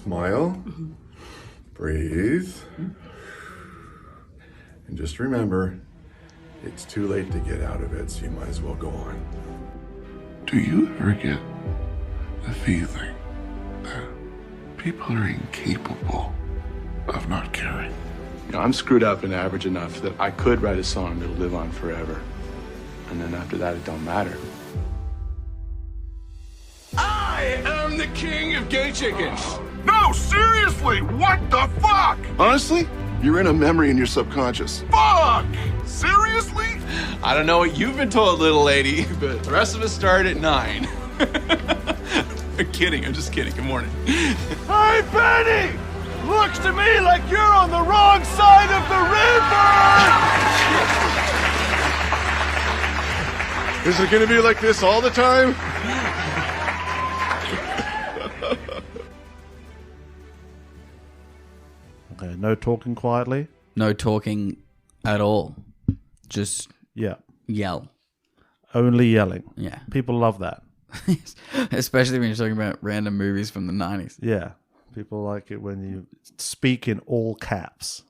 Smile. Breathe. And just remember, it's too late to get out of it, so you might as well go on. Do you ever get the feeling that people are incapable of not caring? You know, I'm screwed up and average enough that I could write a song that'll live on forever. And then after that, it don't matter. I am the king of gay chickens. No, seriously, what the fuck? Honestly, you're in a memory in your subconscious. Fuck! Seriously? I don't know what you've been told, little lady, but the rest of us start at 9. I'm kidding. I'm just kidding. Good morning. Hey, Benny! Looks to me like you're on the wrong side of the river! Is it gonna be like this all the time? Okay, no talking quietly. No talking at all. Just Yeah, yell. only yelling. Yeah. People love that. Especially when you're talking about random movies from the 90s. Yeah, people like it when you speak in all caps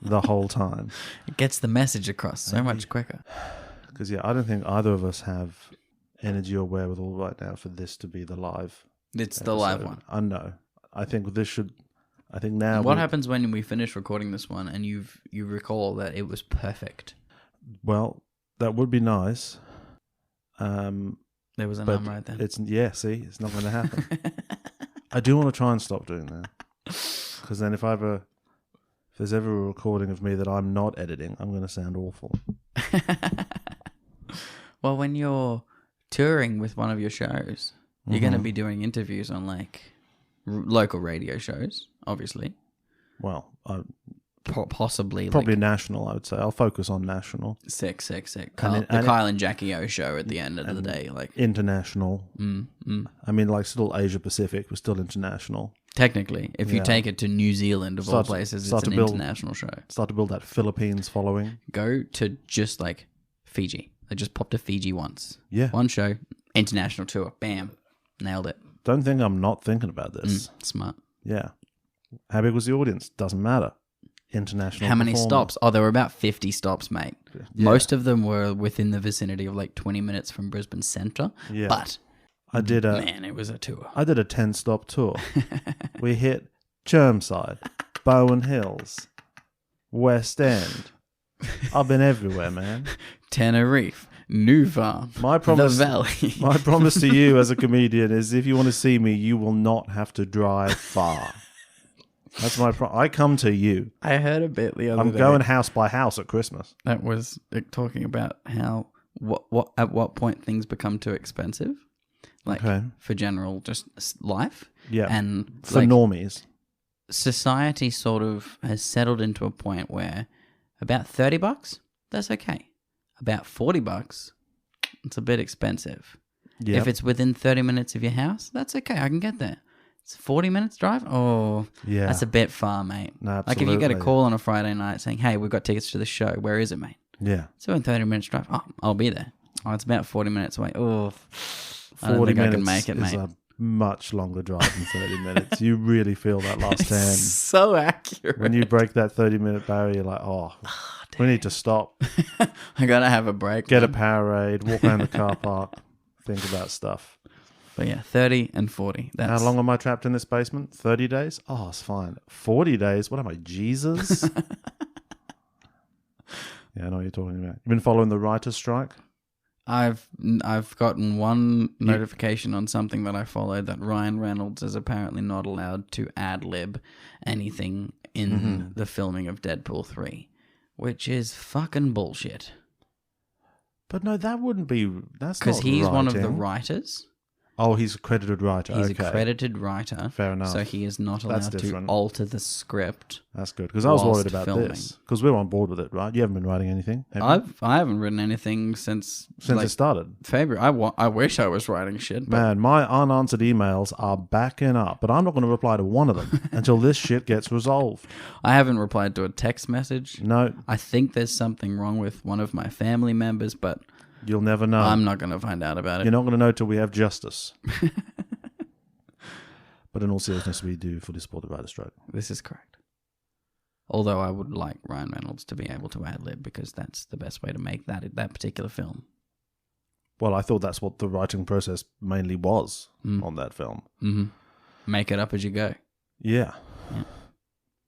the whole time. It gets the message across so much quicker. Because, yeah, I don't think either of us have energy or wherewithal right now for this to be the live It's the live episode. one. I know. I think this should... I think now... What happens when we finish recording this one and you recall that it was perfect? Well, that would be nice. There was an But arm right there. it's not going to happen. I do want to try and stop doing that. Because then if there's ever a recording of me that I'm not editing, I'm going to sound awful. Well, when you're touring with one of your shows, you're going to be doing interviews on like local radio shows, obviously. Well, Possibly. probably like, national, I would say. I'll focus on national. sick. And Kyle and Jackie O show at the end of the day. Like International. I mean, like still Asia Pacific, but still international. technically, if you Yeah. take it to New Zealand of all Start to- places, start it's to an build- international show. Start to build that Philippines following. Go to just like Fiji. I just popped to Fiji once. Yeah. One show, international tour. Bam. Nailed it. Don't think I'm not thinking about this. Smart. Yeah. How big was the audience? Doesn't matter. International. How many performer. stops? Oh, there were about 50 stops, mate. Most of them were within the vicinity of like 20 minutes from Brisbane Centre. Yeah. But, man, it was a tour. I did a 10-stop tour. We hit Chermside, Bowen Hills, West End. I've been everywhere, man. Tenerife, New Farm, My promise, the Valley. my promise to you as a comedian is if you want to see me, you will not have to drive far. That's my I come to you. I heard a bit the other I'm day. going house by house at Christmas. That was talking about how at what point things become too expensive, like Okay. for general just life. Yeah. And For like, normies. society sort of has settled into a point where about $30, that's okay. About $40, it's a bit expensive. Yeah. If it's within 30 minutes of your house, that's okay. I can get there. It's 40 minutes drive? Oh, Yeah. that's a bit far, mate. No, like if you get a absolutely. call on a Friday night saying, hey, we've got tickets to the show. Where is it, mate? Yeah. So in 30 minutes drive, oh, I'll be there. Oh, it's about 40 minutes away. Oh, I don't 40 think I minutes can make it, is mate. a much longer drive than 30 minutes. You really feel that last 10. So accurate. When you break that 30-minute barrier, you're like, oh, we need to stop. I gotta have a break. Get a man. Powerade, walk around the car park, think about stuff. But yeah, 30 and 40. That's How long am I trapped in this basement? 30 days? Oh, it's fine. 40 days? What am I, Jesus? Yeah, I know what you're talking about. You've been following the writer's strike? I've gotten one notification on something that I followed that Ryan Reynolds is apparently not allowed to ad-lib anything in the filming of Deadpool 3, which is fucking bullshit. But no, that wouldn't be... That's not Because he's one of the writing. writers. Oh, he's a credited writer. He's okay. a credited writer. Fair enough. So he is not That's allowed to different. alter the script. That's good. Because I was worried whilst about filming. this. Because we're on board with it, right? You haven't been writing anything, have you? I haven't written anything since Since it started. February. I wish I was writing shit. But Man, my unanswered emails are backing up, but I'm not going to reply to one of them until this shit gets resolved. I haven't replied to a text message. No, I think there's something wrong with one of my family members, but you'll never know. I'm not going to find out about it. You're not going to know till we have justice. But in all seriousness, we do fully support the writer's strike. This is correct. Although I would like Ryan Reynolds to be able to ad-lib because that's the best way to make that particular film. Well, I thought that's what the writing process mainly was on that film. Mm-hmm. Make it up as you go. Yeah.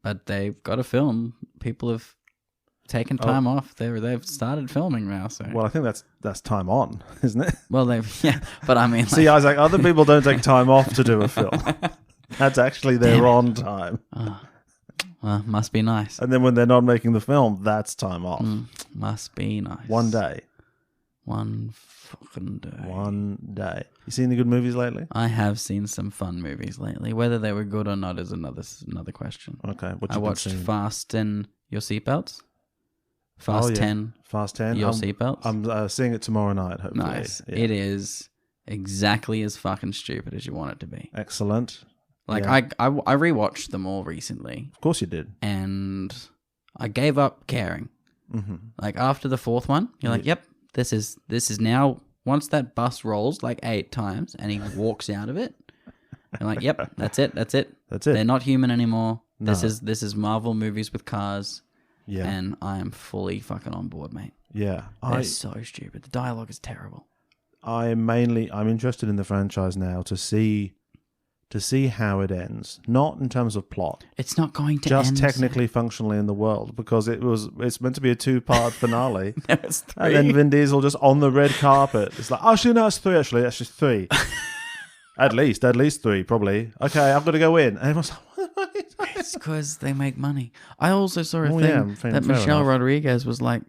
But they've got a film. People have taken time off. They've started filming now. So Well, I think that's time on, isn't it? well, but I mean, See, Isaac, other people don't take time off to do a film. That's actually their on time. well, must be nice. And then when they're not making the film, that's time off. Must be nice. One day. One fucking day. One day. You seen any good movies lately? I have seen some fun movies lately. Whether they were good or not is another question. Okay. What I you been watched seeing? Fast 10, Your Seatbelts. Fast 10, Fast 10. Your Seatbelts. I'm seeing it tomorrow night, hopefully. Nice. Yeah. It is exactly as fucking stupid as you want it to be. Excellent. Like, Yeah. I rewatched them all recently, Of course you did. and I gave up caring. Mm-hmm. Like, after the fourth one, you're like, yep, this is now, once that bus rolls like 8 times and he walks out of it, you're like, yep, that's it. That's it. They're not human anymore. No. This is Marvel movies with cars, Yeah. and I am fully fucking on board, mate. Yeah. They're so stupid. The dialogue is terrible. I'm interested in the franchise now to see how it ends. Not in terms of plot. It's not going to Just end. technically, functionally in the world, because it's meant to be a 2-part finale. No, it's 3. And then Vin Diesel just on the red carpet. It's like, actually, no, it's 3, actually. That's just 3. At least 3, probably. Okay, I'm going to go in. And everyone's like, what? It's because they make money. I also saw a Well, thing yeah, fair that Michelle enough. Rodriguez was like,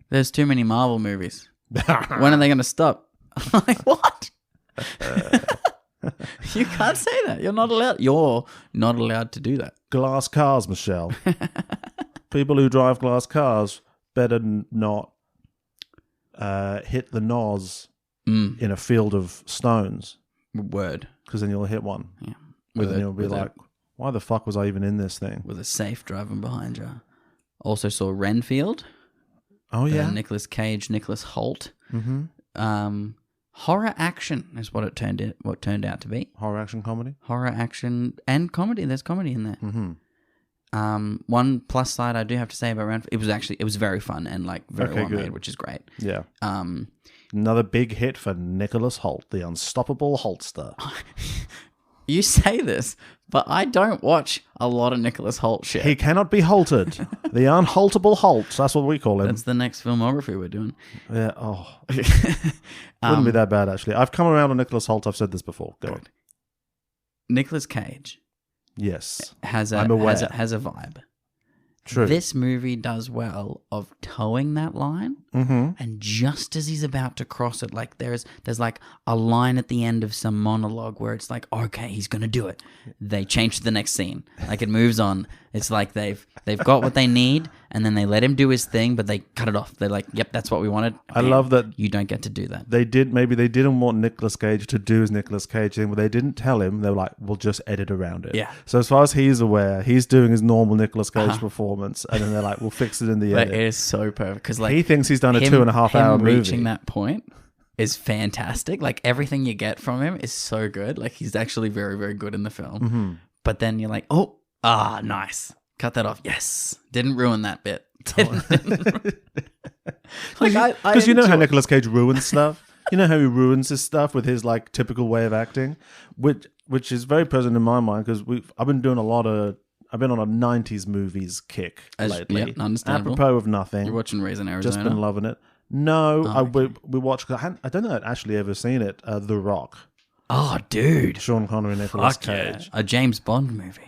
there's too many Marvel movies. When are they going to stop? I'm like, what? You can't say that. You're not allowed. You're not allowed to do that. Glass cars, Michelle. People who drive glass cars better not hit the nose in a field of stones, Word. because then you'll hit one. Yeah. And then you'll be like, why the fuck was I even in this thing? With a safe driving behind you. Also saw Renfield. Oh, yeah. Nicolas Cage, Nicholas Hoult. Mm-hmm. Horror action is what it turned out to be. Horror action comedy? Horror action and comedy. There's comedy in there. Mm-hmm. One plus side I do have to say about Renfield, it was very fun and like very well made, which is great. Yeah. Another big hit for Nicholas Hoult, the unstoppable Hultster. You say this, but I don't watch a lot of Nicholas Hoult shit. He cannot be halted. The unhaltable Holt. That's what we call him. That's the next filmography we're doing. Yeah. Oh. Wouldn't be that bad, actually. I've come around on Nicholas Hoult. I've said this before. Go on. Nicolas Cage Yes. has a vibe. True. This movie does well of towing that line, and just as he's about to cross it, like there's like a line at the end of some monologue where it's like, okay, he's gonna do it. They change to the next scene, like it moves on. It's like they've got what they need, and then they let him do his thing, but they cut it off. They're like, yep, that's what we wanted. I love that you don't get to do that. they didn't want Nicolas Cage to do his Nicolas Cage thing, but they didn't tell him. They were like, we'll just edit around it. Yeah. So as far as he's aware, he's doing his normal Nicolas Cage performance, and then they're like, we'll fix it in the But edit. it is so perfect because like He thinks he's done a him- 2.5 hour him movie. reaching that point is fantastic. Like everything you get from him is so good. Like he's actually very, very good in the film. But then you're like, nice. Cut that off. Yes. Didn't ruin that bit. Because you know how Nicolas Cage ruins stuff. You know how he ruins his stuff with his like typical way of acting, which is very present in my mind because I've been on a 90s movies kick lately. Yeah, understandable. Apropos of nothing. You're watching Raising Arizona. Just been loving it. No, we watched. I don't think I'd actually ever seen it. The Rock. Oh, dude. Sean Connery and Nicolas Fuck yeah. Cage. A James Bond movie.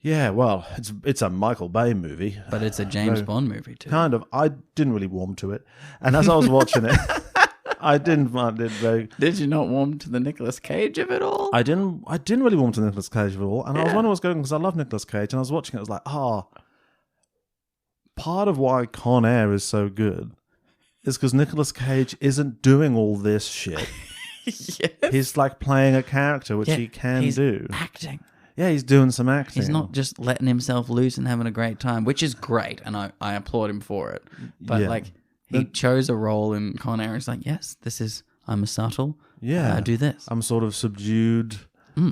Yeah, well, it's a Michael Bay movie. But it's a James Bond movie too. Kind of. I didn't really warm to it, and as I was watching it, I didn't find it very. Did you not warm to the Nicolas Cage of it all? I didn't really warm to Nicolas Cage at all, and I was wondering what's going on because I love Nicolas Cage, and I was watching it. I was like, part of why Con Air is so good is because Nicolas Cage isn't doing all this shit. Yes. He's like playing a character, which he can he's do. acting. Yeah, he's doing some acting. He's not just letting himself loose and having a great time, which is great, and I applaud him for it. But Yeah. like, he chose a role in Con Air. He's like, yes, I'm a subtle. Yeah, I do this. I'm sort of subdued.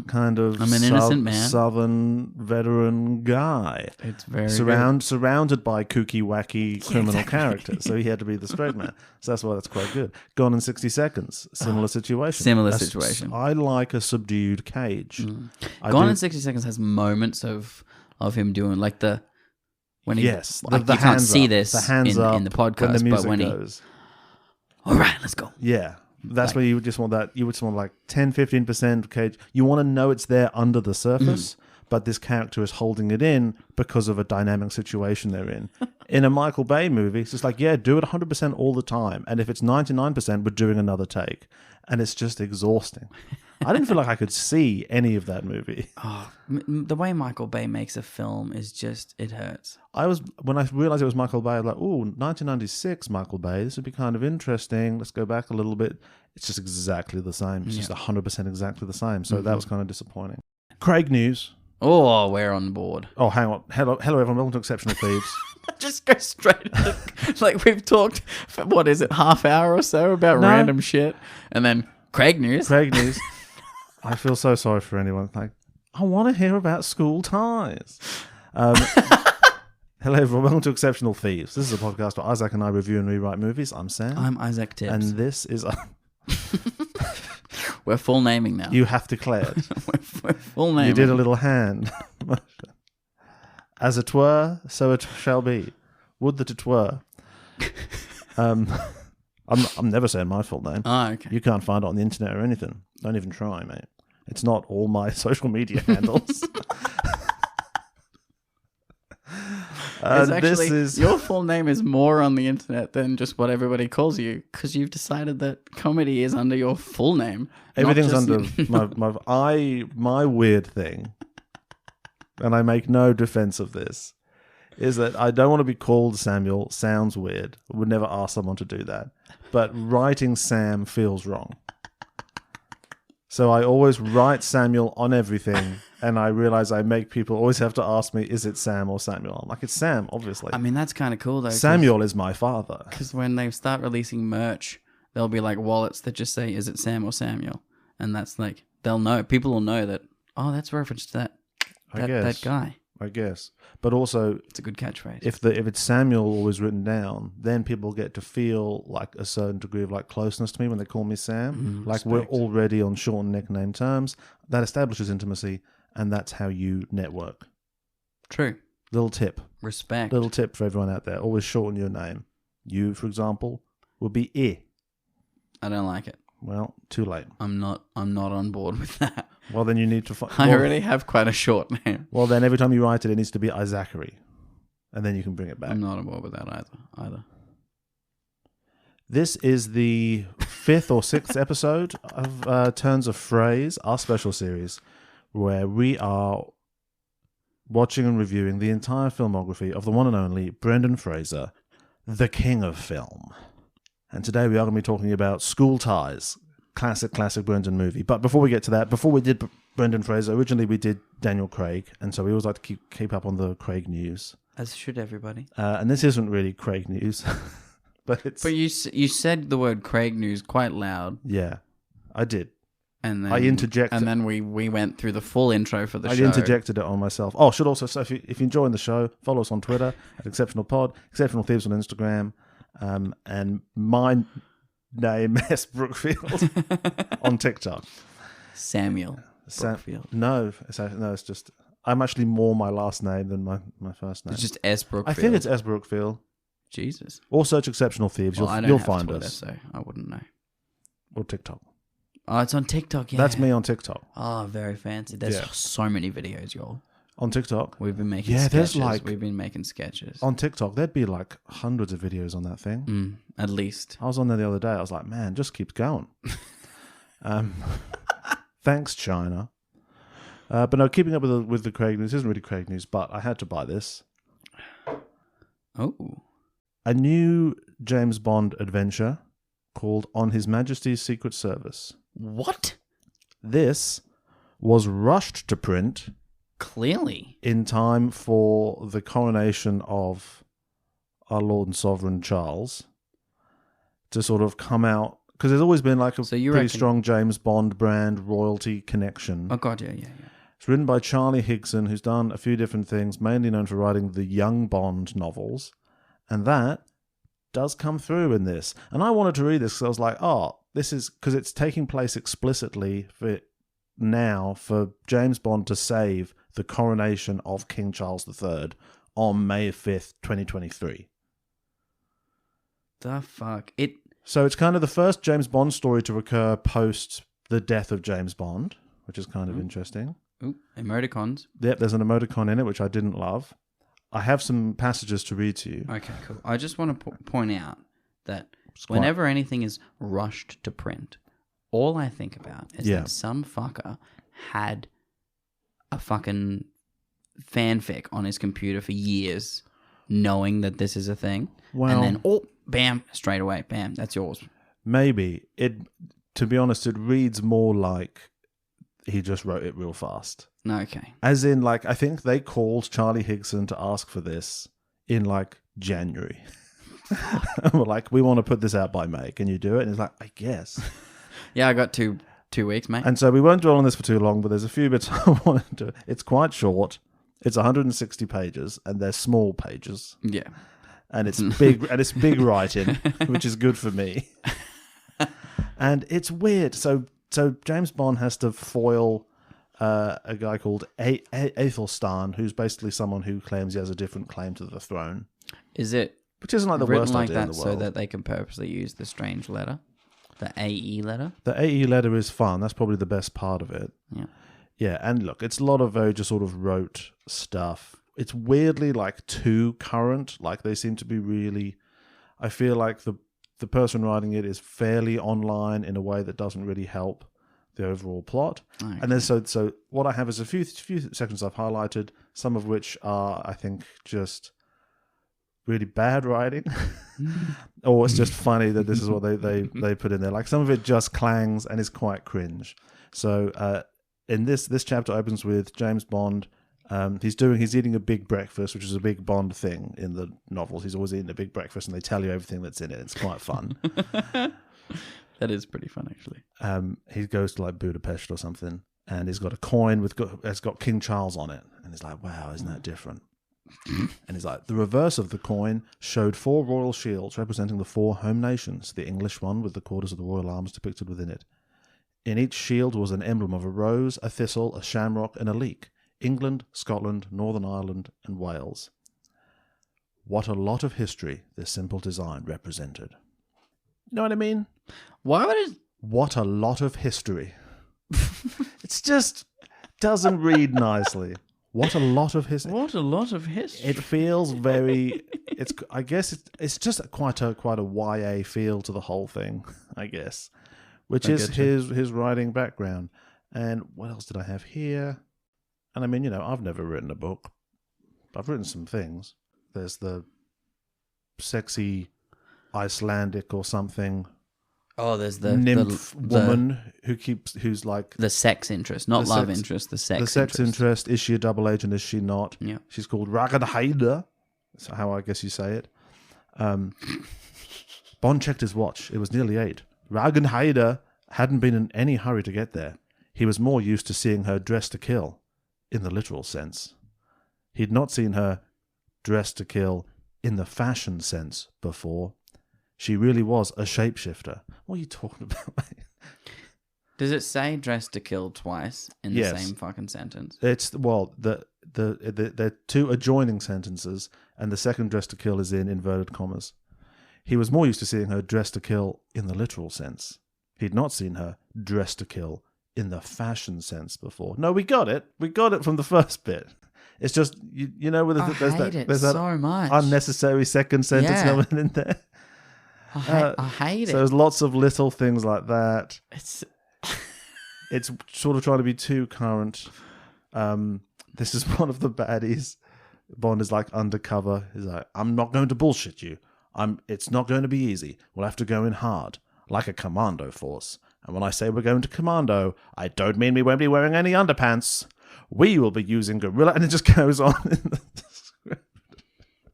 kind of I'm an innocent man. Southern veteran guy. It's very surrounded by kooky, wacky criminal characters. So he had to be the straight man. So that's why that's quite good. Gone in 60 Seconds. Similar situation. Similar situation. I like a subdued Cage. Gone in 60 Seconds has moments of him doing like the when he yes, like, the you can't hands see up, this the hands up in the podcast, when the music but when goes. all right, let's go. Yeah. That's Like- where you would just want that. You would just want like 10, 15% Cage. You want to know it's there under the surface, but this character is holding it in because of a dynamic situation they're in. In a Michael Bay movie, it's just like, yeah, do it 100% all the time. And if it's 99%, we're doing another take. And it's just exhausting. I didn't feel like I could see any of that movie. The way Michael Bay makes a film is just, it hurts. When I realized it was Michael Bay, I was like, ooh, 1996 Michael Bay, this would be kind of interesting. Let's go back a little bit. It's just exactly the same. It's just 100% exactly the same. So that was kind of disappointing. Craig news. Oh, we're on board. Oh, hang on. Hello everyone. Welcome to Exceptional Thieves. Just go straight like we've talked for, what is it, half hour or so about No. random shit. And then Craig news. Craig news. I feel so sorry for anyone. Like, I want to hear about school ties. Hello everyone. Welcome to Exceptional Thieves. This is a podcast where Isaac and I review and rewrite movies. I'm Sam. I'm Isaac Tibbs. And this is... We're full naming now. You have declared. We're full naming. You did a little hand. As it were, so it shall be. Would that it were. I'm never saying my full name. Oh, okay. You can't find it on the internet or anything. Don't even try, mate. It's not all my social media handles. It's actually, this is your full name is more on the internet than just what everybody calls you, because you've decided that comedy is under your full name. everything's not under just my weird thing, and I make no defense of this. Is that I don't want to be called Samuel. Sounds weird. I would never ask someone to do that. But writing Sam feels wrong. So I always write Samuel on everything, and I realize I make people always have to ask me, is it Sam or Samuel? I'm like, it's Sam, obviously. I mean, that's kind of cool, though. Samuel is my father. Because when they start releasing merch, there'll be like wallets that just say, is it Sam or Samuel? And that's like, they'll know. People will know that, oh, that's reference to that guy. I guess. But also, It's a good catchphrase. if it's Samuel always written down, then people get to feel like a certain degree of like closeness to me when they call me Sam. Like we're already on short nickname terms. That establishes intimacy, and that's how you network. True. Little tip. Respect. Little tip for everyone out there. Always shorten your name. You, for example, would be I. I don't like it. Well, too late. I'm not on board with that. Well, then you need to find... I already have quite a short name. Well, then every time you write it, it needs to be Zachary. And then you can bring it back. I'm not on board with that either. This is the 5th or 6th episode of Turns of Frase, our special series, where we are watching and reviewing the entire filmography of the one and only Brendan Fraser, the king of film. And today we are going to be talking about School Ties, classic Brendan movie. But before we get to that, before we did Brendan Fraser, originally we did Daniel Craig, and so we always like to keep up on the Craig news. As should everybody. And this isn't really Craig news, but it's... But you said the word Craig news quite loud. Yeah, I did. And then I interjected. And then we went through the full intro for the show. I interjected it on myself. Oh, should also say, if you're enjoying the show, follow us on Twitter at Exceptional Pod, Exceptional Thieves on Instagram, and my name S Brookfield on TikTok. Samuel Brookfield. No, it's just I'm actually more my last name than my first name. It's just S Brookfield. I think it's S Brookfield. Jesus. Or search Exceptional Thieves. Well, You'll find Twitter, us. so I wouldn't know. Or TikTok. Oh, it's on TikTok. Yeah, That's me on TikTok. Oh, very fancy. There's so many videos, y'all. On TikTok? We've been making sketches. We've been making sketches. On TikTok, there'd be like hundreds of videos on that thing. At least. I was on there the other day. I was like, man, just keeps going. Thanks, China. But no, keeping up with the Craig news isn't really Craig news, but I had to buy this. Oh. A new James Bond adventure called On His Majesty's Secret Service. What? This was rushed to print... Clearly. In time for the coronation of our Lord and Sovereign Charles to sort of come out because there's always been like a So you pretty reckon- strong James Bond brand royalty connection. Oh god, yeah. It's written by Charlie Higson, who's done a few different things, mainly known for writing the Young Bond novels, and that does come through in this. And I wanted to read this because I was like, oh, this is because it's taking place explicitly for James Bond to save the coronation of King Charles III on May 5th, 2023. The fuck So it's kind of the first James Bond story to occur post the death of James Bond, which is kind of interesting. Ooh, emoticons. Yep, there's an emoticon in it, which I didn't love. I have some passages to read to you. Okay, cool. I just want to point out that whenever anything is rushed to print, all I think about is that some fucker had a fucking fanfic on his computer for years, knowing that this is a thing, Well, and then bam, straight away, bam, that's yours. Maybe. To be honest, it reads more like he just wrote it real fast. Okay. As in, like, I think they called Charlie Higson to ask for this in, like, January. And we're like, we want to put this out by May. Can you do it? And he's like, I guess. Yeah, I got two weeks, mate. And so we won't dwell on this for too long, but there's a few bits I wanted to... It's quite short. It's 160 pages, and they're small pages. Yeah. And it's big, and it's big writing, which is good for me. And it's weird. So James Bond has to foil a guy called Athelstan, who's basically someone who claims he has a different claim to the throne. Is it Which isn't like the written worst like idea in that the so world. that they can purposely use the strange letter? The AE letter? The AE letter is fun. That's probably the best part of it. Yeah. Yeah, and look, it's a lot of very just sort of rote stuff. It's weirdly like too current. Like they seem to be really... I feel like the person writing it is fairly online in a way that doesn't really help the overall plot. Okay. And then so what I have is a few sections I've highlighted, some of which are, I think, just really bad writing. Or it's just funny that this is what they put in there. Like some of it just clangs and is quite cringe. So in this chapter opens with James Bond. He's eating a big breakfast, which is a big Bond thing in the novels. He's always eating a big breakfast, and they tell you everything that's in it. It's quite fun. That is pretty fun, actually. He goes to like Budapest or something, and he's got a coin it's got King Charles on it, and he's like, "Wow, isn't that different?" And he's like, "The reverse of the coin showed 4 royal shields representing the 4 home nations. The English one with the quarters of the royal arms depicted within it. In each shield was an emblem of a rose, a thistle, a shamrock, and a leek. England, Scotland, Northern Ireland, and Wales. What a lot of history this simple design represented." You know what I mean? Why would it... What a lot of history. It's just doesn't read nicely. What a lot of history. What a lot of history. It feels very... I guess it's just quite a YA feel to the whole thing, I guess. Which is his writing background. And what else did I have here? And I mean, I've never written a book. I've written some things. There's the sexy Icelandic or something Oh, there's the nymph woman who's like the sex interest, not the love sex- interest. The sex. the sex interest. Is she a double agent? Is she not? Yeah. She's called Ragnhilda. That's how I guess you say it. Bond checked his watch. It was nearly 8. Ragnhilda hadn't been in any hurry to get there. He was more used to seeing her dressed to kill, in the literal sense. He'd not seen her dressed to kill in the fashion sense before. She really was a shapeshifter. What are you talking about, mate? Does it say "dressed to kill" twice in the Yes. same fucking sentence? It's they're 2 adjoining sentences, and the second "dressed to kill" is in inverted commas. He was more used to seeing her dressed to kill in the literal sense. He'd not seen her dressed to kill in the fashion sense before. No, we got it. We got it from the first bit. It's just you know where I hate it there's that so much. unnecessary second sentence Yeah. coming in there. I hate So it. there's lots of little things like that. It's It's sort of trying to be too current. This is one of the baddies. Bond is like undercover. He's like, "I'm not going to bullshit you. It's not going to be easy. We'll have to go in hard, like a commando force. And when I say we're going to commando, I don't mean we won't be wearing any underpants. We will be using guerrilla..." And it just goes on.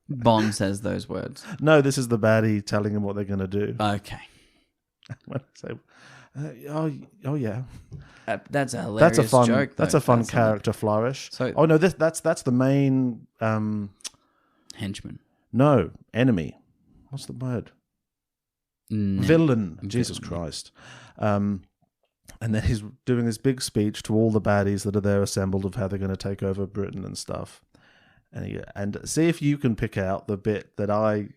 Bond says those words. No, this is the baddie telling him what they're going to do. Okay. when I say, oh yeah, That's a hilarious that's a fun joke. that's though. a fun That's character flourish. So- oh no, that's the main henchman. no enemy. What's the word? Villain. Jesus Christ. And then he's doing his big speech to all the baddies that are there assembled of how they're going to take over Britain and stuff. And see if you can pick out the bit that I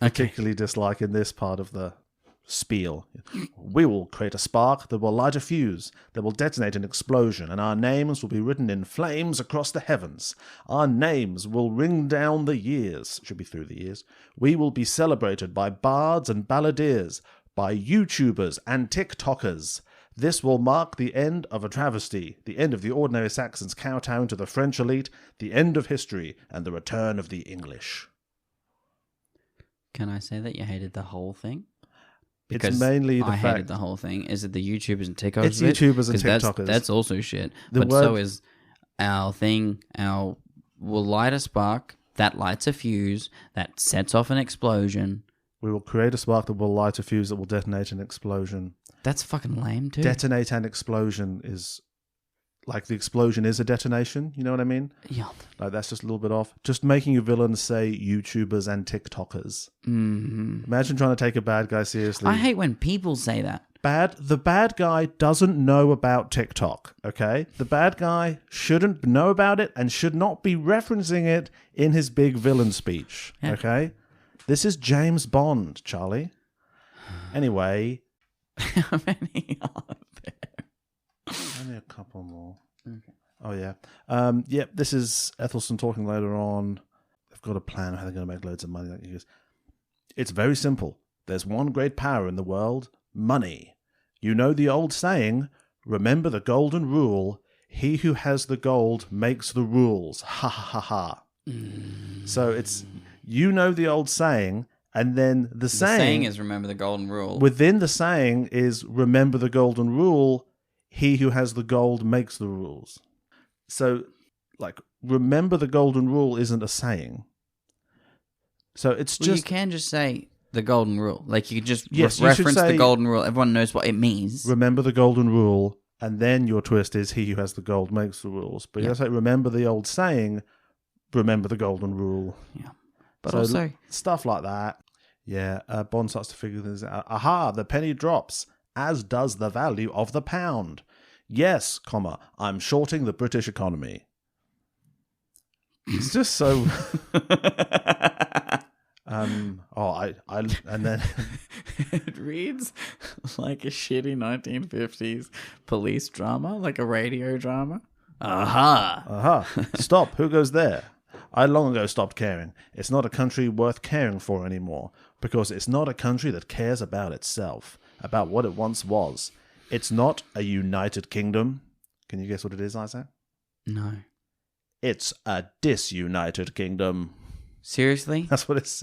particularly dislike in this part of the spiel. We will create a spark that will light a fuse, that will detonate an explosion, and our names will be written in flames across the heavens. Our names will ring down the years. Should be through the years. We will be celebrated by bards and balladeers, by YouTubers and TikTokers. This will mark the end of a travesty, the end of the ordinary Saxons' kowtowing to the French elite, the end of history, and the return of the English. Can I say that you hated the whole thing? It's mainly the I fact... hated the whole thing. Is it the YouTubers and TikTokers? It's YouTubers and TikTokers. That's also shit. So is our thing. We'll light a spark that lights a fuse that sets off an explosion. We will create a spark that will light a fuse that will detonate an explosion. That's fucking lame too. Detonate an explosion is... Like, the explosion is a detonation, you know what I mean? Yeah. Like, that's just a little bit off. Just making your villains say YouTubers and TikTokers. Mm-hmm. Imagine trying to take a bad guy seriously. I hate when people say that. The bad guy doesn't know about TikTok, okay? The bad guy shouldn't know about it and should not be referencing it in his big villain speech, okay? This is James Bond, Charlie. Anyway. How many are there? Only a couple more. Okay. Oh, yeah. This is Ethelston talking later on. They've got a plan how they're going to make loads of money. He goes, it's very simple. There's one great power in the world, money. You know the old saying, remember the golden rule, he who has the gold makes the rules. Ha ha ha ha. So it's, you know the old saying, and then the saying is remember the golden rule. Within the saying is remember the golden rule, he who has the gold makes the rules. So, like, remember the golden rule isn't a saying. So it's just... you can just say the golden rule. Like, you could just Yes, you should reference say, the golden rule. Everyone knows what it means. remember the golden rule, and then your twist is he who has the gold makes the rules. But you have to say, remember the old saying, remember the golden rule. Yeah. But So also... stuff like that. Yeah, Bond starts to figure this out. Aha, the penny drops, as does the value of the pound. Yes, comma, I'm shorting the British economy. It's just so... and then... It reads like a shitty 1950s police drama, like a radio drama. Aha! Aha, stop, who goes there? I long ago stopped caring. It's not a country worth caring for anymore, because it's not a country that cares about itself, about what it once was. It's not a united kingdom. Can you guess what it is, Isaac? No. It's a disunited kingdom. Seriously? That's what it's...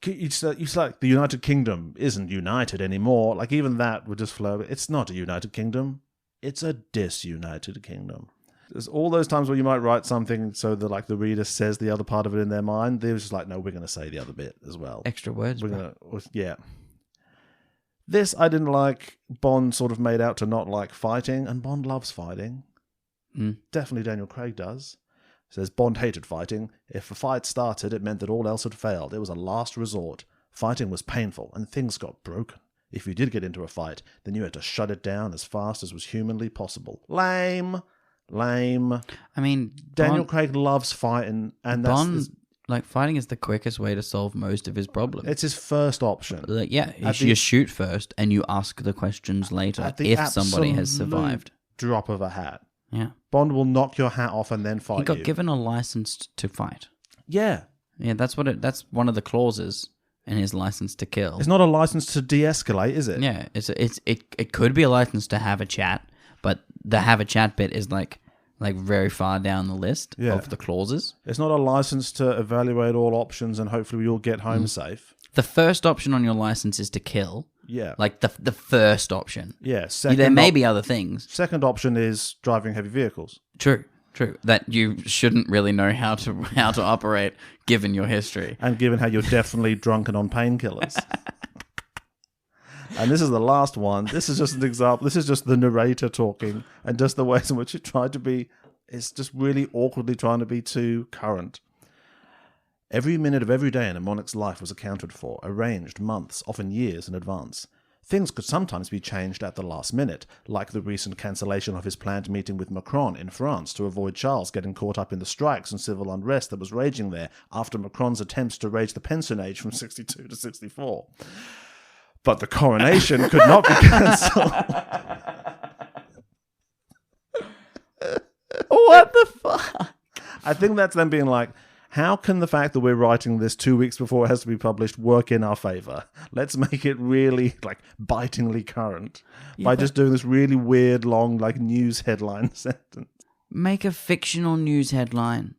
You say like the United Kingdom isn't united anymore. Like, even that would just flow. It's not a united kingdom. It's a disunited kingdom. There's all those times where you might write something so that, like, the reader says the other part of it in their mind. They're just like, no, we're going to say the other bit as well. Extra words. Yeah. This I didn't like. Bond sort of made out to not like fighting, and Bond loves fighting. Definitely Daniel Craig does. Says Bond hated fighting. If a fight started, it meant that all else had failed. It was a last resort. Fighting was painful, and things got broken. If you did get into a fight, then you had to shut it down as fast as was humanly possible. Lame. I mean, Daniel Craig loves fighting, and that's like, fighting is the quickest way to solve most of his problems. it's his first option. Like, yeah, you shoot first and you ask the questions later if somebody has survived. Drop of a hat. Yeah. Bond will knock your hat off and then fight you. He got given a license to fight. Yeah. Yeah, that's that's one of the clauses in his license to kill. It's not a license to de-escalate, is it? Yeah, it could be a license to have a chat, but the have a chat bit is like very far down the list of the clauses. It's not a license to evaluate all options and hopefully we all get home safe. The first option on your license is to kill. Yeah. Like the first option. Yeah. There may be other things. Second option is driving heavy vehicles. True. True. That you shouldn't really know how to operate given your history. And given how you're definitely drunken on painkillers. And this is the last one. This is just an example. This is just the narrator talking and just the ways in which it tried to be. It's just really awkwardly trying to be too current. Every minute of every day in a monarch's life was accounted for, arranged months, often years in advance. Things could sometimes be changed at the last minute, like the recent cancellation of his planned meeting with Macron in France to avoid Charles getting caught up in the strikes and civil unrest that was raging there after Macron's attempts to raise the pension age from 62 to 64. But the coronation could not be cancelled. What the fuck? I think that's them being like, how can the fact that we're writing this 2 weeks before it has to be published work in our favour? Let's make it really, bitingly current by just doing this really weird, long, news headline sentence. Make a fictional news headline.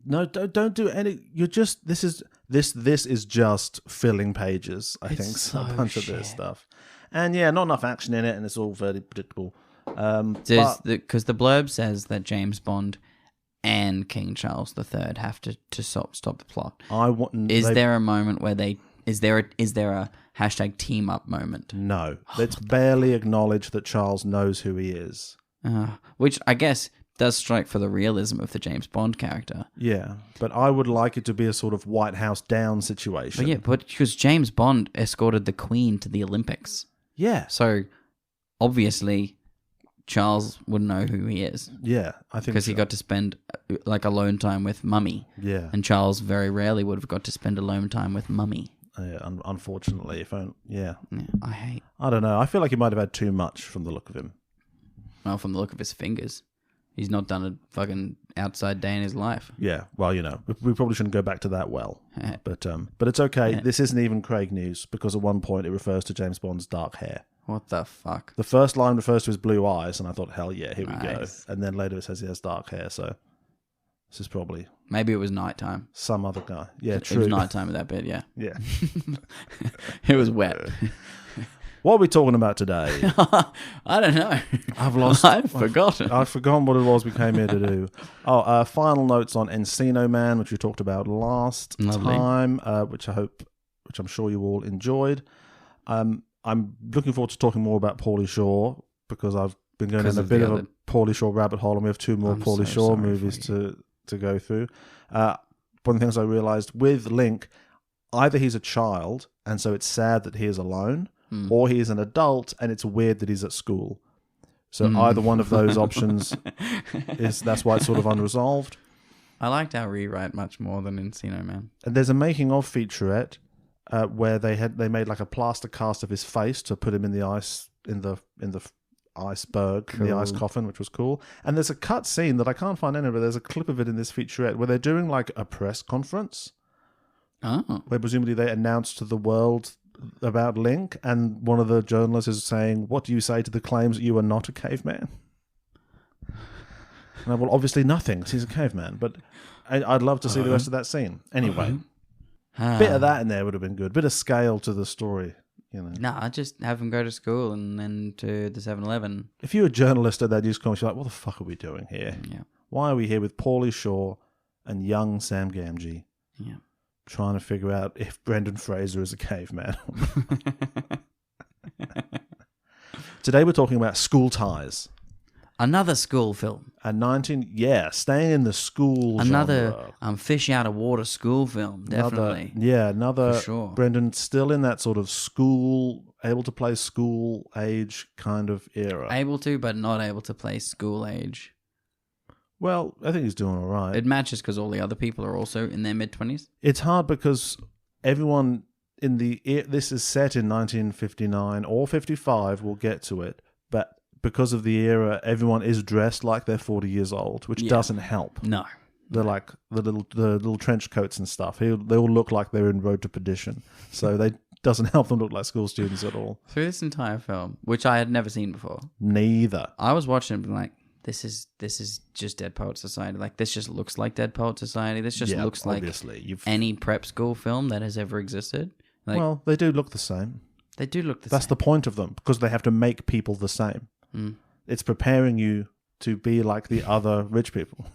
No, don't do any. You're just this is just filling pages. I think so a bunch of this stuff, and not enough action in it, and it's all very predictable. Because the blurb says that James Bond and King Charles III have to stop the plot. Is there a moment where is there a hashtag team up moment? No, let's barely acknowledge that Charles knows who he is, which I guess does strike for the realism of the James Bond character. Yeah, but I would like it to be a sort of White House down situation. But because James Bond escorted the Queen to the Olympics. Yeah. So, obviously, Charles would know who he is. Yeah, I think because he got to spend alone time with Mummy. Yeah. And Charles very rarely would have got to spend alone time with Mummy. Yeah, unfortunately. I don't know. I feel like he might have had too much from the look of him. Well, from the look of his fingers. He's not done a fucking outside day in his life. Yeah, well, we probably shouldn't go back to that well. But it's okay. Yeah. This isn't even Craig news because at one point it refers to James Bond's dark hair. What the fuck? The first line refers to his blue eyes, and I thought, hell yeah, here we go. And then later it says he has dark hair, so this is probably... Maybe it was nighttime. Some other guy. Yeah, true. It was nighttime at that bit, yeah. Yeah. It was wet. What are we talking about today? I don't know. I've forgotten. I've forgotten what it was we came here to do. Final notes on Encino Man, which we talked about last time, which I'm sure you all enjoyed. I'm looking forward to talking more about Pauly Shore because I've been going in a bit of a Pauly Shore rabbit hole, and we have two more Pauly Shore movies to go through. One of the things I realised with Link, either he's a child, and so it's sad that he is alone, or he's an adult and it's weird that he's at school. So either one of those options that's why it's sort of unresolved. I liked our rewrite much more than Encino Man. And there's a making of featurette where they made a plaster cast of his face to put him in the ice in the iceberg, in the ice coffin, which was cool. And there's a cut scene that I can't find anywhere, but there's a clip of it in this featurette where they're doing a press conference. Oh. Where presumably they announced to the world about Link, and one of the journalists is saying, "What do you say to the claims that you are not a caveman?" And well, obviously nothing, 'cause he's a caveman. But I'd love to see the rest of that scene. Anyway, bit of that in there would have been good. Bit of scale to the story, Nah, just have him go to school and then to the 7-Eleven. If you're a journalist at that news conference, you're like, what the fuck are we doing here? Yeah. Why are we here with Pauly Shore and young Sam Gamgee? Yeah. Trying to figure out if Brendan Fraser is a caveman. Today we're talking about School Ties. Another school film. Staying in the school Another fish out of water school film, definitely. Another for sure. Brendan still in that sort of school, able to play school age kind of era. Able to, but not able to play school age. Well, I think he's doing all right. It matches because all the other people are also in their mid-20s. It's hard because everyone this is set in 1959 or 55, we'll get to it, but because of the era, everyone is dressed like they're 40 years old, which doesn't help. No. They're like the little trench coats and stuff. They all look like they're in Road to Perdition. So they doesn't help them look like school students at all. Through this entire film, which I had never seen before. Neither. I was watching it and being like, this is just Dead Poet Society. This just looks like Dead Poet Society. This just looks like any prep school film that has ever existed. Well, they do look the same. They do look the same. That's the point of them, because they have to make people the same. It's preparing you to be like the other rich people.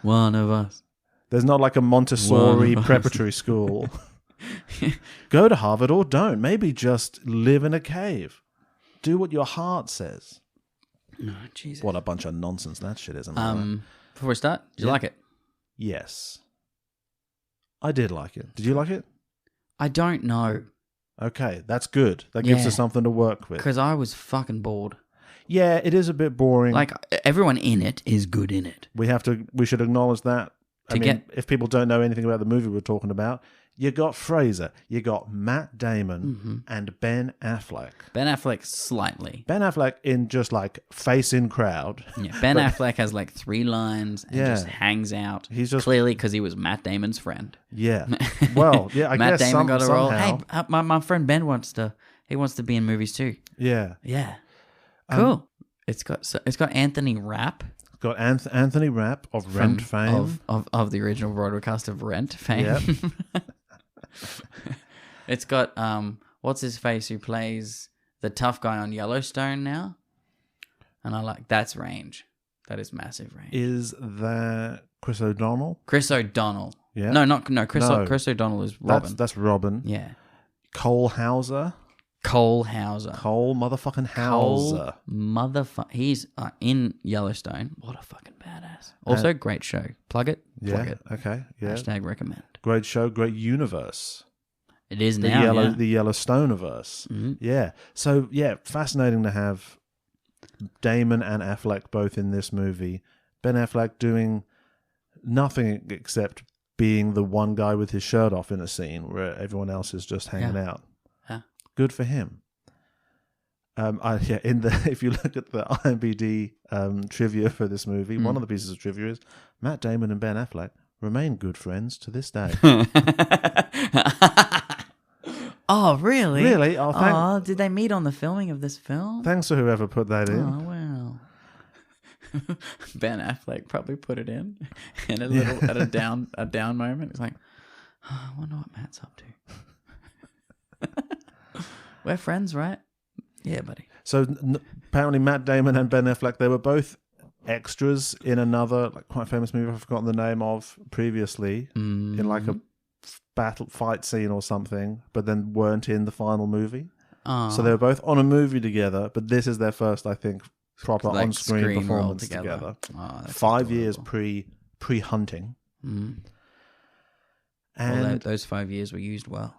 One of us. There's not like a Montessori One of us. preparatory school. Go to Harvard or don't. Maybe just live in a cave. Do what your heart says. Oh, Jesus. What a bunch of nonsense that shit is. Before we start, did you like it? Yes. I did like it. Did you like it? I don't know. Okay, that's good. That gives Yeah. us something to work with. Because I was fucking bored. Yeah, it is a bit boring. Like, everyone in it is good in it. We should acknowledge that. If people don't know anything about the movie we're talking about, you got Fraser, you got Matt Damon, and Ben Affleck. Ben Affleck slightly. Ben Affleck in just like face in crowd. Yeah, Ben Affleck has like 3 lines and Yeah. just hangs out. He's just- clearly because he was Matt Damon's friend. Yeah. Well, yeah, I Matt guess Damon got a role. somehow. Hey, my friend Ben wants to be in movies too. Yeah. Yeah, cool. It's got Anthony Rapp Got Anthony Rapp of Rent fame. of the original Broadway cast of Rent fame. Yep. It's got what's his face who plays the tough guy on Yellowstone now, and I like that's range. That is massive range. Is that Chris O'Donnell? Chris O'Donnell. Yeah. No. Chris No. Chris O'Donnell is Robin. That's Robin. Yeah. Cole Hauser. Cole Hauser. Cole motherfucking Hauser. He's in Yellowstone. What a fucking badass. Also, great show. Plug it. Plug Yeah. it. Okay. Yeah. Hashtag recommend. Great show. Great universe. It is The now. Yeah. the Yellowstoneverse. Mhm. Yeah. So yeah, fascinating to have Damon and Affleck both in this movie. Ben Affleck doing nothing except being the one guy with his shirt off in a scene where everyone else is just hanging out. Yeah. Good for him. If you look at the IMDb trivia for this movie, one of the pieces of trivia is Matt Damon and Ben Affleck remain good friends to this day. Oh, really? Really? Oh, did they meet on the filming of this film? Thanks to whoever put that in. Oh, wow. Ben Affleck probably put it in a little at a down moment. It's like, oh, I wonder what Matt's up to. We're friends, right? Yeah, buddy. So apparently Matt Damon and Ben Affleck, they were both extras in another quite famous movie I've forgotten the name of previously, in like a battle fight scene or something, but then weren't in the final movie. So they were both on a movie together, but this is their first, I think, proper Like on-screen screen performance role together. Oh, that's 5 years adorable. pre-hunting. Well, And, those 5 years were used well.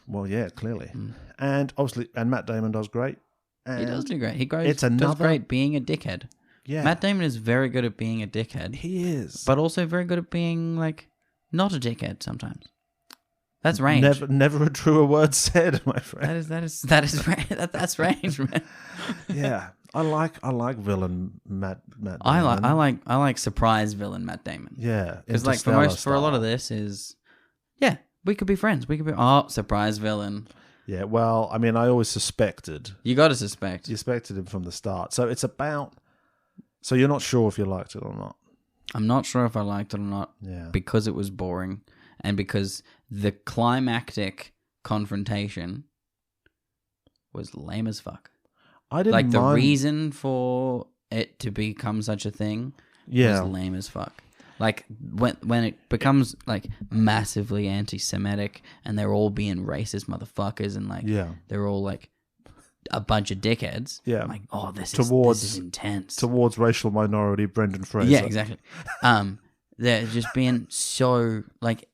well, yeah, clearly. And obviously, and Matt Damon does great. And He does do great. He It's does another- great being a dickhead. Yeah, Matt Damon is very good at being a dickhead, he is. but also very good at being like not a dickhead sometimes. That's range. Never a truer word said, my friend. That's range, man. Yeah, I like villain Matt Damon. I like surprise villain Matt Damon. Yeah, Because like for a lot of this is, yeah, we could be friends. We could be surprise villain. Yeah, well, I mean, I always suspected. You got to suspect. You suspected him from the start. So it's about. So you're not sure if you liked it or not. I'm not sure if I liked it or not. Yeah. Because it was boring, and because the climactic confrontation was lame as fuck. I didn't Like the mind. reason for it to become such a thing Yeah. was lame as fuck. Like when it becomes like massively anti-Semitic and they're all being racist motherfuckers and like Yeah. they're all like a bunch of dickheads. Yeah. I'm like, oh, this is intense. Towards racial minority Brendan Fraser. Yeah, exactly. They're just being so like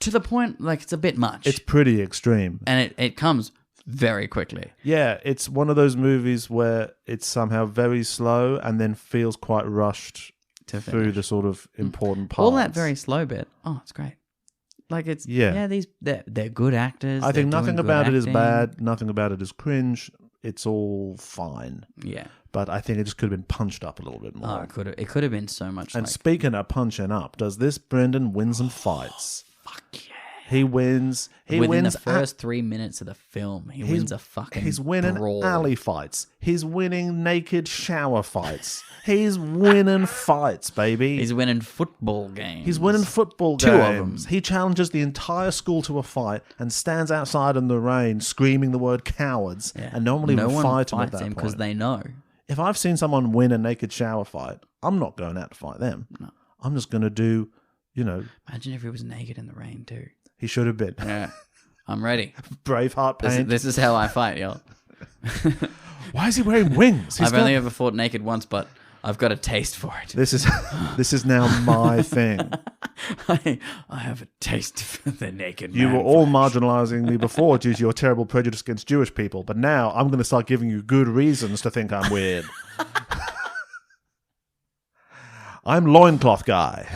to the point like it's a bit much. It's pretty extreme. And it comes very quickly. Yeah, it's one of those movies where it's somehow very slow and then feels quite rushed To through finish. the sort of important parts. All that very slow bit. Oh, it's great. Like it's they're good actors. I think they're nothing doing good about it is acting. bad. Nothing about it is cringe. It's all fine. Yeah. But I think it just could have been punched up a little bit more. Oh, it could have been so much. And like, speaking of punching up, does this Brendan win some fights? fuck yeah. He wins. He Within wins the first 3 minutes of the film, he wins a fucking. He's winning brawl. alley fights. He's winning naked shower fights. He's winning fights, baby. He's winning football games. He's winning football Two of games. them. He challenges the entire school to a fight and stands outside in the rain screaming the word cowards. Yeah. And no one will even no one fight him at fights that him because point. they know. If I've seen someone win a naked shower fight, I'm not going out to fight them. No. I'm just going to do, Imagine if he was naked in the rain too. he should have been. Yeah. I'm ready. Braveheart paint. This is how I fight, y'all. Why is he wearing wings? I've only ever fought naked once, but I've got a taste for it. This is now my thing. I have a taste for the naked You man were all flesh. marginalizing me before due to your terrible prejudice against Jewish people, but now I'm going to start giving you good reasons to think I'm weird. I'm loincloth guy.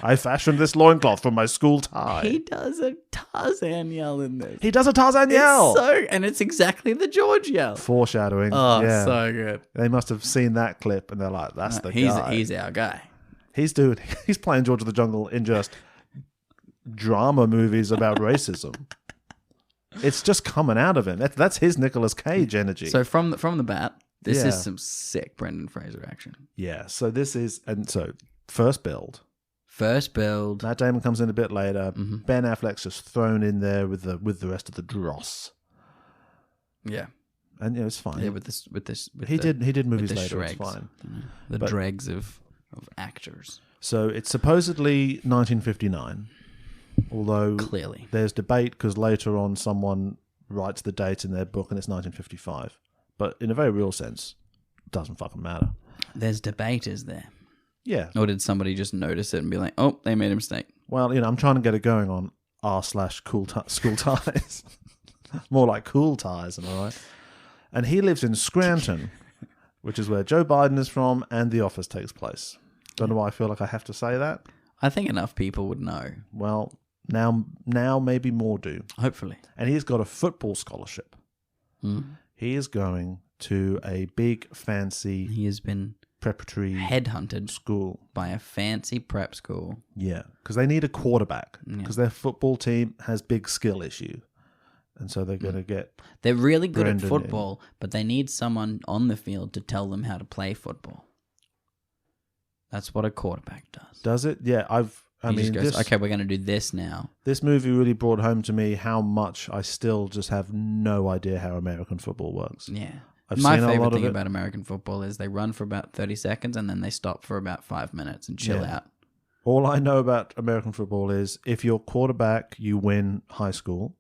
I fashioned this loincloth from my school tie. He does a Tarzan yell in this. He does a Tarzan yell. And it's exactly the George yell. Foreshadowing. Oh, yeah. so good. They must have seen that clip and they're like, that's the guy. He's our guy. He's playing George of the Jungle in just drama movies about racism. It's just coming out of him. That's his Nicolas Cage energy. So from the bat, this Yeah. is some sick Brendan Fraser action. yeah. So first build. First build. Matt Damon comes in a bit later. Ben Affleck's just thrown in there with the rest of the dross, Yeah. and it's fine. Yeah, with this he did movies the later. It's dregs. fine. The But- dregs of actors. So it's supposedly 1959, although Clearly. there's debate because later on someone writes the date in their book and it's 1955. But in a very real sense, it doesn't fucking matter. There's debate, is there? Yeah. Or did somebody just notice it and be like, oh, they made a mistake? Well, I'm trying to get it going on r/school ties. More like cool ties, am I right? And he lives in Scranton, which is where Joe Biden is from and The Office takes place. Don't know why I feel like I have to say that. I think enough people would know. Well, now maybe more do. Hopefully. And he's got a football scholarship. He is going to a big, fancy He has been preparatory headhunted school. by a fancy prep school. Yeah, because they need a quarterback because their football team has big skill issue. And so they're going to get... They're really good Brendan at football, but they need someone on the field to tell them how to play football. That's what a quarterback does. Does it? Yeah, He just goes, okay, we're going to do this now. This movie really brought home to me how much I still just have no idea how American football works. Yeah. I've My seen a favorite lot of thing it. about American football is they run for about 30 seconds and then they stop for about 5 minutes and chill Yeah. out. All I know about American football is if you're quarterback, you win high school,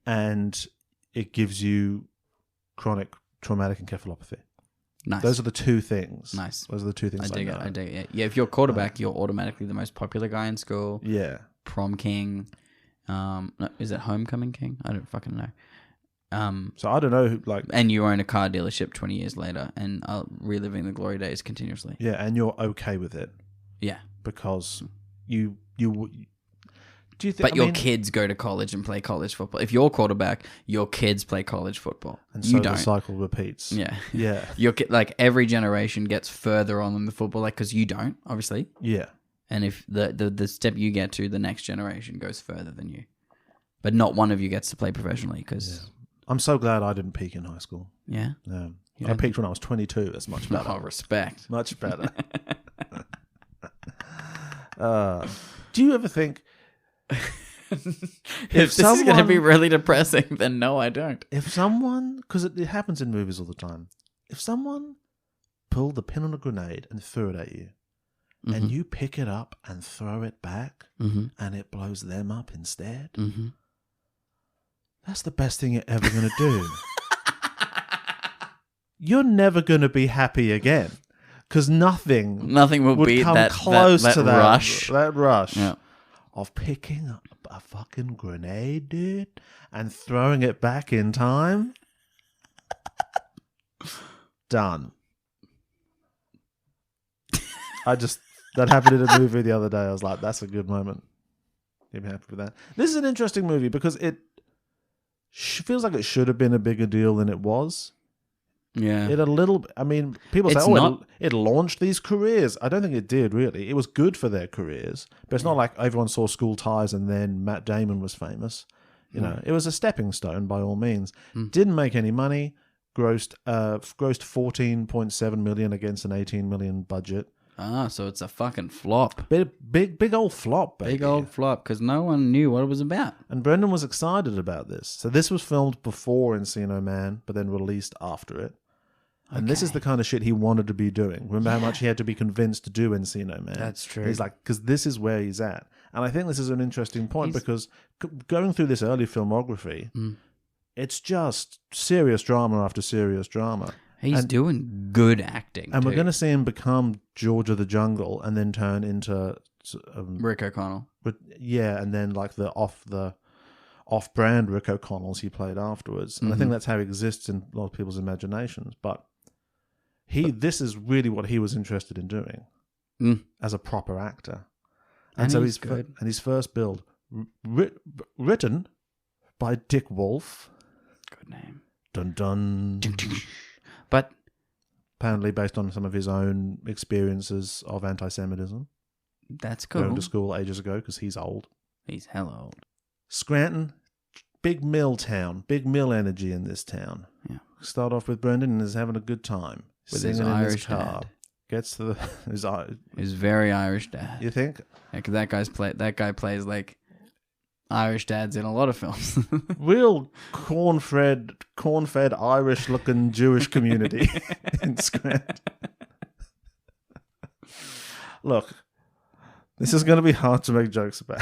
and it gives you chronic traumatic encephalopathy. Nice. Those are the two things. Nice. Those are the two things I I dig know. it. I dig it. Yeah, if you're quarterback, you're automatically the most popular guy in school. Yeah. Prom king. No, is it homecoming king? I don't fucking know. So I don't know who, like... And you own a car dealership 20 years later and are reliving the glory days continuously. Yeah, and you're okay with it Yeah. because you do you think... But I your mean, kids go to college and play college football. If you're quarterback, your kids play college football. and you so don't. the cycle repeats. Yeah. Yeah. Your like every generation gets further on in the football, like because you don't, obviously. Yeah. And if the step you get to, the next generation goes further than you. But not one of you gets to play professionally because... I'm so glad I didn't peak in high school. Yeah. I peaked when I was 22. That's much better. Oh, respect. Much better. Do you ever think... If this is going to someone- be really depressing, then no, I don't. If someone... Because it happens in movies all the time. If someone pulled the pin on a grenade and threw it at you, and you pick it up and throw it back, and it blows them up instead, that's the best thing you're ever going to do. You're never going to be happy again. Because nothing will would beat come that close that to that rush. That rush Yeah. of picking up a fucking grenade, dude, and throwing it back in time. Done. That happened in a movie the other day. I was like, that's a good moment. I'm happy with that. This is an interesting movie because it feels like it should have been a bigger deal than it was. Yeah. I mean, people say, It's oh, not- it launched these careers. I don't think it did, really. It was good for their careers, but it's not like everyone saw School Ties and then Matt Damon was famous. You know, it was a stepping stone by all means. Didn't make any money. Grossed 14.7 million against an 18 million budget. So it's a fucking flop. Big old flop, baby. Big old flop because no one knew what it was about. And Brendan was excited about this. So this was filmed before Encino Man, but then released after it. And this is the kind of shit he wanted to be doing. Remember how much he had to be convinced to do Encino Man? That's true. He's like, because this is where he's at. And I think this is an interesting point because going through this early filmography, it's just serious drama after serious drama. He's doing good acting. And we're going to see him become George of the Jungle and then turn into... Rick O'Connell. But yeah, and then like the off-brand Rick O'Connells he played afterwards. And I think that's how he exists in a lot of people's imaginations. But this is really what he was interested in doing as a proper actor. And so he's good. And his first build, written by Dick Wolf. Good name. Dun dun. But apparently based on some of his own experiences of anti-Semitism. That's cool. Going to school ages ago because he's old. He's hella old. Scranton, big mill town, big mill energy in this town. Yeah. Start off with Brendan and is having a good time. With singing his in Irish his car. dad. Gets to his very Irish dad. You think? Yeah, 'cause that guy plays like Irish dads in a lot of films. Real corn-fed Irish-looking Jewish community in Scranton. Look, this is going to be hard to make jokes about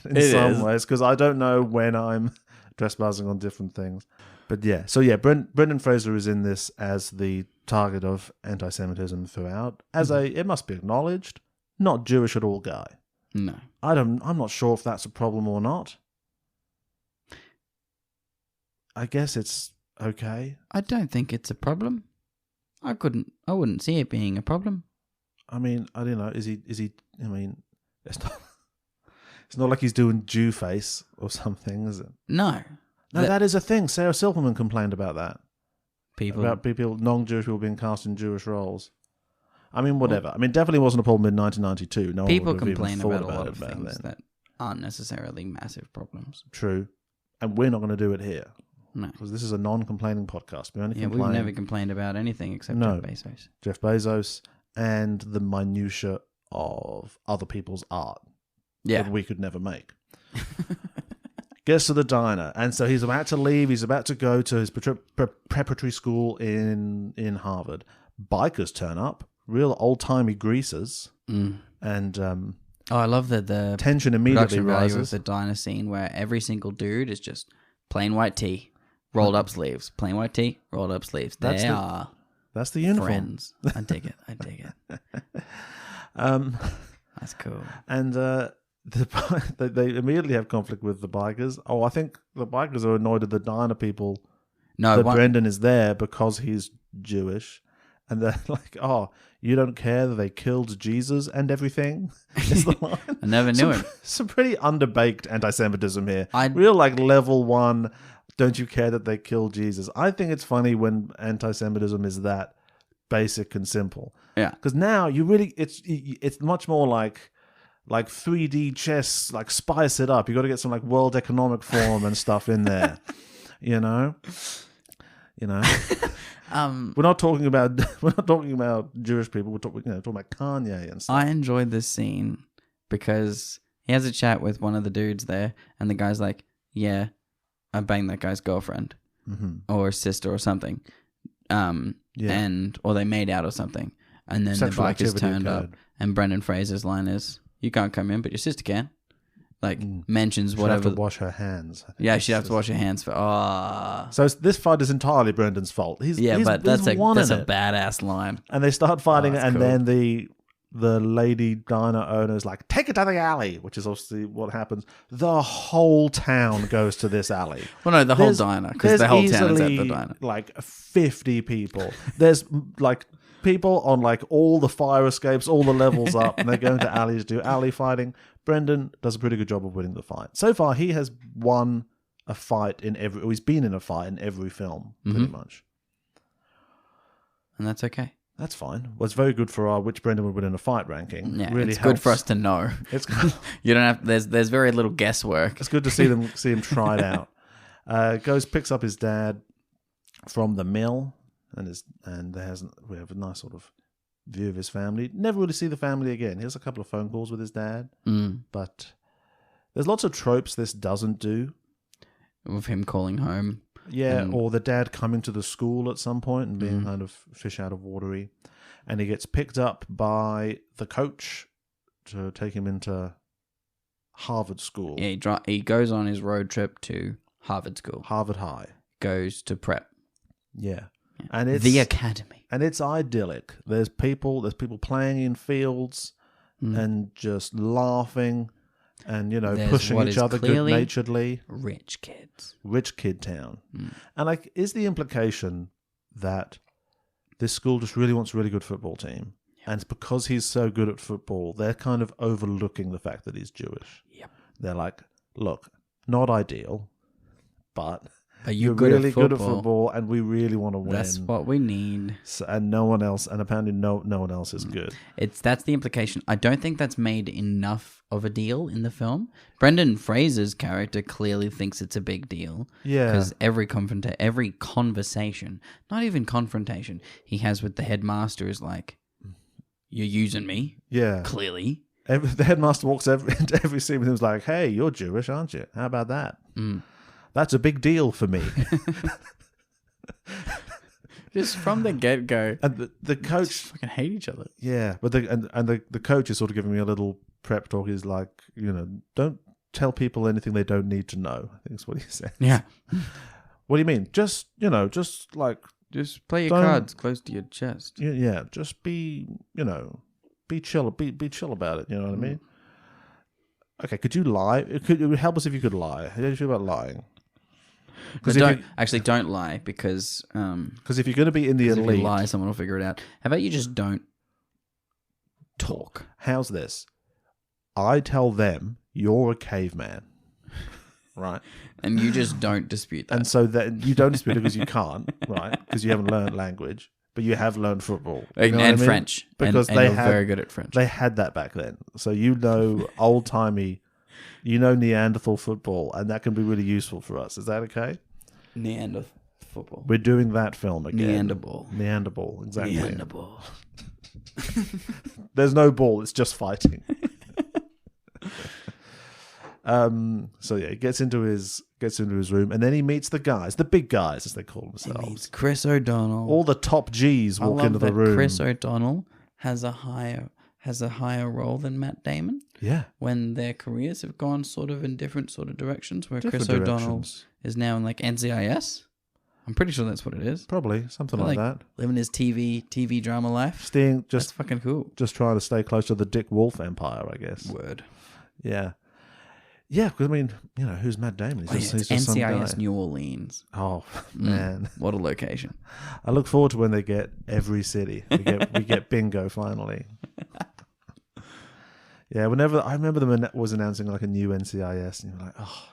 in some ways because I don't know when I'm trespassing on different things. But yeah, so yeah, Brendan Fraser is in this as the target of anti-Semitism throughout, as it must be acknowledged, not Jewish at all guy. No. I'm not sure if that's a problem or not. I guess it's okay. I don't think it's a problem. I wouldn't see it being a problem. I mean, I don't know. Is he? I mean, it's not like he's doing Jew face or something, is it? No. No, that is a thing. Sarah Silverman complained about that. About non-Jewish people being cast in Jewish roles. I mean, whatever. I mean, definitely wasn't a problem in 1992. No people one would have complain even thought about a lot of it things then. that aren't necessarily massive problems. True. And we're not going to do it here. No. Because this is a non-complaining podcast. We only we've never complained about anything except Jeff Bezos. Jeff Bezos and the minutiae of other people's art that we could never make. Gets to the diner, and so he's about to leave. He's about to go to his preparatory school in Harvard. Bikers turn up, real old-timey greasers, and I love that the tension immediately production value rises. of the diner scene where every single dude is just plain white tee, rolled up sleeves, plain white tee, rolled up sleeves. That's the uniform. Friends. I dig it. That's cool. And they immediately have conflict with the bikers. Oh, I think the bikers are annoyed at the diner people that Brendan is there because he's Jewish. And they're like, oh, you don't care that they killed Jesus and everything? Is the line. I never knew him. Some pretty underbaked anti-Semitism here. Real like level one, don't you care that they killed Jesus? I think it's funny when anti-Semitism is that basic and simple. Yeah. Because now it's much more like 3D chess, like spice it up. You got to get some like World Economic Forum and stuff in there, you know. We're not talking about Jewish people. We're talking about Kanye and stuff. I enjoyed this scene because he has a chat with one of the dudes there, and the guy's like, "Yeah, I banged that guy's girlfriend or sister or something," or they made out or something, and then Sexual the bikers turned occurred. up, and Brendan Fraser's line is, "You can't come in, but your sister can." Like mentions She'd whatever. have to wash her hands. Yeah, she'd have to wash her hands for. So this fight is entirely Brendan's fault. But that's a badass line. And they start fighting, and cool. then the lady diner owner is like, "Take it to the alley," which is obviously what happens. The whole town goes to this alley. Well, no, the whole diner, because the whole town is at the diner. Like 50 people. There's like people on like all the fire escapes, all the levels up, and they go into alleys to do alley fighting. Brendan does a pretty good job of winning the fight. So far, he has won a fight he's been in a fight in every film, pretty much. And that's okay. That's fine. Well, it's very good for our which Brendan would win in a fight ranking. Yeah, really it's helps. good for us to know. It's good. You don't have. There's very little guesswork. It's good to see him try it out. Picks up his dad from the mill, and we have a nice sort of view of his family. Never really see the family again. He has a couple of phone calls with his dad, but there's lots of tropes this doesn't do. With him calling home Yeah, or the dad coming to the school at some point and being kind of fish out of watery. And he gets picked up by the coach to take him into Harvard School. Yeah, he goes on his road trip to Harvard School. Harvard High. Goes to prep. Yeah. And it's the academy. And it's idyllic. There's people playing in fields and just laughing and, There's pushing what each is other clearly good-naturedly. Rich kids. Rich kid town. And is the implication that this school just really wants a really good football team? And it's because he's so good at football, they're kind of overlooking the fact that he's Jewish. Yep. They're like, look, not ideal, but you're really good at football, and we really want to win. That's what we need. So, and no one else, and apparently no one else is good. That's the implication. I don't think that's made enough of a deal in the film. Brendan Fraser's character clearly thinks it's a big deal. Yeah. Because every conversation, not even confrontation, he has with the headmaster is like, you're using me. Yeah. Clearly. The headmaster walks into every scene with him and is like, hey, you're Jewish, aren't you? How about that? That's a big deal for me. Just from the get-go. And the coach... Just fucking hate each other. Yeah, but the coach is sort of giving me a little prep talk. He's like, don't tell people anything they don't need to know, I think is what he said. Yeah. What do you mean? Just like... Just play your cards close to your chest. Yeah, just be chill. Be chill about it, you know what I mean? Okay, could you lie? It would help us if you could lie. How do you feel about lying? Don't lie because if you're going to be in the elite, if you lie, someone will figure it out. How about you just don't talk? How's this? I tell them you're a caveman, right? And you just don't dispute that. And so that you don't dispute it because you can't, right? Because you haven't learned language, but you have learned football and French, because and you're very good at French. They had that back then, so old timey. Neanderthal football, and that can be really useful for us. Is that okay? Neanderthal football. We're doing that film again. Neanderball, exactly. Neanderball. There's no ball; it's just fighting. So yeah, he gets into his room, and then he meets the guys, the big guys as they call themselves. He meets Chris O'Donnell. All the top G's walk into the room. Chris O'Donnell has a higher role than Matt Damon. Yeah. When their careers have gone sort of in different sort of directions, where Different Chris O'Donnell directions. is now in like NCIS. I'm pretty sure that's what it is. Probably something like that. Living his TV drama life. That's fucking cool. Just trying to stay close to the Dick Wolf empire, I guess. Word. Yeah. Yeah, because I mean, who's Matt Damon? He's just some guy. NCIS New Orleans. Oh man, what a location! I look forward to when they get every city. We get bingo finally. Yeah, I remember them was announcing like a new NCIS, and you're like, oh,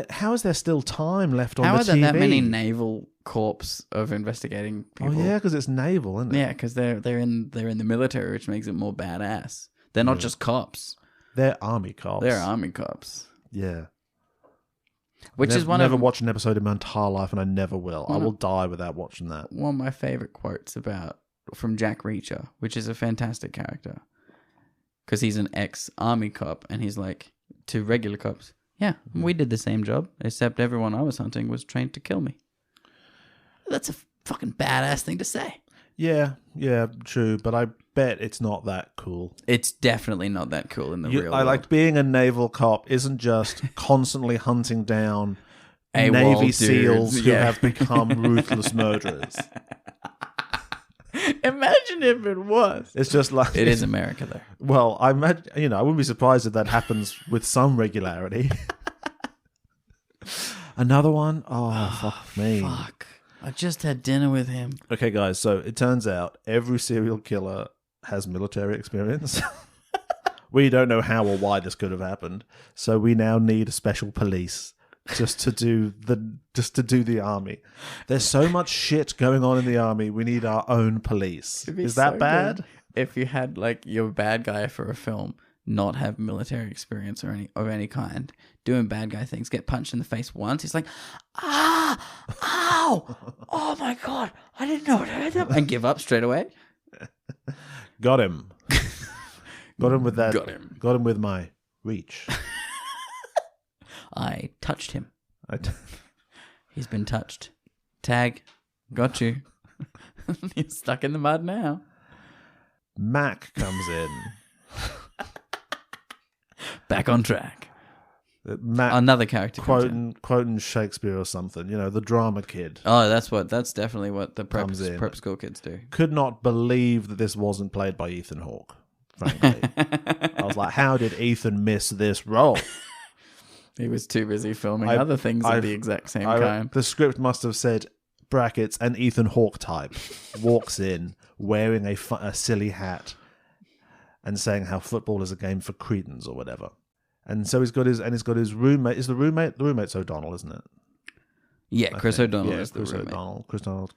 how is there still time left on the TV? How are there that many naval corps of investigating people? Oh yeah, because it's naval, isn't it? Yeah, because they're in the military, which makes it more badass. They're not just cops. They're army cops. Yeah. Which is I've never watched an episode in my entire life, and I never will. I will die without watching that. One of my favorite quotes from Jack Reacher, which is a fantastic character, because he's an ex-army cop, and he's like to regular cops, yeah, we did the same job, except everyone I was hunting was trained to kill me. That's a fucking badass thing to say. Yeah, true, but I bet it's not that cool. It's definitely not that cool in the real world. I like being a naval cop isn't just constantly hunting down AWOL Navy dudes, SEALs who have become ruthless murderers. Imagine if it was. It's just like... It is America, though. Well, I imagine, I wouldn't be surprised if that happens with some regularity. Another one? Oh, fuck me. Fuck. I just had dinner with him. Okay, guys, so it turns out every serial killer has military experience. We don't know how or why this could have happened, so we now need a special police just to do the army. There's so much shit going on in the army. We need our own police. Is that so bad? If you had like your bad guy for a film not have military experience or any kind, doing bad guy things, get punched in the face once, he's like, ow, oh my god, I didn't know it hurt him, and give up straight away. Got him. Got him with that. Got him. Got him with my reach. I touched him. He's been touched. Tag. Got you. You're stuck in the mud now. Mac comes in. Back on track. Mac Another character comes in. quoting Shakespeare or something. The drama kid. Oh, that's definitely what the prep Comes in. school kids do. Could not believe that this wasn't played by Ethan Hawke, frankly. I was like, how did Ethan miss this role? He was too busy filming other things of the exact same kind. The script must have said, brackets, an Ethan Hawke type walks in wearing a silly hat and saying how football is a game for cretins or whatever. And so he's got his roommate. The roommate's O'Donnell, isn't it? Yeah, Chris O'Donnell Yeah, is the Chris roommate. O'Donnell.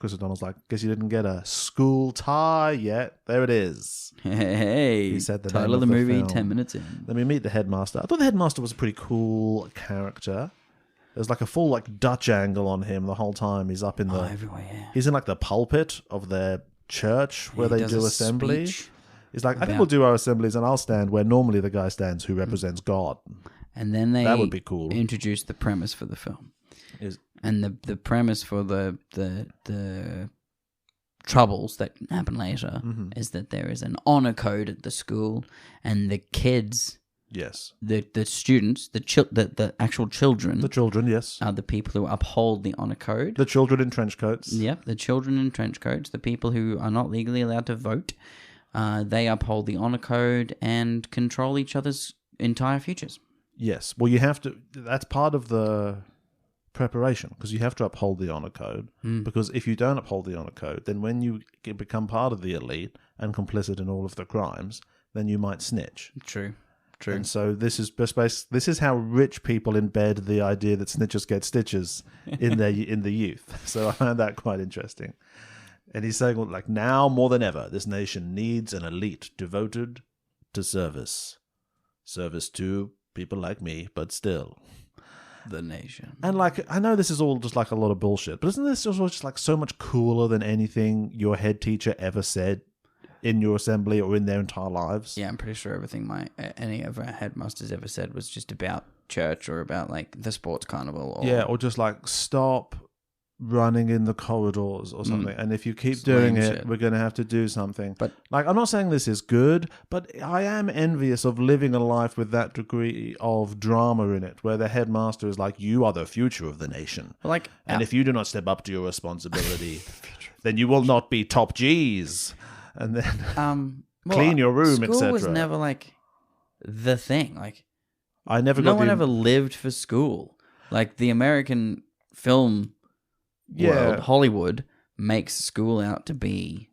Chris O'Donnell's like, guess you didn't get a school tie yet. There it is. Hey, He said the title name of the of the movie, film. 10 minutes in. Then we meet the headmaster. I thought the headmaster was a pretty cool character. There's like a full Dutch angle on him the whole time. He's up in the Everywhere, yeah. he's in the pulpit of their church where He they does do a assembly. speech He's like, I think about- we'll do our assemblies and I'll stand where normally the guy stands who represents God. And then they That would be cool. introduce the premise for the film. Is And the premise for the troubles that happen later is that there is an honor code at the school, and the kids, yes. the students, the actual children, The children, yes. are the people who uphold the honor code. The children in trench coats. Yep, the children in trench coats, the people who are not legally allowed to vote, they uphold the honor code and control each other's entire futures. Yes. Well, you have to. That's part of the preparation, because you have to uphold the honor code. Because if you don't uphold the honor code, then when you become part of the elite and complicit in all of the crimes, then you might snitch. True. And so this is how rich people embed the idea that snitches get stitches in the youth. So I found that quite interesting. And he's saying, now more than ever, this nation needs an elite devoted to service to people like me, but still. The nation. And I know this is all just a lot of bullshit, but isn't this just so much cooler than anything your head teacher ever said in your assembly or in their entire lives? Yeah, I'm pretty sure everything any of our headmasters ever said was just about church or about the sports carnival. Or Or just stop running in the corridors or something. And if you keep Just doing lame it, shit. we're going to have to do something. But- I'm not saying this is good, but I am envious of living a life with that degree of drama in it, where the headmaster is like, you are the future of the nation. And if you do not step up to your responsibility, then you will not be top G's. And then clean your room, school etc. was never the thing. I never No got one the... ever lived for school. The American film world, Hollywood, makes school out to be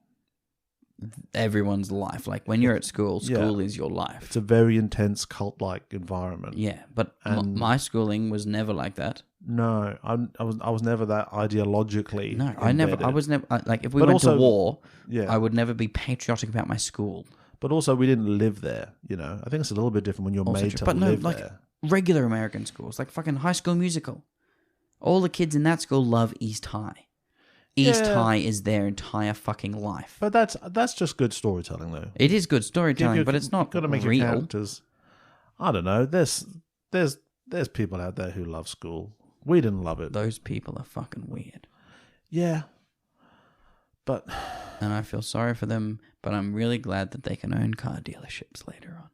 everyone's life. When you're at school is your life. It's a very intense cult-like environment. Yeah, but my schooling was never like that. No, I was never that ideologically. No, embedded. I was never if we But went also- to war, Yeah. I would never be patriotic about my school. But also, we didn't live there. I think it's a little bit different when you're Also made true. to But no, live there. regular American schools, fucking High School Musical. All the kids in that school love East High. East Yeah. High is their entire fucking life. But that's just good storytelling, though. It is good storytelling, but it's not Got to make your real. characters. I don't know. There's people out there who love school. We didn't love it. Those people are fucking weird. Yeah. But And I feel sorry for them, but I'm really glad that they can own car dealerships later on.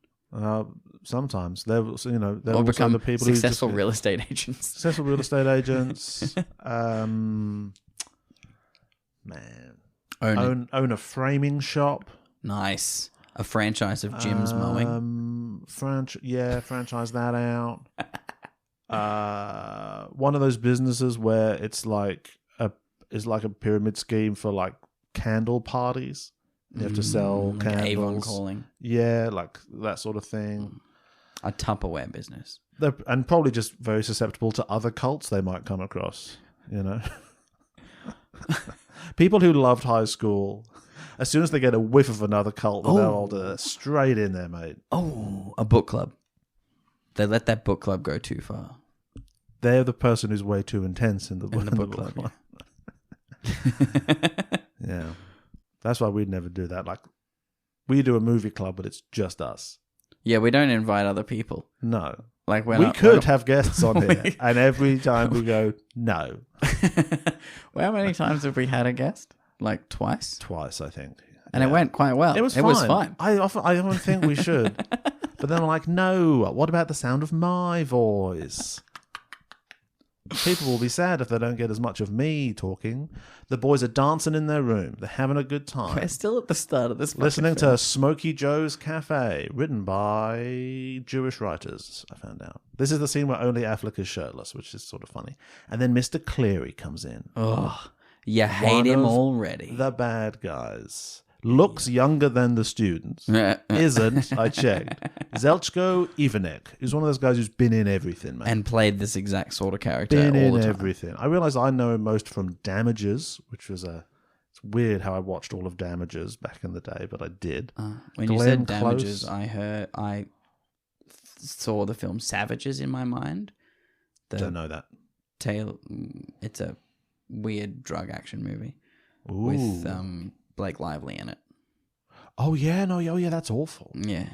sometimes they're Or also become the people successful who just, real estate agents. successful real estate agents. Man, own a framing shop. Nice. A franchise of Jim's mowing. Franchise that out. One of those businesses where it's like a pyramid scheme for candle parties. You have to sell Like Avon candles. calling. Yeah, that sort of thing. A Tupperware business. And probably just very susceptible to other cults they might come across. People who loved high school, as soon as they get a whiff of another cult, they're older, straight in there, mate. Oh, a book club. They let that book club go too far. They're the person who's way too intense in the book club. Yeah. That's why we'd never do that. We do a movie club, but it's just us. Yeah, we don't invite other people. No. Like We could have guests on here, and every time we go, no. Well, how many times have we had a guest? Like twice? Twice, I think. And it went quite well. It was fine. I often think we should. But then I'm like, no, what about the sound of my voice? People will be sad if they don't get as much of me talking. The boys are dancing in their room. They're having a good time. We're still at the start of this. Listening to Smokey Joe's Cafe, written by Jewish writers, I found out. This is the scene where only Affleck is shirtless, which is sort of funny. And then Mr. Cleary comes in. Oh, you hate One him of already. The bad guys. Looks younger than the students. Isn't, I checked. Zelchko Ivanek, who's one of those guys who's been in everything, man. And played this exact sort of character Been all in the time. everything. I realize I know him most from Damages, which was it's weird how I watched all of Damages back in the day, but I did. When you said Damages, I saw the film Savages in my mind. Don't know that. It's a weird drug action movie Ooh. with Blake Lively in it. Oh yeah, that's awful. Yeah.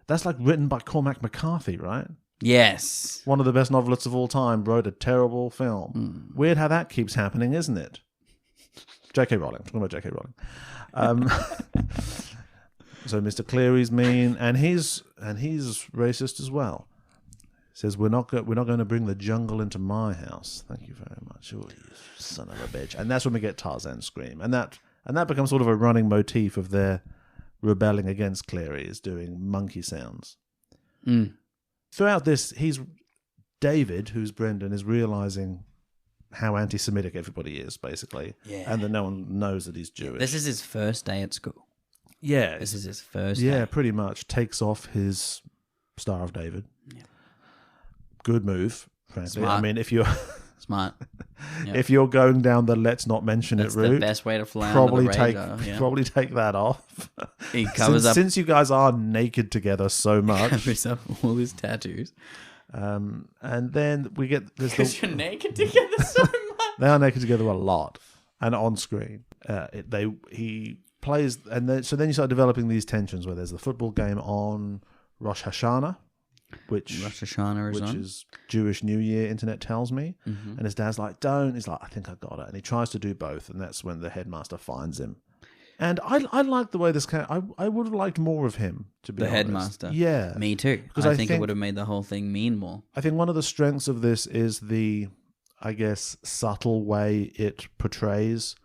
That's like written by Cormac McCarthy, right? Yes. One of the best novelists of all time wrote a terrible film. Weird how that keeps happening, isn't it? J.K. Rowling. I'm talking about J.K. Rowling. So Mr. Cleary's mean, and he's racist as well. He says we're not going to bring the jungle into my house. Thank you very much. Oh, you son of a bitch! And that's when we get Tarzan scream, and that becomes sort of a running motif of their rebelling against Cleary, is doing monkey sounds. Throughout this, David, who's Brendan, is realizing how anti-Semitic everybody is, basically, and that no one knows that he's Jewish. This is his first day at school. Yeah, This is his first yeah, day. pretty much takes off his Star of David. Yeah. Good move, frankly. Smart. I mean, if you're Smart. Yep. if you're going down the let's not mention That's it route, the best way to fly probably under the radar. Yeah. probably take that off. He covers up since you guys are naked together so much, covers up all his tattoos. and then we get this. Because you're naked together so much. They are naked together a lot, and on screen, he plays, and so then you start developing these tensions where there's the football game on Rosh Hashanah, which is Jewish New Year, internet tells me. And his dad's like, don't. He's like, I think I got it. And he tries to do both. And that's when the headmaster finds him. And I like the way this I would have liked more of him, to be honest. The headmaster. Yeah. Me too. Because I think it would have made the whole thing mean more. I think one of the strengths of this is the, I guess, subtle way it portrays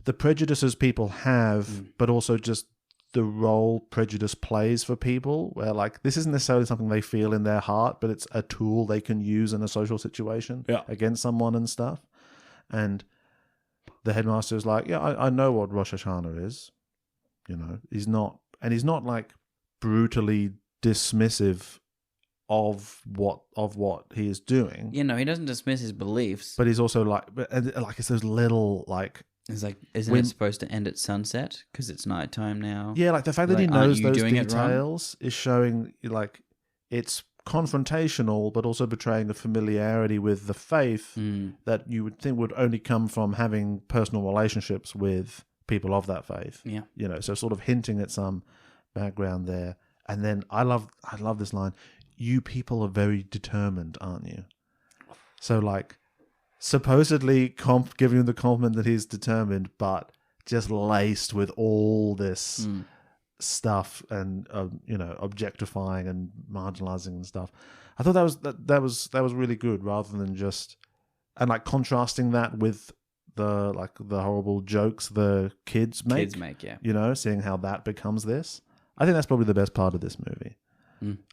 the prejudices people have, but also just the role prejudice plays for people, where like this isn't necessarily something they feel in their heart, but it's a tool they can use in a social situation against someone and stuff. And the headmaster is like, yeah, I know what Rosh Hashanah is. You know, he's not like brutally dismissive of what he is doing. You know, he doesn't dismiss his beliefs. But he's also like it's those little like. It's like, isn't it supposed to end at sunset because it's nighttime now? Yeah, like the fact that he knows those details is showing like it's confrontational, but also betraying a familiarity with the faith that you would think would only come from having personal relationships with people of that faith. Yeah, you know, so sort of hinting at some background there. And then I love this line: "You people are very determined, aren't you?" So like. Supposedly giving him the compliment that he's determined, but just laced with all this stuff and objectifying and marginalizing and stuff. I thought that was really good, rather than just and like contrasting that with the horrible jokes the kids make. Yeah. You know, seeing how that becomes this. I think that's probably the best part of this movie,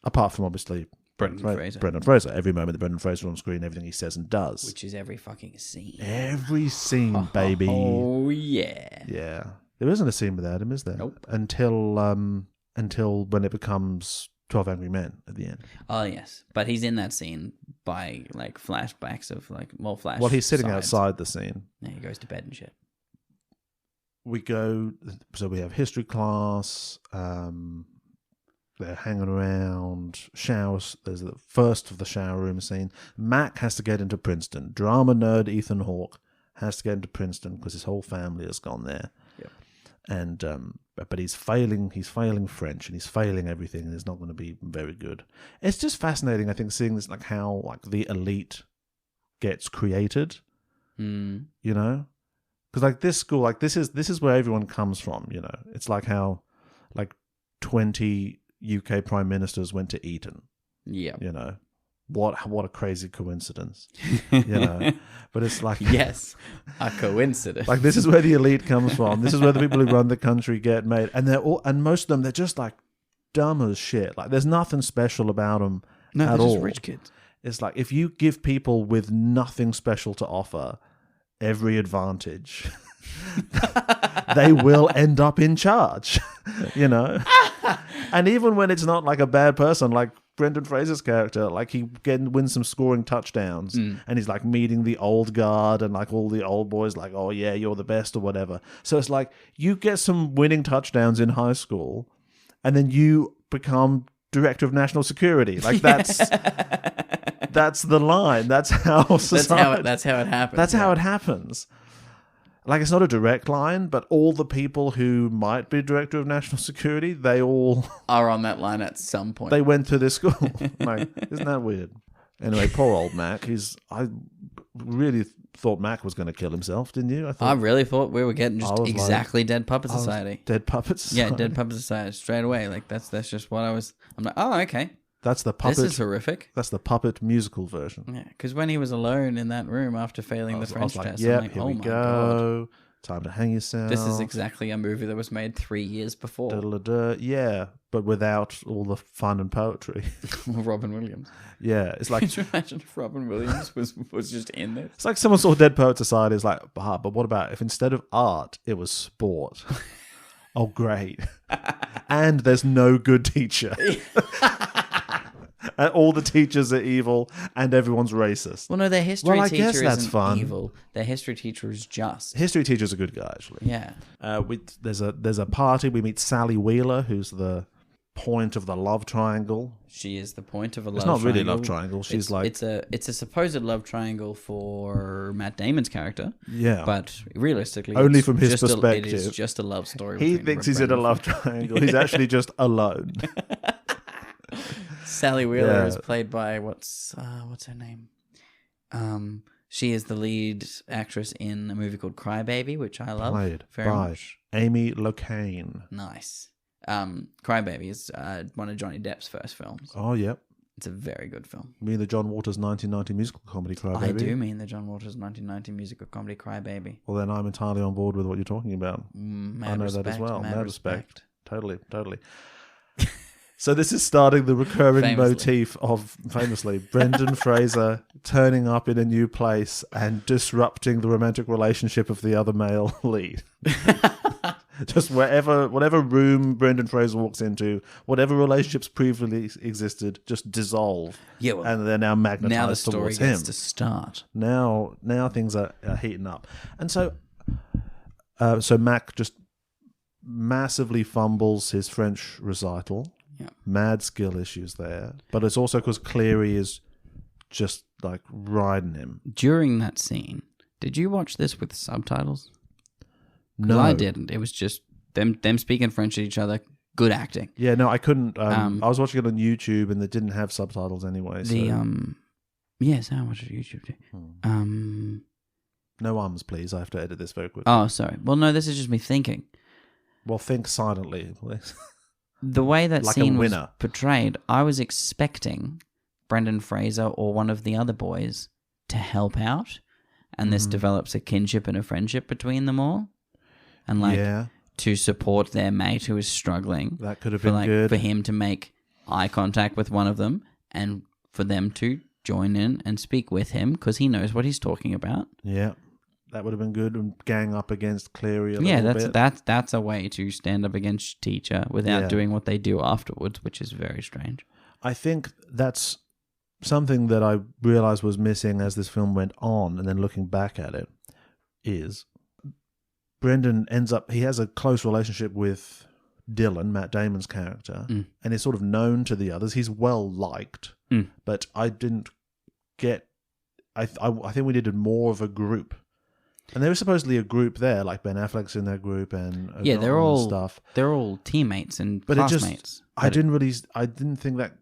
apart from obviously. Brendan Fraser. Every moment that Brendan Fraser on screen, everything he says and does. Which is every fucking scene. Every scene, baby. Oh, yeah. Yeah. There isn't a scene without him, is there? Nope. Until when it becomes 12 Angry Men at the end. Oh, yes. But he's in that scene by, like, flashbacks of, like, more flash. Well, he's sitting outside the scene. Yeah, he goes to bed and shit. We have history class, they're hanging around, showers. There's the first of the shower room scene. Mac has to get into Princeton. Drama nerd Ethan Hawke has to get into Princeton because his whole family has gone there. Yep. and but he's failing French, and he's failing everything, and he's not going to be very good. It's just fascinating, I think, seeing this, like how like the elite gets created, you know, because like this school, like this is where everyone comes from, you know. It's like how like 20 UK prime ministers went to Eton, Yeah. you know. What a crazy coincidence, you know. But it's like, Yes, a coincidence. like this is where the elite comes from. This is where the people who run the country get made, and most of them, they're just like dumb as shit. Like there's nothing special about them no, at they're all. just rich kids. It's like if you give people with nothing special to offer every advantage, they will end up in charge, you know. And even when it's not like a bad person, like Brendan Fraser's character, like he wins some scoring touchdowns, and he's like meeting the old guard and like all the old boys, like, oh yeah, you're the best or whatever. So it's like you get some winning touchdowns in high school, and then you become director of national security. Like that's the line. That's how society. That's how it happens. That's how it happens. Like, it's not a direct line, but all the people who might be director of national security, they all are on that line at some point. they went to this school. Like, isn't that weird? Anyway, poor old Mac. I really thought Mac was going to kill himself, didn't you? I really thought we were getting just was exactly like- Dead Puppet Society. Dead Puppet Society. Yeah, Dead Puppet Society straight away. Like that's just what I was. I'm like, oh, okay. That's the puppet. This is horrific. That's the puppet musical version. Yeah, because when he was alone in that room after failing I the was French like, test, yeah, I'm like, here oh we my god, go. Time to hang yourself. this is exactly a movie that was made 3 years before. Da-da-da-da. Yeah, but without all the fun and poetry. Robin Williams. Yeah, it's like Could you imagine if Robin Williams was just in this? it's like someone saw Dead Poet Society. It's like, but what about if instead of art it was sport? Oh, great! And there's no good teacher. And all the teachers are evil, and everyone's racist. Well, no, their history Well, I teacher guess that's isn't fun. evil. Their history teacher is just. History teacher's a good guy, actually. Yeah. There's a party. We meet Sally Wheeler, who's the point of the love triangle. She is the point of a love It's triangle. not really a love triangle. She's it's a supposed love triangle for Matt Damon's character. Yeah. But realistically, Only it's from his just perspective. It is just a love story. He between thinks he's in a Brendan love triangle. He's actually just alone. Sally Wheeler Yeah. is played by what's her name? She is the lead actress in a movie called Crybaby, which I love Played very by much. Amy Locane. Nice. Crybaby is one of Johnny Depp's first films. Oh, yep. It's a very good film. You mean the John Waters 1990 musical comedy Crybaby? I do mean the John Waters 1990 musical comedy Crybaby. Well, then I'm entirely on board with what you're talking about. Mad I know respect, that as well. Mad respect. Totally. So this is starting the recurring Famously. motif of, famously, Brendan Fraser turning up in a new place and disrupting the romantic relationship of the other male lead. Just whatever room Brendan Fraser walks into, whatever relationships previously existed, just dissolve. Yeah, well, and they're now magnetized now the story towards gets him. to start. Now things are heating up, and so Mac just massively fumbles his French recital. Yeah. Mad skill issues there, but it's also because Cleary is just like riding him. During that scene, did you watch this with subtitles? 'Cause No, I didn't. It was just them speaking French to each other. Good acting. Yeah, no, I couldn't. I was watching it on YouTube, and they didn't have subtitles anyway. So. Yes, I watched it on YouTube too. No ums, please. I have to edit this very quickly. Oh, sorry. Well, no, this is just me thinking. Well, think silently, please. The way that Like a scene was winner. portrayed, I was expecting Brendan Fraser or one of the other boys to help out, and this develops a kinship and a friendship between them all, and Yeah. to support their mate who is struggling. That could have for been good. for him to make eye contact with one of them, and for them to join in and speak with him because he knows what he's talking about. Yeah, that would have been good, and gang up against Cleary a Yeah, little bit. that's a way to stand up against teacher without Yeah. doing what they do afterwards, which is very strange. I think that's something that I realized was missing as this film went on, and then looking back at it, is Brendan he has a close relationship with Dylan, Matt Damon's character, and is sort of known to the others. He's well liked, but I didn't get. I think we needed more of a group And there was supposedly a group there, like Ben Affleck's in that group and Yeah, O'Donnell they're and all stuff. They're all teammates and But classmates. I didn't think that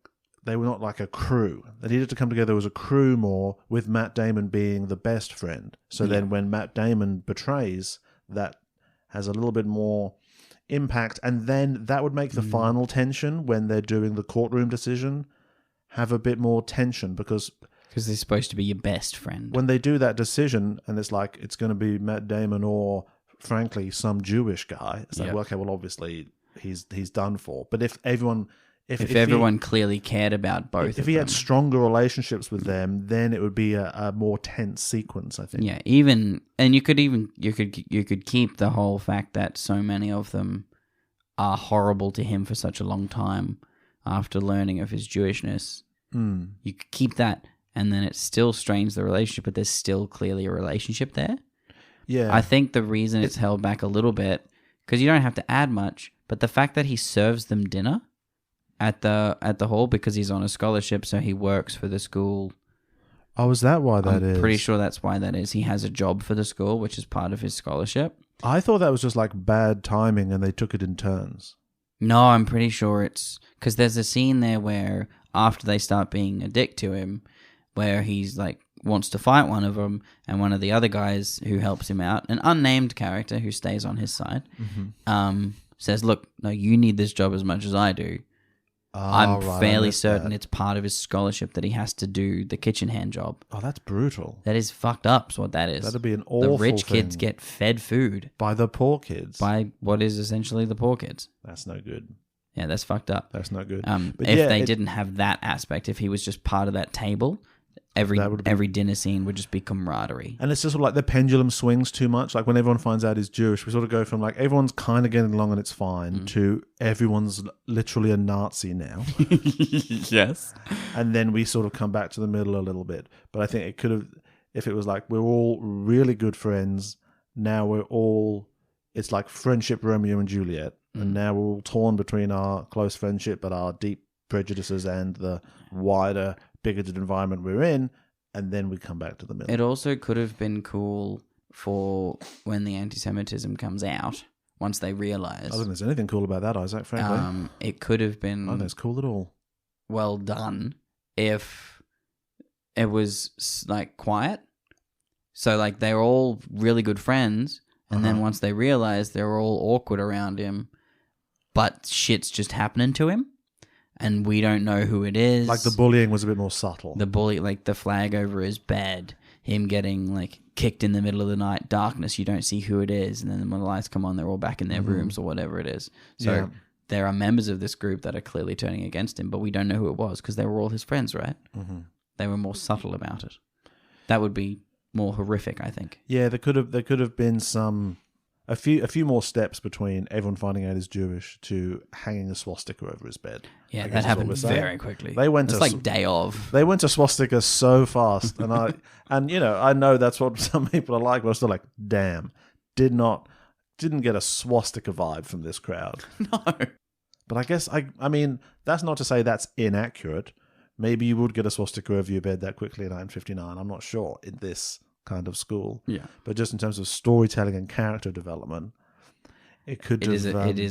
they were not like a crew. They needed to come together as a crew more, with Matt Damon being the best friend. So then when Matt Damon betrays, that has a little bit more impact. And then that would make the final tension when they're doing the courtroom decision have a bit more tension, because they're supposed to be your best friend. when they do that decision and it's like it's going to be Matt Damon or, frankly, some Jewish guy, it's like, well, okay, well, obviously he's done for. But if everyone... If everyone clearly cared about both of them. If he had stronger relationships with them, then it would be a more tense sequence, I think. Yeah, and you could keep the whole fact that so many of them are horrible to him for such a long time after learning of his Jewishness. You could keep that, and then it still strains the relationship, but there's still clearly a relationship there. Yeah. I think the reason it's held back a little bit, because you don't have to add much, but the fact that he serves them dinner at the hall because he's on a scholarship, so he works for the school. Oh, is that why that is? I'm pretty sure that's why that is. He has a job for the school, which is part of his scholarship. I thought that was just like bad timing and they took it in turns. No, I'm pretty sure it's... Because there's a scene there where, after they start being a dick to him, where he's like, wants to fight one of them, and one of the other guys who helps him out, an unnamed character who stays on his side, says, look, no, you need this job as much as I do. I'm fairly certain it's part of his scholarship that he has to do the kitchen hand job. Oh, that's brutal. That is fucked up, is what that is. That'd be an awful The rich kids thing. get fed food. By the poor kids. By what is essentially the poor kids. That's no good. Yeah, that's fucked up. That's not good. But if they didn't have that aspect, if he was just part of that table, every dinner scene would just be camaraderie. And it's just sort of like the pendulum swings too much. Like when everyone finds out he's Jewish, we sort of go from like everyone's kind of getting along and it's fine to everyone's literally a Nazi now. Yes. And then we sort of come back to the middle a little bit. But I think it could have, if it was like we're all really good friends, now it's like friendship Romeo and Juliet. And now we're all torn between our close friendship but our deep prejudices and the wider bigoted environment we're in, and then we come back to the middle. It also could have been cool for when the anti-Semitism comes out, once they realise. I don't think there's anything cool about that, Isaac, frankly. It could have been... I don't think it's cool at all. Well done if it was like quiet. So like they're all really good friends, and then once they realise they're all awkward around him, but shit's just happening to him. And we don't know who it is. Like the bullying was a bit more subtle. The bully, like the flag over his bed, him getting like kicked in the middle of the night, darkness, you don't see who it is. And then when the lights come on, they're all back in their rooms or whatever it is. So there are members of this group that are clearly turning against him, but we don't know who it was because they were all his friends, right? Mm-hmm. They were more subtle about it. That would be more horrific, I think. Yeah, there could have been a few more steps between everyone finding out he's Jewish to hanging a swastika over his bed. Yeah, that happened very quickly. It's like day of. They went to swastika so fast, and I know that's what some people are like, but I'm still like, damn, didn't get a swastika vibe from this crowd. No, but I guess I mean that's not to say that's inaccurate. Maybe you would get a swastika over your bed that quickly in 1959. I'm not sure in this kind of school. Yeah. But just in terms of storytelling and character development, it is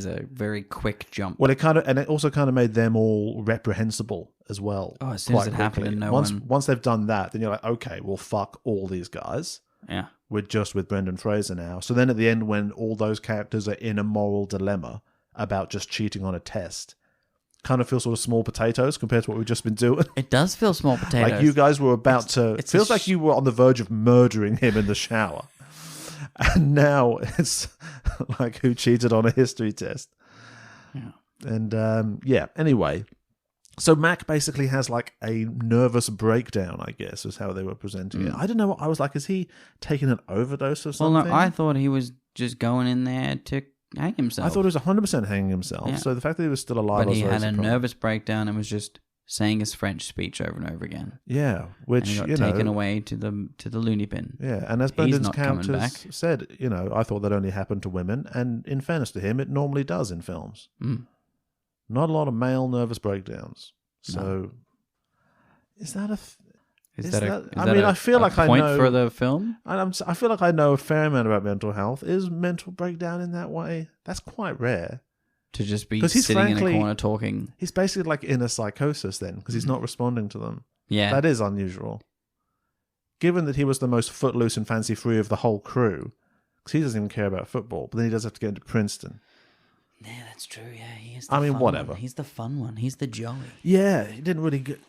a very quick jump. Well, it also kind of made them all reprehensible as well. Oh, as soon as it happened, and once they've done that, then you're like, okay, well, fuck all these guys. Yeah. We're just with Brendan Fraser now. So then at the end, when all those characters are in a moral dilemma about just cheating on a test, kind of feels sort of small potatoes compared to what we've just been doing. It does feel small potatoes. Like you guys were about to... It feels like you were on the verge of murdering him in the shower. And now it's like who cheated on a history test. Yeah. And anyway. So Mac basically has like a nervous breakdown, I guess, is how they were presenting it. I don't know what I was like. Is he taking an overdose or something? Well, no, I thought he was just going in there to hang himself. I thought he was 100% hanging himself. Yeah. So the fact that he was still alive, but he had a nervous breakdown and was just saying his French speech over and over again. Yeah, which and he got taken away to the loony bin. Yeah, and as Brendan's character said, I thought that only happened to women, and in fairness to him, it normally does in films. Not a lot of male nervous breakdowns. So, is that Is that? that I mean, I feel like I point know for the film. I feel like I know a fair amount about mental health. Is mental breakdown in that way? That's quite rare. To just be 'Cause he's sitting in frankly- a corner talking. He's basically like in a psychosis then, because he's not responding to them. Yeah. That is unusual. Given that he was the most footloose and fancy-free of the whole crew, because he doesn't even care about football, but then he does have to get into Princeton. Yeah, that's true. Yeah, he is. I mean, whatever. He's the fun one. He's the jolly. Yeah, he didn't really get...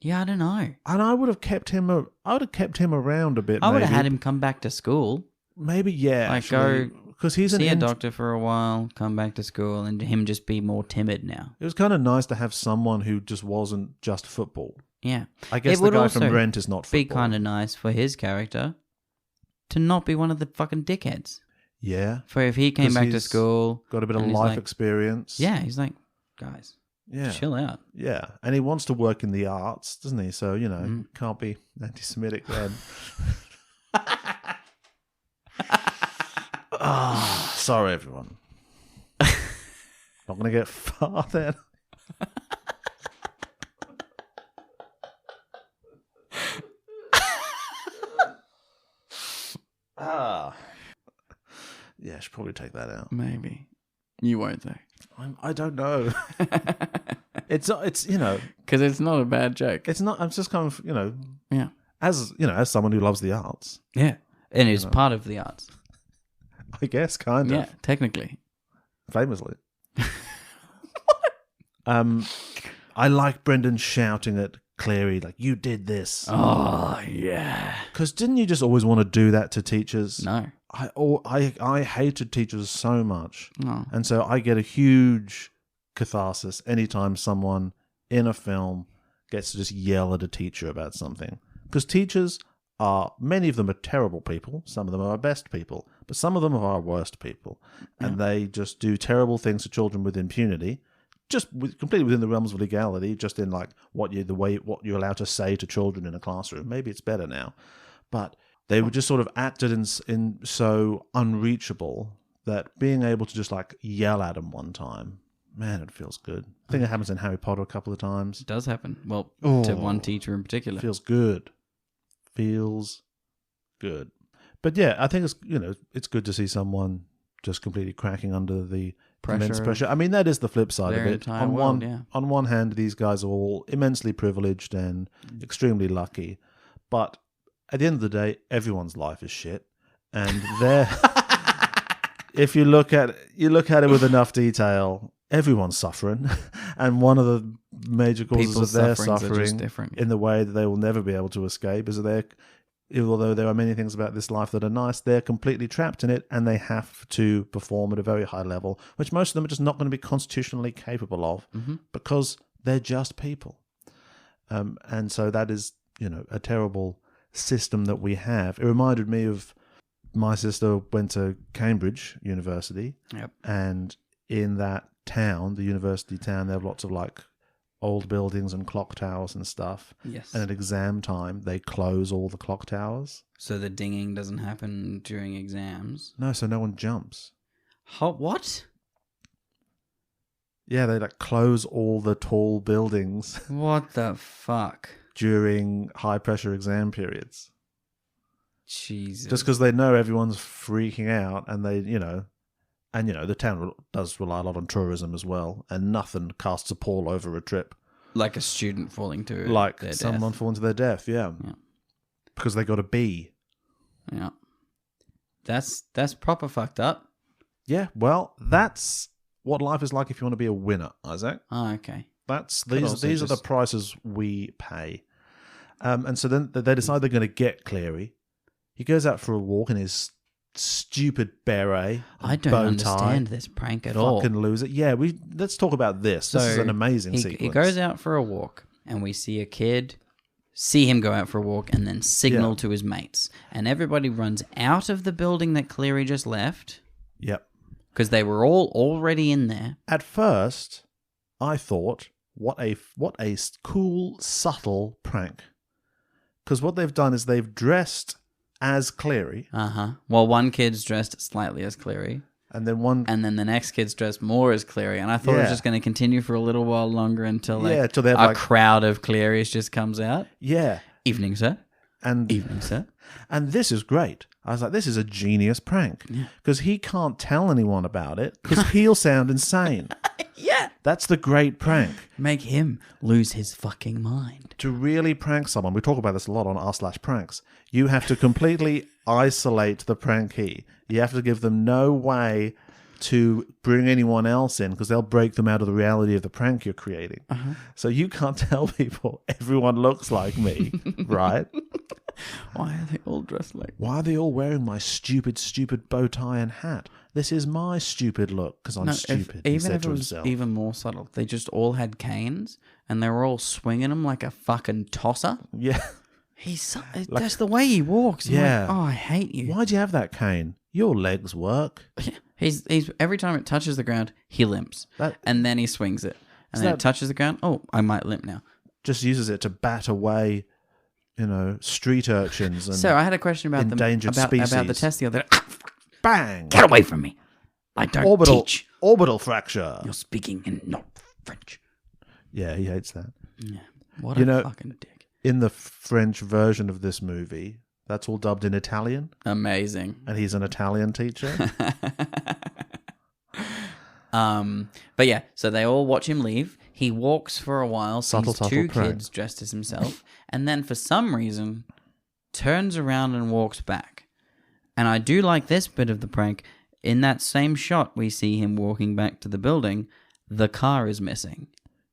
Yeah, I don't know. And I would have kept him. I would have kept him around a bit. I would have maybe. had him come back to school. Maybe, yeah. Like, actually, because he's See a doctor for a while, come back to school, and him just be more timid now. It was kind of nice to have someone who just wasn't just football. Yeah. I guess It the would guy also from Rent is not football. Be kind of nice for his character to not be one of the fucking dickheads. Yeah. For if he came 'Cause back to he's school, got a bit of and he's life like- experience. yeah, he's like, guys, Yeah. chill out. Yeah. And he wants to work in the arts, doesn't he? So, can't be anti-Semitic then. Sorry, everyone. Not going to get far then. Yeah, I should probably take that out. Maybe. You won't though. I don't know. It's Because it's not a bad joke. it's not. I'm just kind of Yeah. as someone who loves the arts, Yeah. And it's part of the arts. I guess kind Yeah, of technically. famously. I like Brendan shouting at Clary like, "You did this," Oh, yeah. because didn't you just always want to do that to teachers? No. I hated teachers so much, No. and so I get a huge catharsis anytime someone in a film gets to just yell at a teacher about something. Because teachers are, many of them are terrible people, some of them are our best people, but some of them are our worst people, and they just do terrible things to children with impunity, completely within the realms of legality, just in like what you're allowed to say to children in a classroom. Maybe it's better now, but they were just sort of acted in so unreachable that being able to just like yell at them one time, man, it feels good. I think it happens in Harry Potter a couple of times. It does happen. Well, Oh. to one teacher in particular. It feels good. Feels good. But yeah, I think it's good to see someone just completely cracking under the immense pressure. I mean, that is the flip side of their it. entire world, On one hand, these guys are all immensely privileged and extremely lucky, but at the end of the day, everyone's life is shit, and if you look at it with enough detail, everyone's suffering, and one of the major causes People's of their sufferings are just suffering, different. in the way that they will never be able to escape, is that although there are many things about this life that are nice, they're completely trapped in it, and they have to perform at a very high level, which most of them are just not going to be constitutionally capable of, because they're just people. And so that is, a terrible system that we have. It reminded me of my sister went to Cambridge University, Yep. and in that town, the university town, they have lots of like old buildings and clock towers and stuff. Yes. And at exam time, they close all the clock towers. So the dinging doesn't happen during exams. No, so no one jumps. What? Yeah, they like close all the tall buildings What the fuck? during high pressure exam periods. Jesus. Just because they know everyone's freaking out, and they, the town does rely a lot on tourism as well, and nothing casts a pall over a trip Like a student falling to like their someone death. falling to their death. Yeah, because they got a B. Yeah. That's proper fucked up. Yeah, well, that's what life is like if you want to be a winner, Isaac. Oh, okay. These are the prices we pay. And so then they decide they're going to get Cleary. He goes out for a walk in his stupid beret. I don't bow understand tie, this prank at all. Fucking loser. Yeah, let's talk about this. This is an amazing sequence. He goes out for a walk, and we see a kid see him go out for a walk and then signal to his mates. And everybody runs out of the building that Cleary just left. Yep. Because they were all already in there. At first, I thought, what a cool, subtle prank. Because what they've done is they've dressed as Cleary. Well, one kid's dressed slightly as Cleary. And then And then the next kid's dressed more as Cleary. And I thought it was just going to continue for a little while longer until till they have a crowd of Clearys just comes out. Yeah. Evening, sir. And Evening, sir. And this is great. I was like, this is a genius prank. Because he can't tell anyone about it because he'll sound insane. Yeah. That's the great prank. Make him lose his fucking mind. To really prank someone, we talk about this a lot on r/pranks, you have to completely isolate the prankee. You have to give them no way to bring anyone else in because they'll break them out of the reality of the prank you're creating. So you can't tell people everyone looks like me, right? Why are they all dressed like... Why are they all wearing my stupid bow tie and hat? This is my stupid look because I'm stupid. Even if it was even more subtle, they just all had canes and they were all swinging them like a fucking tosser. Yeah. That's the way he walks. I'm like, oh, I hate you. Why'd you have that cane? Your legs work. He's every time it touches the ground, he limps. And then he swings it. And then it touches the ground. Oh, I might limp now. Just uses it to bat away, street urchins and So I had a question about endangered about the species. test the other day. Bang! Get away from me. I don't teach. Orbital fracture. You're speaking in not French. Yeah, he hates that. Yeah. What a fucking dick. In the French version of this movie, that's all dubbed in Italian. Amazing. And he's an Italian teacher. But yeah, so they all watch him leave. He walks for a while, Subtle sees two prank. kids dressed as himself, and then for some reason turns around and walks back. And I do like this bit of the prank. In that same shot, we see him walking back to the building. The car is missing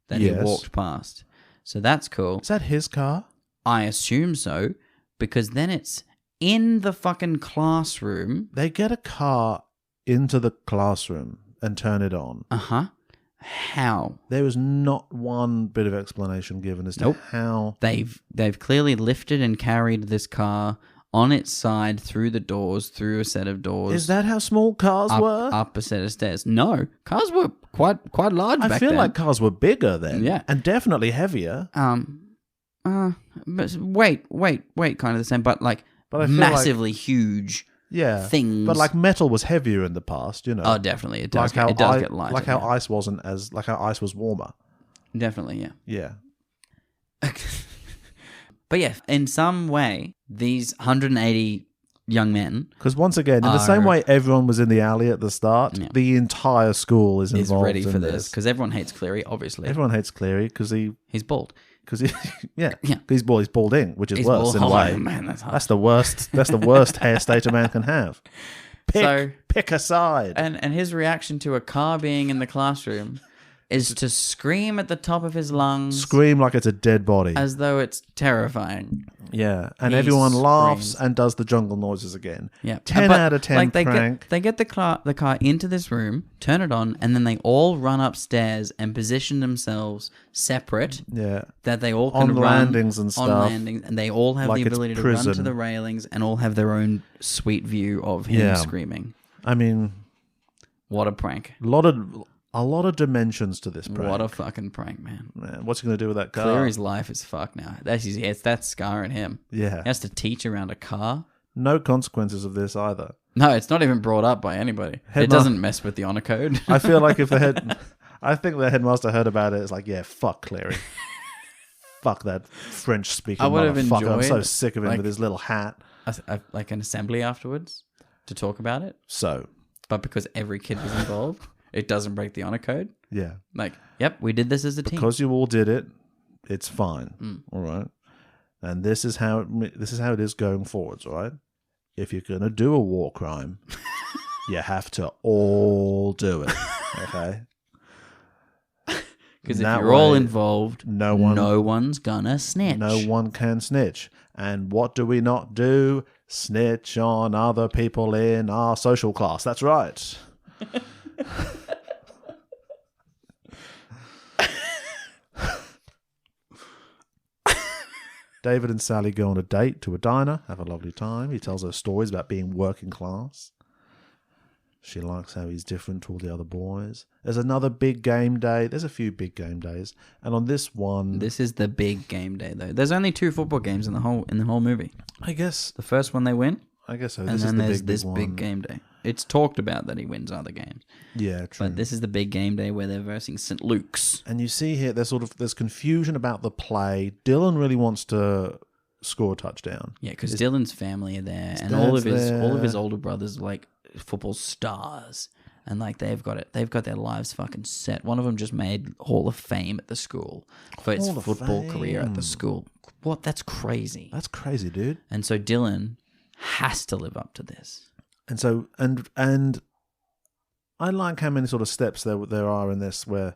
that he walked past. So that's cool. Is that his car? I assume so, because then it's in the fucking classroom. They get a car into the classroom and turn it on. Uh-huh. How? There was not one bit of explanation given as to how. They've clearly lifted and carried this car on its side through the doors, through a set of doors. Is that how small cars were? Up a set of stairs. No, cars were quite large back then. I feel like cars were bigger then. Yeah. And definitely heavier. But wait, kind of the same, but I feel massively huge things. But like metal was heavier in the past, Oh, definitely. It does, like it does get lighter. Like how ice wasn't as, like how ice was warmer. Definitely, yeah. Yeah. But yeah, in some way, these 180 young men... Because once again, in the same way everyone was in the alley at the start, the entire school is involved ready for this. Because everyone hates Cleary, obviously. Everyone hates Cleary because he's bald. Because he's balding, which is worse in a way. Man, that's hard. That's the worst. That's the worst hair state a man can have. Pick a side. And his reaction to a car being in the classroom is to scream at the top of his lungs. Scream like it's a dead body. As though it's terrifying. Yeah. And He everyone laughs screams. and does the jungle noises again. Yeah. 10 out of 10 prank. They get the car into this room, turn it on, and then they all run upstairs and position themselves separate. Yeah. That they all can on run landings and stuff. on landings, and they all have Like the it's ability to run prison. to the railings and all have their own sweet view of him screaming. I mean, what a prank. A lot of dimensions to this prank. What a fucking prank, man. What's he going to do with that car? Cleary's life is fucked now. That's scarring him. Yeah. He has to teach around a car. No consequences of this either. No, it's not even brought up by anybody. It doesn't mess with the honor code. I feel like if I think the headmaster heard about it, it's like, yeah, fuck Cleary. Fuck that French-speaking I would have motherfucker. I'm so enjoyed, sick of him with his little hat. Like an assembly afterwards to talk about it. So. But because every kid was involved, it doesn't break the honor code. Yeah. Like, yep, we did this as a team. Because you all did it, it's fine. All right. And this is how it is going forwards, all right? If you're going to do a war crime, you have to all do it, okay? Because if you're all involved, no one's gonna snitch. No one can snitch. And what do we not do? Snitch on other people in our social class. That's right. David and Sally go on a date to a diner, have a lovely time. He tells her stories about being working class. She likes how he's different to all the other boys. There's another big game day. There's a few big game days. And on this one... This is the big game day, though. There's only 2 football games in the whole movie. I guess... The first one they win. I guess so. And then there's this big game day. it's talked about that he wins other games. Yeah, true. But this is the big game day where they're versing St. Luke's. And you see here, there's confusion about the play. Dylan really wants to score a touchdown. Yeah, because Dylan's family are there, and dad's all of his there. older brothers are like football stars, and like they've got their lives fucking set. One of them just made Hall of Fame at the school for his Hall of football career at the Fame. school. What? That's crazy. That's crazy, dude. And so Dylan has to live up to this. And so and I like how many sort of steps there are in this where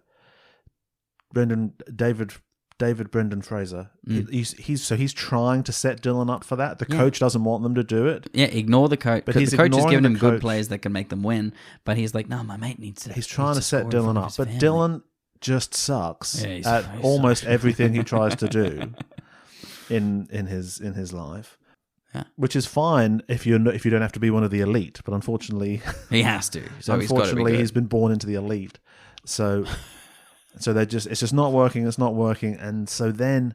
David Brendan Fraser, he's trying to set Dylan up for that. The coach doesn't want them to do it. Yeah, ignore the coach. But The he's coach is ignoring giving the him good coach. plays that can make them win. But he's like, no, my mate needs to. He's trying to needs set score in front Dylan of up, his but family." Dylan just sucks Yeah, he's almost everything he tries to do in his life. Yeah. Which is fine if you don't have to be one of the elite, but unfortunately, He has to. So unfortunately, he's he's been born into the elite. So it's just not working. It's not working, and so then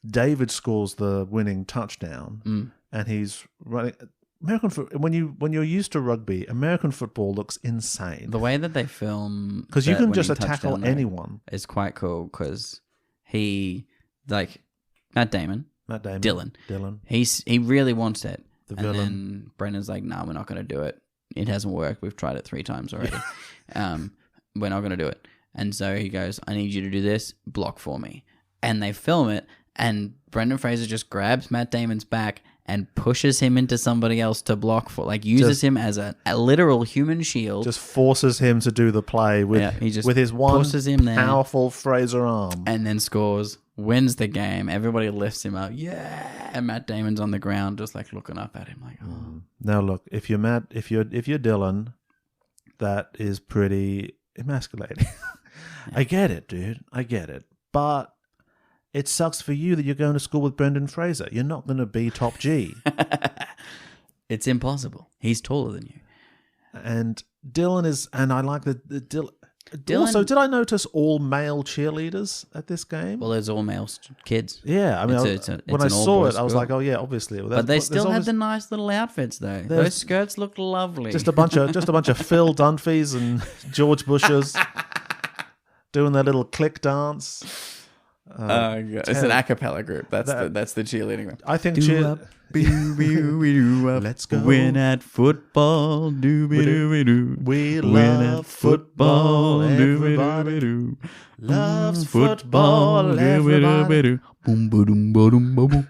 David scores the winning touchdown, and he's running. When you're used to rugby, American football looks insane the way that they film because you that can just winning tackle touchdown, though, anyone. is quite cool because he like Matt Damon, Dylan. he really wants it. The And villain. then Brendan's like, "No, we're not going to do it. It hasn't worked. We've tried it 3 times already. We're not going to do it." And so he goes, "I need you to do this. Block for me." And they film it, and Brendan Fraser just grabs Matt Damon's back and pushes him into somebody else to block for, like uses him as a literal human shield. Just forces him to do the play he just with his one pushes him there. powerful Fraser arm. And then scores, wins the game. Everybody lifts him up. Yeah. And Matt Damon's on the ground just like looking up at him like, oh. Now look, if you're Dylan, that is pretty emasculating. I get it, dude. I get it. But it sucks for you that you're going to school with Brendan Fraser. You're not going to be top G. It's impossible. He's taller than you. And Dylan is, and I like the Dylan. Dylan- Also, did I notice all male cheerleaders at this game? Well, there's all male kids. Yeah, I mean, It's when I an saw all-boys it, I was school. like, oh yeah, obviously. Well, But they there's still had always the nice little outfits, though. There's- Those skirts looked lovely. just a bunch of Phil Dunphys and George Bushes doing their little click dance. It's an a cappella group. That's the cheerleading group. I think Let's go. Win at football. We love football. Everybody loves football. Everybody. Boom, boom, boom, boom.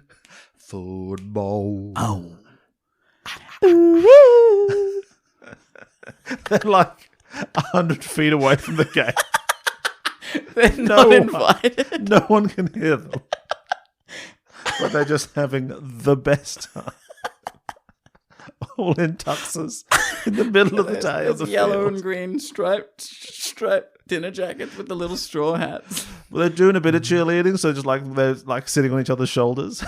Football. Oh. They're like 100 feet away from the game. They're not invited. No one can hear them. But they're just having the best time. All in tuxes in the middle of the day of the Yellow field. and green striped dinner jackets with the little straw hats. Well, they're doing a bit of cheerleading, so just like they're like sitting on each other's shoulders.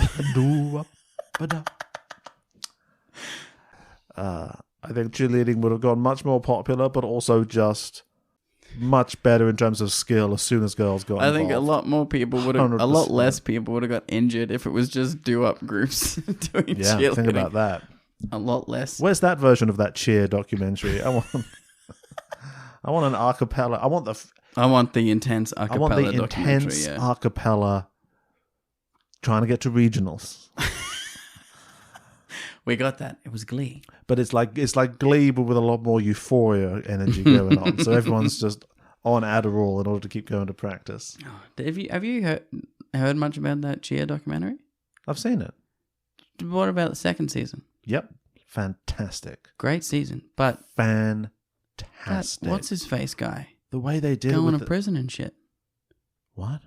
I think cheerleading would have gone much more popular, but also just much better in terms of skill as soon as girls got involved. I think a lot more people would have, a 100%. lot less people would have got injured if it was just do-up groups doing Yeah, cheerleading. think about that. A lot less. Where's that version of that cheer documentary? I want an a cappella. I want the intense a I want cappella the documentary. intense Yeah. a cappella trying to get to regionals. We got that. It was Glee. But it's like Glee, but with a lot more euphoria energy going on. So everyone's just on Adderall in order to keep going to practice. Have you heard much about that cheer documentary? I've seen it. What about the second season? Yep. Fantastic. Great season, but Fantastic. what's his face guy The way they did it going with to prison and shit? What?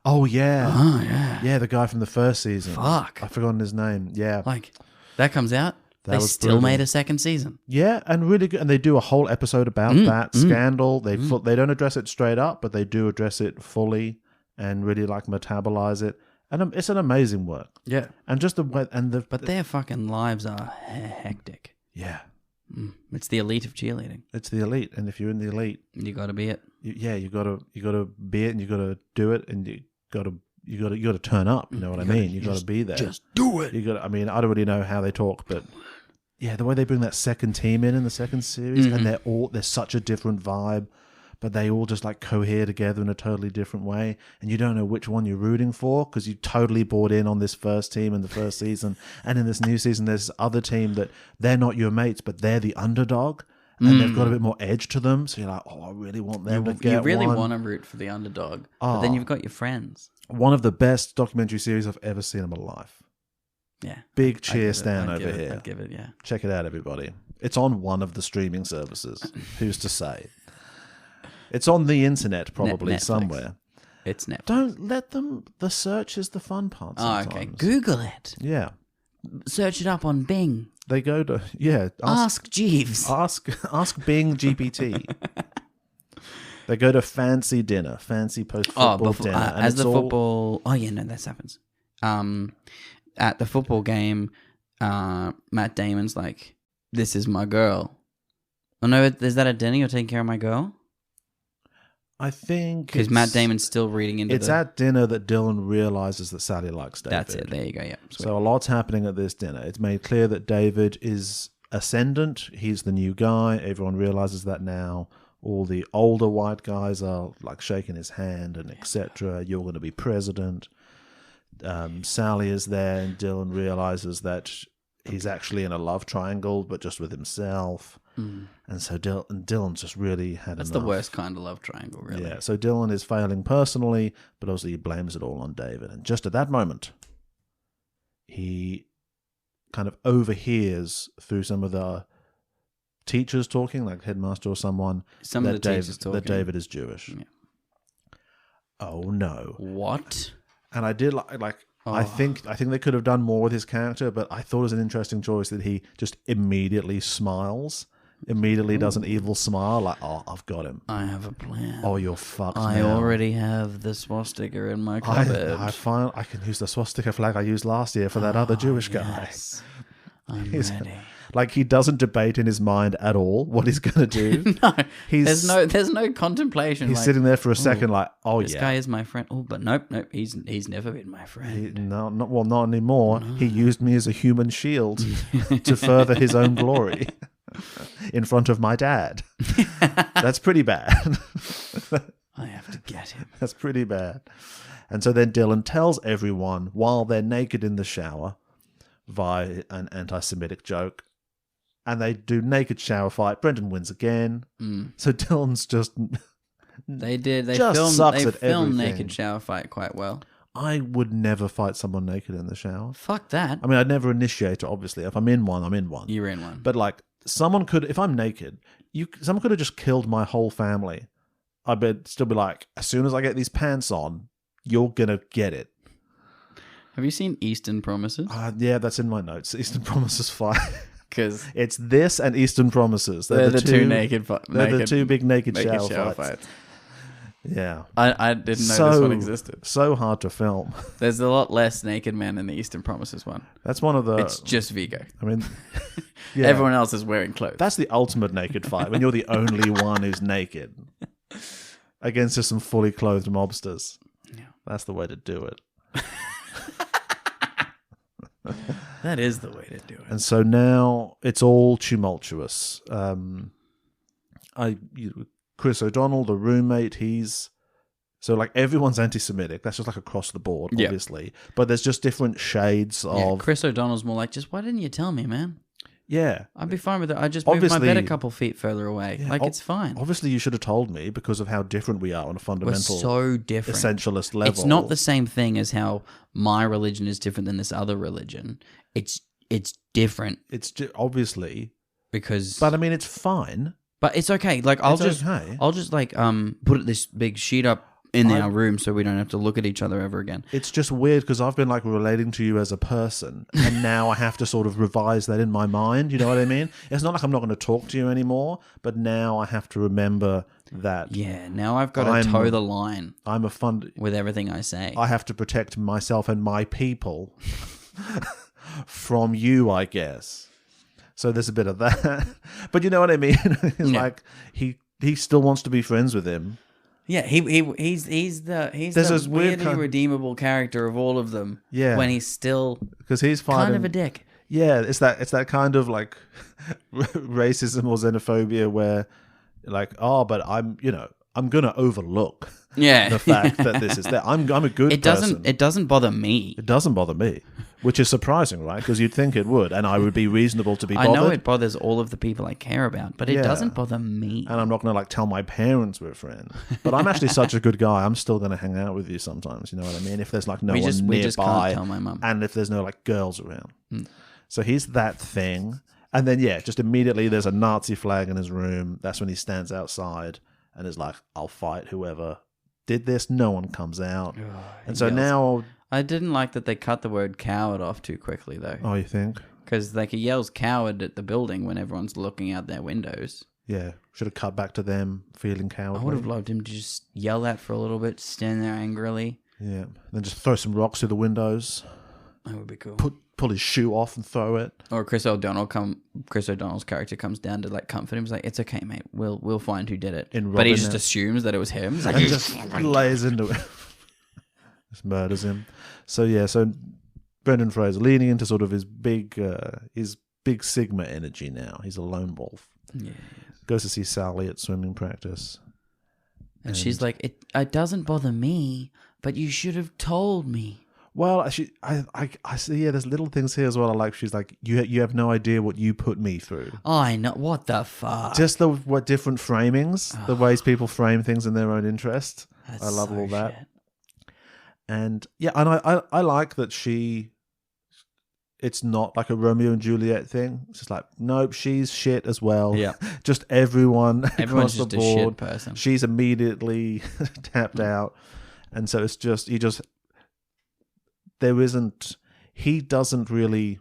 Oh, yeah. Oh yeah. Yeah, the guy from the first season. Fuck. I've forgotten his name. Yeah. Like that comes out. That They was still brutal. made a second season. Yeah, and really good. And they do a whole episode about that scandal. They don't address it straight up, but they do address it fully and really like metabolize it. And it's an amazing work. Yeah. And just the way But their fucking lives are hectic. yeah, It's the elite of cheerleading. it's the elite. And if you're in the elite, You got to be it. you gotta be it, and you gotta do it, and you gotta turn up. You know what I mean? You gotta be there. Just do it. You got. I mean, I don't really know how they talk, but the way they bring that second team in the second series, and they're such a different vibe, but they all just like cohere together in a totally different way, and you don't know which one you're rooting for because you totally bought in on this first team in the first season, and in this new season there's this other team that they're not your mates, but they're the underdog, and they've got a bit more edge to them. So you're like, oh, I really want them to get. You really one. want to root for the underdog, but then you've got your friends. One of the best documentary series I've ever seen in my life. Yeah, big cheer stand over here. I'd give it, yeah. Check it out, everybody. It's on one of the streaming services. Who's to say? It's on the internet, probably Netflix. somewhere. It's Netflix. Don't let them. The search is the fun part. Oh, Sometimes. okay. Google it. Yeah, Search it up on Bing. they go to Ask Jeeves. Ask Bing GPT. They go to fancy dinner, fancy post-football dinner, and as it's the all, football. Oh yeah, no, that happens. At the football game, Matt Damon's like, "This is my girl." Oh no, is that at dinner? You're taking care of my girl? I think Because Matt Damon's still reading into It's at dinner that Dylan realizes that Sally likes David. That's it. There you go. Yeah. Sweet. So a lot's happening at this dinner. It's made clear that David is ascendant. He's the new guy. Everyone realizes that now. All the older white guys are like shaking his hand and etc. You're going to be president. Sally is there, and Dylan realizes that he's actually in a love triangle, but just with himself. And so Dylan's just really had That's enough. the worst kind of love triangle, really. Yeah, so Dylan is failing personally, but obviously he blames it all on David. And just at that moment, he kind of overhears through some of the teachers talking, like headmaster or someone, that David is Jewish. Yeah. Oh no! What? And I did like. I think they could have done more with his character, but I thought it was an interesting choice that he just immediately smiles. Immediately does an evil smile, like, oh, I've got him. I have a plan. Oh, you're fucked I now. already have the swastika in my cupboard. I can use the swastika flag I used last year for that other Jewish guy. Yes. I'm He's- ready. Like, he doesn't debate in his mind at all what he's going to do. No, He's there's no contemplation. He's like, sitting there for a second, like, oh this yeah, guy is my friend. Oh, but nope. He's never been my friend. not anymore. He used me as a human shield to further his own glory in front of my dad. That's pretty bad. I have to get him. That's pretty bad. And so then Dylan tells everyone while they're naked in the shower via an anti-Semitic joke. And they do naked shower fight. Brendan wins again. So Dylan's just... They Just sucks at filmed everything. naked shower fight quite well. I would never fight someone naked in the shower. Fuck that. I mean, I'd never initiate it, obviously. If I'm in one, I'm in one. You're in one. But like, someone could, if I'm naked, someone could have just killed my whole family. I'd still be like, as soon as I get these pants on, you're gonna get it. Have you seen Eastern Promises? Yeah, that's in my notes. Eastern Promises fight. Because It's this and Eastern Promises. they're the two naked They're the two big naked shower fights. fights. Yeah. I didn't know this one existed. So hard to film. There's a lot less naked men in the Eastern Promises one. That's one of the. It's just Vigo. I mean, yeah. Everyone else is wearing clothes. That's the ultimate naked fight when you're the only one who's naked against just some fully clothed mobsters. Yeah. That's the way to do it. That is the way to do it. And so now it's all tumultuous. Chris O'Donnell, the roommate, he's so like everyone's anti-Semitic. That's just like across the board, Yeah. obviously. But there's just different shades Yeah, of Chris O'Donnell's more like, just why didn't you tell me, man? yeah. I'd be fine with it. I just moved my Obviously- bed a couple feet further away. Yeah, like, it's fine. Obviously, you should have told me because of how different we are on a We're fundamental so different. essentialist level. It's not the same thing as how my religion is different than this other religion. It's different It's obviously, because... but I mean, it's fine. But it's okay. Like, I'll It's just okay. I'll just like put this big sheet up in our room so we don't have to look at each other ever again. It's just weird because I've been like relating to you as a person, and now I have to sort of revise that in my mind. You know what I mean? It's not like I'm not going to talk to you anymore, but now I have to remember that Yeah, now I've got to toe the line I'm a with everything I say. I have to protect myself and my people from you, I guess. So there's a bit of that, but you know what I mean. It's like he still wants to be friends with him. Yeah, he's the There's this weird weirdly redeemable character of all of them. Yeah. when he's still Because he's fighting. kind of a dick. Yeah, it's that kind of like racism or xenophobia where like, oh, but I'm gonna overlook the fact that this is there. I'm a good person. It doesn't bother me. It doesn't bother me, which is surprising, right? Because you'd think it would, and I would be reasonable to be bothered. I know it bothers all of the people I care about, but it doesn't bother me. And I'm not going to like tell my parents we're friends. But I'm actually such a good guy. I'm still going to hang out with you sometimes. You know what I mean? If there's like no one nearby, we just can't tell my mum. and if there's no like girls around. So he's that thing. And then, just immediately there's a Nazi flag in his room. That's when he stands outside and is like, I'll fight whoever did this. No one comes out. And so now... I didn't like that they cut the word coward off too quickly, though. Oh, you think? Because like he yells coward at the building when everyone's looking out their windows. Yeah, should have cut back to them feeling cowardly. I would have loved him to just yell that for a little bit, stand there angrily. Yeah, then just throw some rocks through the windows. That would be cool. Pull his shoe off and throw it. Or Chris O'Donnell's character comes down to like comfort him. He's like, "It's okay, mate. We'll find who did it." But he just assumes that it was him. He's like, and just lays into it. Just murders him. So Brendan Fraser leaning into sort of his big Sigma energy now. He's a lone wolf. Yeah. Goes to see Sally at swimming practice. And she's like, it doesn't bother me, but you should have told me. Well, actually, I see. Yeah, there's little things here as well. I like. She's like, you have no idea what you put me through. Oh, I know. What the fuck? Just what different framings, the ways people frame things in their own interest. I love all that. Shit. And I like that it's not like a Romeo and Juliet thing. It's just like, nope, she's shit as well. Yeah. Just everyone's just the a board. shit person. She's immediately tapped out. And so it's just, he doesn't really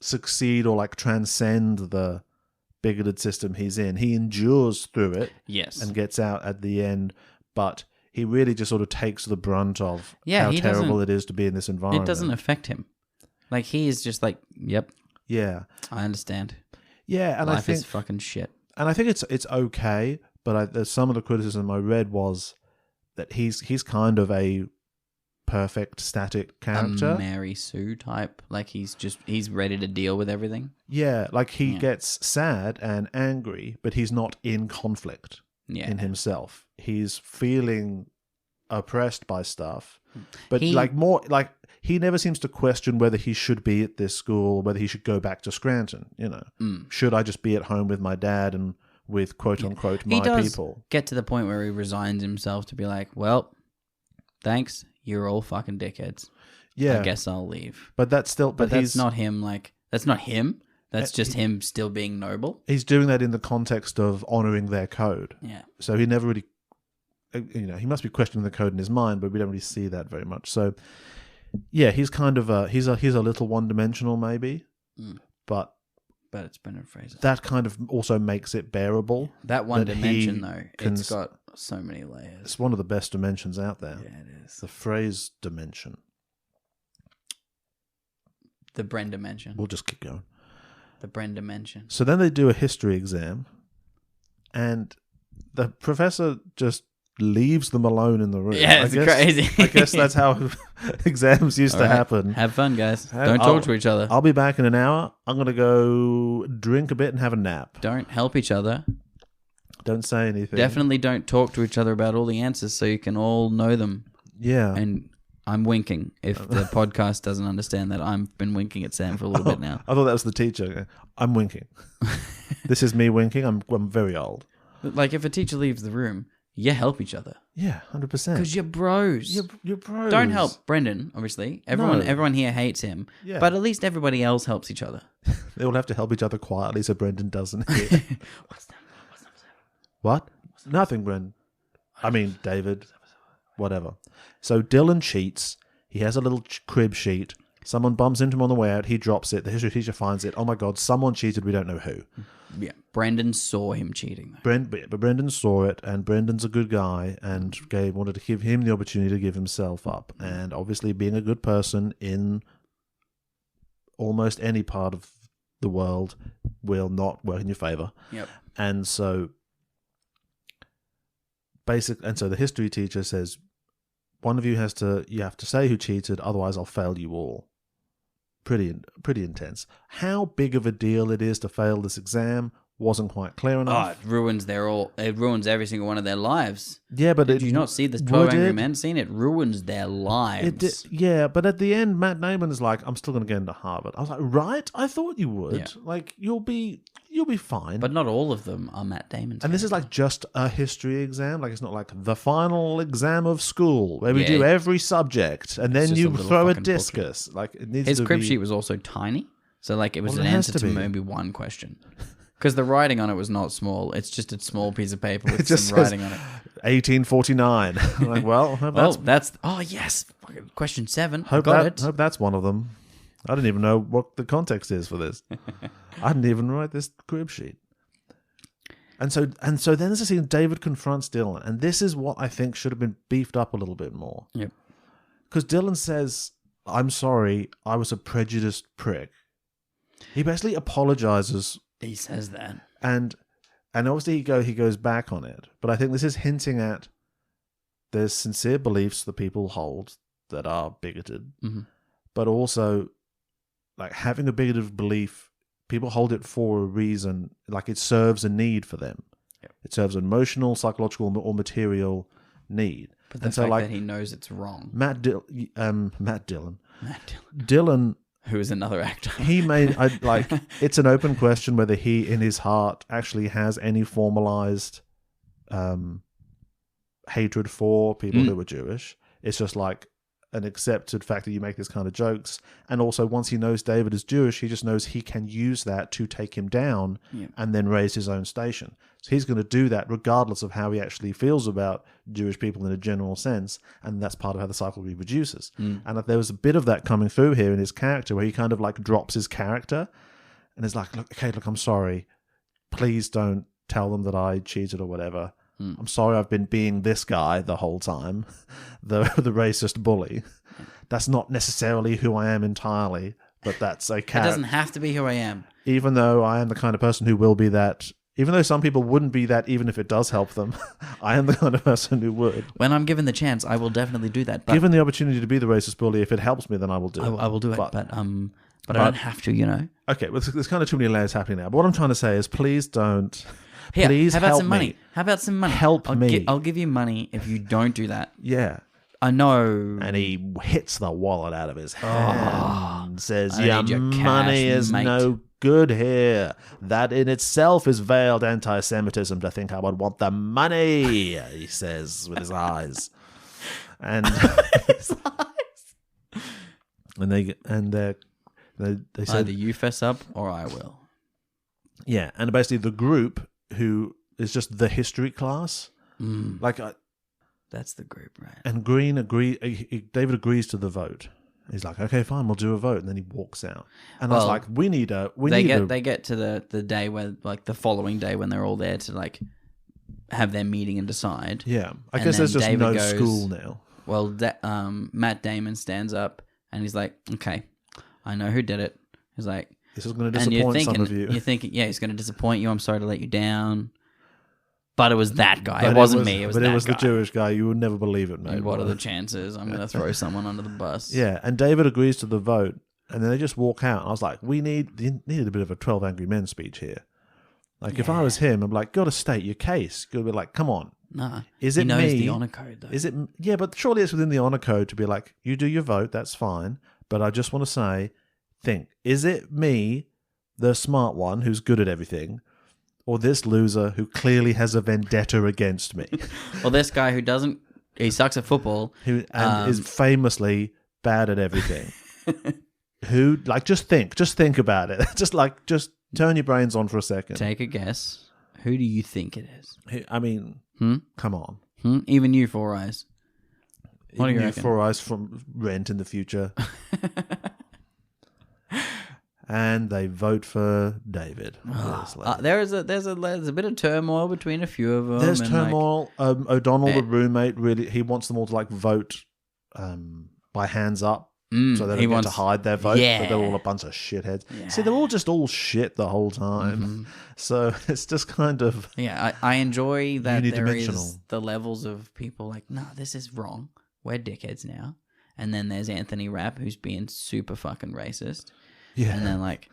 succeed or like transcend the bigoted system he's in. He endures through it, yes, and gets out at the end, but he really just sort of takes the brunt of how terrible it is to be in this environment. It doesn't affect him. Like, he is just like, yep, yeah, I understand. Yeah, and life I think is fucking shit. And I think it's okay, but there's some of the criticism I read was that he's kind of a perfect static character, a Mary Sue type. Like he's ready to deal with everything. Yeah, like he gets sad and angry, but he's not in conflict in himself. He's feeling oppressed by stuff, but he never seems to question whether he should be at this school, whether he should go back to Scranton. Should I just be at home with my dad and with quote unquote my people? Get to the point where he resigns himself to be like, well, thanks. You're all fucking dickheads. Yeah. I guess I'll leave. But that's still... But that's not him, like... That's not him. That's just him still being noble. He's doing that in the context of honouring their code. Yeah. So he never really... he must be questioning the code in his mind, but we don't really see that very much. So, yeah, he's kind of he's a little one-dimensional maybe, but it's Brendan Fraser. That kind of also makes it bearable. That one dimension, though, it's got so many layers. It's one of the best dimensions out there. Yeah, it is. The phrase dimension. The Bren dimension. We'll just keep going. The Bren dimension. So then they do a history exam, and the professor just leaves them alone in the room. Yeah, it's crazy. I guess that's how exams used to happen. Have fun, guys. Don't talk to each other. I'll be back in an hour. I'm going to go drink a bit and have a nap. Don't help each other. Don't say anything. Definitely don't talk to each other about all the answers so you can all know them. Yeah. And I'm winking. If the podcast doesn't understand that, I've been winking at Sam for a little bit now. I thought that was the teacher. I'm winking. This is me winking. I'm very old. Like, if a teacher leaves the room, you help each other. Yeah, 100%. Because you're bros. You're bros. Don't help Brendan, obviously. Everyone here hates him. Yeah. But at least everybody else helps each other. They all have to help each other quietly so Brendan doesn't hear. What's that? What? Nothing, Brendan. I mean, David. Whatever. So Dylan cheats. He has a little crib sheet. Someone bumps into him on the way out. He drops it. The history teacher finds it. Oh my God, someone cheated. We don't know who. Yeah, Brendan saw him cheating. But Brendan saw it, and Brendan's a good guy, and Gabe wanted to give him the opportunity to give himself up. And obviously, being a good person in almost any part of the world will not work in your favor. Yep. And so, the history teacher says, one of you have to say who cheated, otherwise I'll fail you all. Pretty intense. How big of a deal it is to fail this exam wasn't quite clear enough. It ruins every single one of their lives. Yeah, but Did you not see the 12 Angry Men scene? It ruins their lives. Yeah, but at the end, Matt Damon is like, I'm still going to get into Harvard. I was like, right? I thought you would. Yeah. Like, you'll be fine. But not all of them are Matt Damon's. And this is like just a history exam. Like, it's not like the final exam of school where we do every subject and then you throw a discus. Like, it needs his to crib be... sheet was also tiny. So, like, it was Well, an it has answer to to be. maybe one question. Because the writing on it was not small. It's just a small piece of paper with just some writing on it. 1849. I'm like, well, Oh, yes. Question 7. hope Got it. that's one of them. I didn't even know what the context is for this. I didn't even write this crib sheet. And so then there's a scene, David confronts Dylan, and this is what I think should have been beefed up a little bit more. Yep. Because Dylan says, I'm sorry, I was a prejudiced prick. He basically apologizes. He says that. And obviously he goes back on it. But I think this is hinting at there's sincere beliefs that people hold that are bigoted. Mm-hmm. But also, like, having a bigoted belief, people hold it for a reason. Like, it serves a need for them. Yep. It serves an emotional, psychological, or material need. But the and fact so, like, that he knows it's wrong. Matt Dillon. Dylan, who is another actor. he made it's an open question whether he in his heart actually has any formalized hatred for people who were Jewish. It's just like an accepted fact that you make this kind of jokes, and also once he knows David is Jewish, he just knows he can use that to take him down and then raise his own station. So he's going to do that regardless of how he actually feels about Jewish people in a general sense, and that's part of how the cycle reproduces. And there was a bit of that coming through here in his character where he kind of like drops his character and is like, look, I'm sorry. Please don't tell them that I cheated or whatever. I'm sorry I've been being this guy the whole time, the racist bully. That's not necessarily who I am entirely, but that's a character. It doesn't have to be who I am. Even though I am the kind of person who will be that, even though some people wouldn't be that even if it does help them, I am the kind of person who would. When I'm given the chance, I will definitely do that. But Given the opportunity to be the racist bully, if it helps me, then I will do it. I will do it, but I don't have to, you know. Okay, well, there's kind of too many layers happening now. But what I'm trying to say is, please don't. Here, Please how about help some me. money? How about some money? Help me. I'll give you money if you don't do that. Yeah. I know. And he hits the wallet out of his hand and says, I your need your money cash, is mate." no good here. That in itself is veiled anti-Semitism to think I would want the money, he says with his eyes. And and they say, Either you fess up or I will. yeah, and basically the group who is just the history class, like, That's the group, right? and David agrees to the vote. He's like, okay, fine, we'll do a vote, and then he walks out. And I was Well, like, They get to the day where, like, the following day when they're all there to, like, have their meeting and decide. yeah. I And guess there's then just David no goes- school now. Well, Matt Damon stands up and he's like, okay, I know who did it. He's like, This is going to and you're disappoint thinking, some of you. You're thinking, yeah, he's going to disappoint you. I'm sorry to let you down. But it was that guy. But It wasn't me. It was but that it was guy. the Jewish guy. You would never believe it, mate. And what are the chances? I'm going to throw someone under the bus. Yeah, and David agrees to the vote, and then they just walk out. And I was like, you needed a bit of a 12 Angry Men speech here. Like, if I was him, I'm like, got to state your case. Got to be like, come on. Nah. Is it he knows me? the honor code, though. Is it? Yeah, but surely it's within the honor code to be like, you do your vote, that's fine. But I just want to say, is it me, the smart one who's good at everything, or this loser who clearly has a vendetta against me, Well, this guy who doesn't, he sucks at football. and is famously bad at everything? Who, like, just think about it. just turn your brains on for a second. Take a guess. Who do you think it is? I mean, come on. Even you, Four Eyes. What do you reckon? 4 Eyes from Rent in the future. And they vote for David. obviously. There's a bit of turmoil between a few of them. There's and, turmoil. O'Donnell, the roommate, really, he wants them all to like vote by hands up, so they don't get to hide their vote. Yeah. But they're all a bunch of shitheads. Yeah. See, they're all just all shit the whole time. So it's just kind of I enjoy that there unidimensional. is the levels of people like, no, this is wrong. we're dickheads now. And then there's Anthony Rapp, who's being super fucking racist. Yeah. And then like,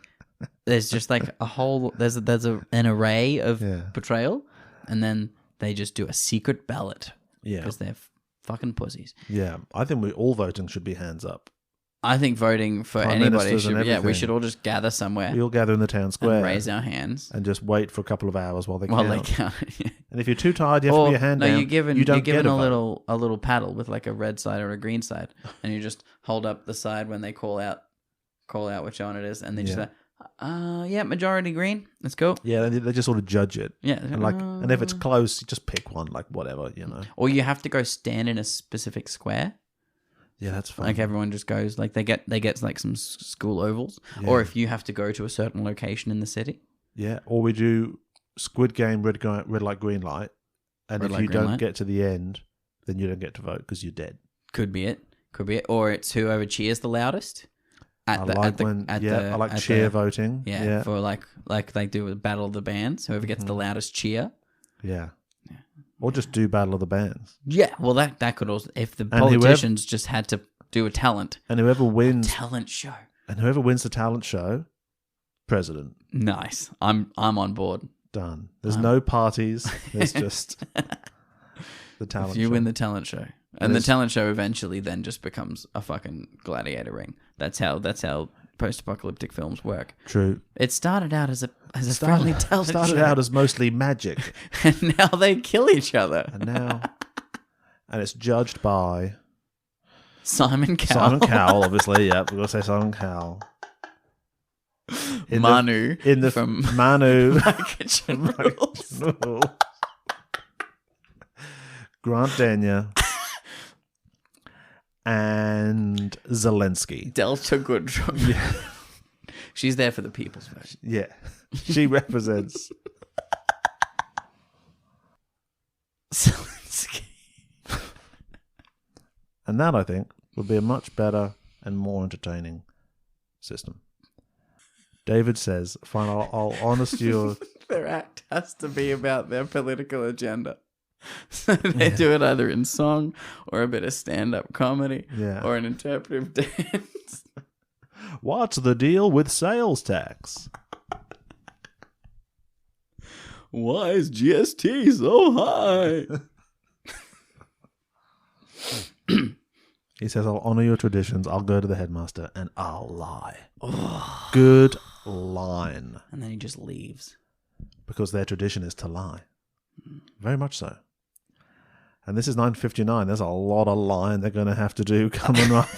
there's just like a whole, there's an array of betrayal. And then they just do a secret ballot. Yeah. Because they're fucking pussies. Yeah. I think all voting should be hands up. I think voting for Prime anybody ministers and should be, we everything. should all just gather somewhere We all gather in the town square and raise our hands. and just wait for a couple of hours while they While count. they count. And if you're too tired, you have to put your hand down. You're given, you don't you're given get a vote. little paddle with like a red side or a green side, and you just hold up the side when they call out which one it is, and then just like, majority green. Let's go. Yeah, they just sort of judge it. Yeah, And if it's close, you just pick one, like whatever, Or you have to go stand in a specific square. Yeah, that's fine. Like everyone just goes, like they get like some school ovals, Yeah. or if you have to go to a certain location in the city. Yeah, or we do Squid Game, red light, green light, and Red if light, you green don't light. get to the end, then you don't get to vote because you're dead. Could be it. Or it's whoever cheers the loudest. I like cheer voting. Yeah, for like they do with Battle of the Bands. Whoever gets the loudest cheer. Yeah. Or just do Battle of the Bands. Yeah, well that could also, if the And politicians just had to do a talent And whoever wins show. the talent show, president. Nice. I'm on board. Done. There's no parties. There's just the talent If you show. win the talent show. And the talent show eventually then just becomes a fucking gladiator ring. That's how post-apocalyptic films work. True. It started out as a friendly talent show. Started out as mostly magic. And now they kill each other. And it's judged by Simon Cowell. Simon Cowell, obviously. Yeah, we're gonna say Simon Cowell. Manu from Manu. My Kitchen Rules. Grant Denyer. And Zelensky. Delta Goodrum. Yeah. She's there for the people's vote. Yeah. She represents Zelensky. And that, I think, would be a much better and more entertaining system. David says, fine, I'll honest you. Their act has to be about their political agenda. So they do it either in song or a bit of stand-up comedy or an interpretive dance. What's the deal with sales tax? Why is GST so high? He says, I'll honor your traditions. I'll go to the headmaster and I'll lie. Oh. Good line. And then he just leaves. Because their tradition is to lie. Very much so. And this is 1959. There's a lot of lying they're going to have to do coming up.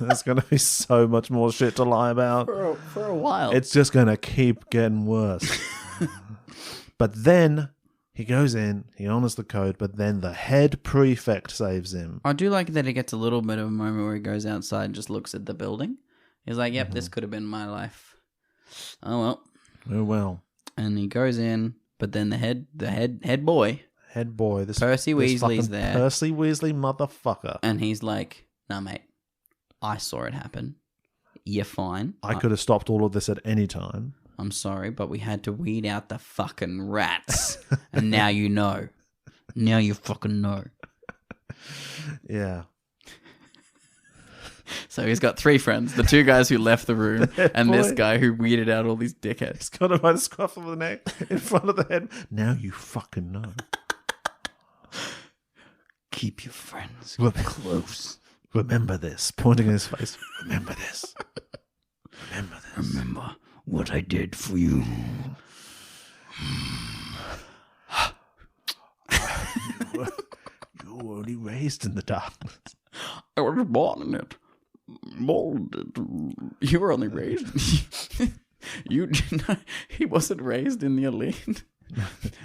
There's going to be so much more shit to lie about. For a while. It's just going to keep getting worse. But then he goes in, he honors the code, but then the head prefect saves him. I do like that he gets a little bit of a moment where he goes outside and just looks at the building. He's like, yep, this could have been my life. Oh, well. Oh, well. And he goes in, but then the head boy, this Percy Weasley's there. Percy Weasley motherfucker. And he's like, nah, mate, I saw it happen. You're fine. I could have stopped all of this at any time. I'm sorry, but we had to weed out the fucking rats. And now you know. Now you fucking know. Yeah. So he's got three friends. The two guys who left the room and this guy who weeded out all these dickheads. He's got him by the scruff of the neck in front of the head. Now you fucking know. Keep your friends close. Remember this. Pointing in his face. Remember this. Remember this. Remember what I did for you. You were only raised in the darkness. I was born in it. Molded. You were only raised. You did not. He wasn't raised in the elite.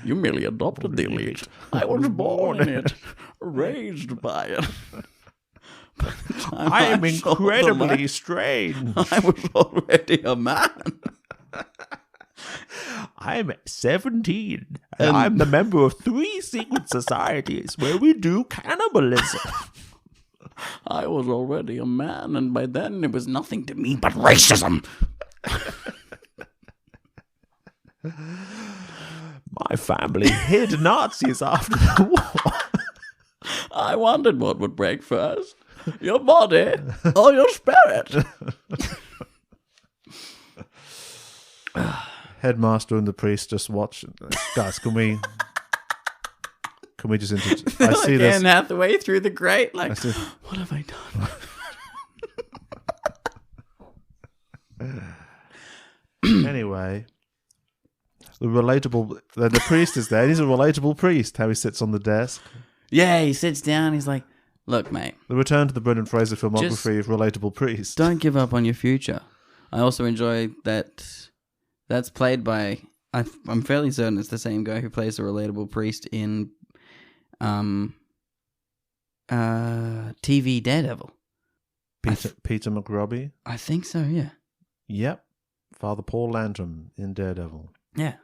You merely adopted the elite. I was born in it, raised by it. I am incredibly strange. I was already a man. I'm 17, and I'm the member of 3 secret societies where we do cannibalism. I was already a man, and by then it was nothing to me but racism. My family hid Nazis after the war. I wondered what would break first, your body or your spirit. Headmaster and the priest just watch. Guys, can we just introduce? I see this. Anne Hathaway through the grate, like, see- what have I done? Anyway, the priest is there. He's a relatable priest. How he sits on the desk. Yeah, he sits down. He's like, look, mate, The return to the Brendan Fraser filmography of relatable priest. don't give up on your future. I also enjoy that that's played by, I'm fairly certain it's the same guy who plays the relatable priest in TV Daredevil. Peter McRobbie. I think so, yeah. Yep. Father Paul Lantern in Daredevil. Yeah.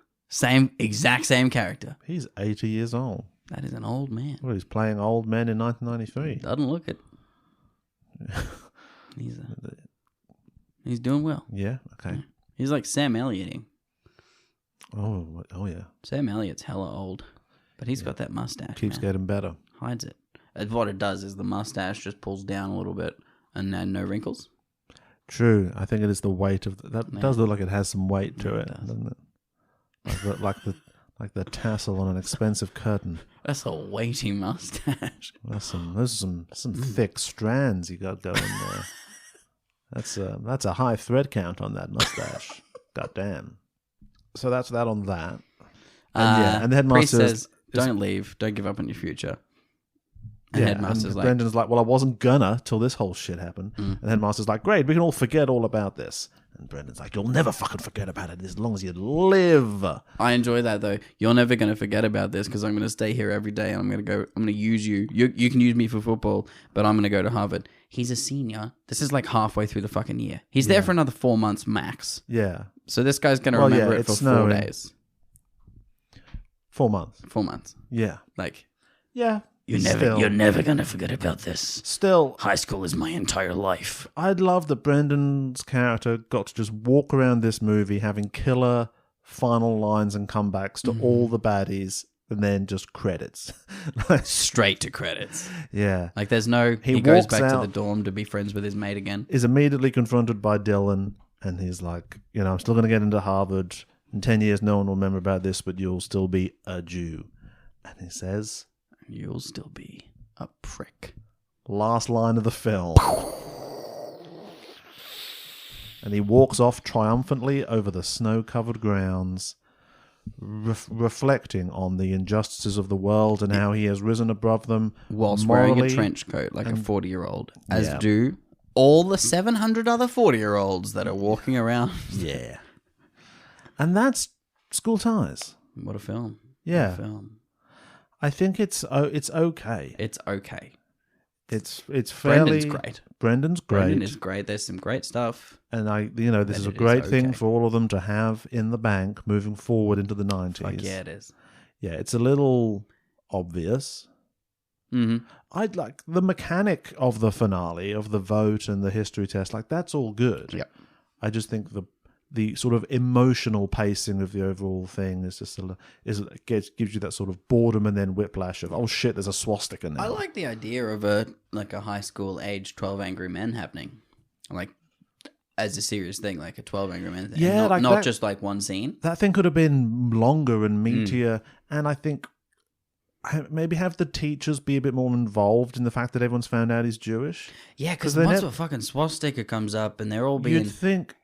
Exact same character. He's 80 years old. That is an old man. Well, he's playing old men in 1993. Doesn't look it. He's doing well. Yeah. Okay. He's like Sam Ellioting. Oh yeah. Sam Elliott's hella old, but he's got that mustache. Keeps man. getting better. Hides it. What it does is the mustache just pulls down a little bit, and then no wrinkles. True. I think it is the weight of that. Yeah. Does look like it has some weight to Yeah, it, it does. doesn't it? Like the tassel on an expensive curtain. That's a weighty mustache. Those are some thick strands you got going there. That's a high thread count on that mustache. God damn. So that's that on that. And the headmaster Priest says, "Don't leave. Don't give up on your future." And yeah, headmaster's and like, Brendan's like, well, I wasn't gonna till this whole shit happened. And the headmaster's like, great, we can all forget all about this. And Brendan's like, you'll never fucking forget about it as long as you live. I enjoy that though. You're never going to forget about this because I'm going to stay here every day and I'm going to use you. You can use me for football, but I'm going to go to Harvard. He's a senior. This is like halfway through the fucking year. He's there for another 4 months max. Yeah. So this guy's going to remember it for 4 days. 4 months. 4 months. Yeah. Like, Yeah. you're never going to forget about this. Still, High school is my entire life. I'd love that Brendan's character got to just walk around this movie having killer final lines and comebacks to all the baddies and then just credits. Straight to credits. Yeah. Like there's no, He he goes walks back to out- the dorm to be friends with his mate again. Is immediately confronted by Dylan and he's like, I'm still going to get into Harvard. In 10 years, no one will remember about this, but you'll still be a Jew. And he says, You'll still be a prick. last line of the film. And he walks off triumphantly over the snow-covered grounds, reflecting on the injustices of the world and how he has risen above them Whilst wearing a morally. trench coat like a 40-year-old. As Yeah. do all the 700 other 40-year-olds that are walking around. Yeah. And that's School Ties. What a film. Yeah. What a film. I think it's okay. It's okay. It's fairly... Brendan's great. Brendan's great. Brendan is great. There's some great stuff. And this is a it is great thing okay. for all of them to have in the bank moving forward into the 90s. Like, yeah, it is. Yeah, it's a little obvious. Mm-hmm. I'd like the mechanic of the finale, of the vote and the history test, like that's all good. Yeah. I just think the sort of emotional pacing of the overall thing is just gives you that sort of boredom and then whiplash of, oh shit, there's a swastika now. I like the idea of a high school age 12 Angry Men happening. Like, as a serious thing, like a 12 Angry Men thing. Yeah, not like that- just like one scene. That thing could have been longer and meatier, and I think maybe have the teachers be a bit more involved in the fact that everyone's found out he's Jewish. Yeah, because they once nev- a fucking swastika comes up and they're all being... You'd think...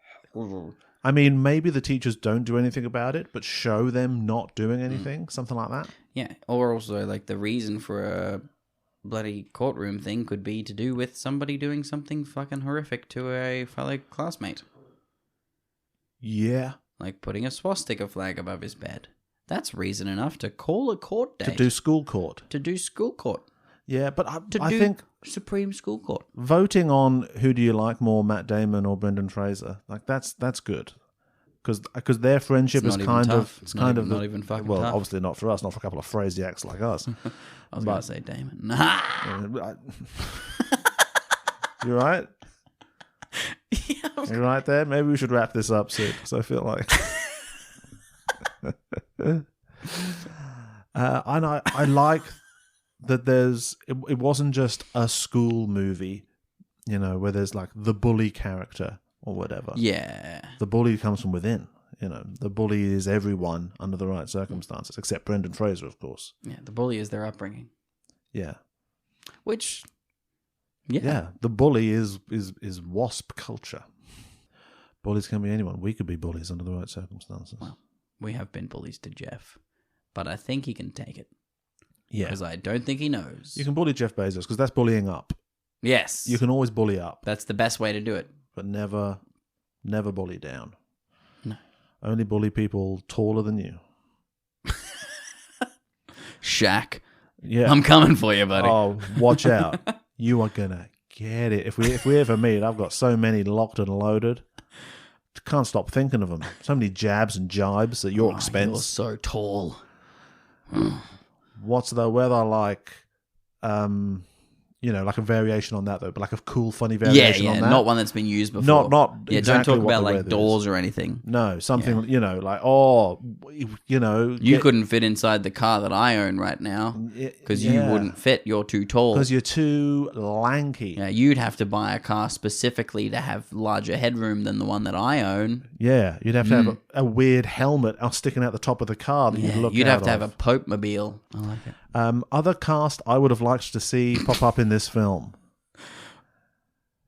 I mean, maybe the teachers don't do anything about it, but show them not doing anything, something like that. Yeah, or also like the reason for a bloody courtroom thing could be to do with somebody doing something fucking horrific to a fellow classmate. Yeah. Like putting a swastika flag above his bed. That's reason enough to call a court date. To do school court. To do school court. Yeah, but I Do think Supreme School Court. voting on who do you like more, Matt Damon or Brendan Fraser, like that's good. Because their friendship It's is not kind even of... tough. It's It's kind not of... even- not even fucking well, tough. obviously not for us, not for a couple of Phrasiacs like us. I was about to say Damon. You right? Yeah, I was- You right there? Maybe we should wrap this up soon, because I feel like... and I like that it wasn't just a school movie, you know, where there's like the bully character or whatever. Yeah. The bully comes from within. You know, the bully is everyone under the right circumstances, except Brendan Fraser, of course. Yeah, the bully is their upbringing. Yeah. Which, Yeah, the bully is WASP culture. Bullies can be anyone. We could be bullies under the right circumstances. Well, we have been bullies to Jeff, but I think he can take it. Yeah. Because I don't think he knows. You can bully Jeff Bezos because that's bullying up. Yes. You can always bully up, That's the best way to do it. but never bully down. No. Only bully people taller than you. Shaq. Yeah. I'm coming for you, buddy. Oh, watch out. You are going to get it. If we ever meet, I've got so many locked and loaded. Can't stop thinking of them. So many jabs and jibes at your You're expense. so tall. What's the weather like? You know, like a variation on that though, but like a cool, funny variation on that. Not one that's been used before. Not yeah. exactly Don't talk what about the like weather doors is. or anything. No, something Yeah. you know, like you know, You couldn't fit inside the car that I own right now because you wouldn't fit. You're too tall. because you're too lanky. Yeah, you'd have to buy a car specifically to have larger headroom than the one that I own. Yeah, you'd have to have a weird helmet sticking out the top of the car that Yeah, you'd look you'd out have to have a of. Pope mobile. I like it. Other cast I would have liked to see pop up in this film.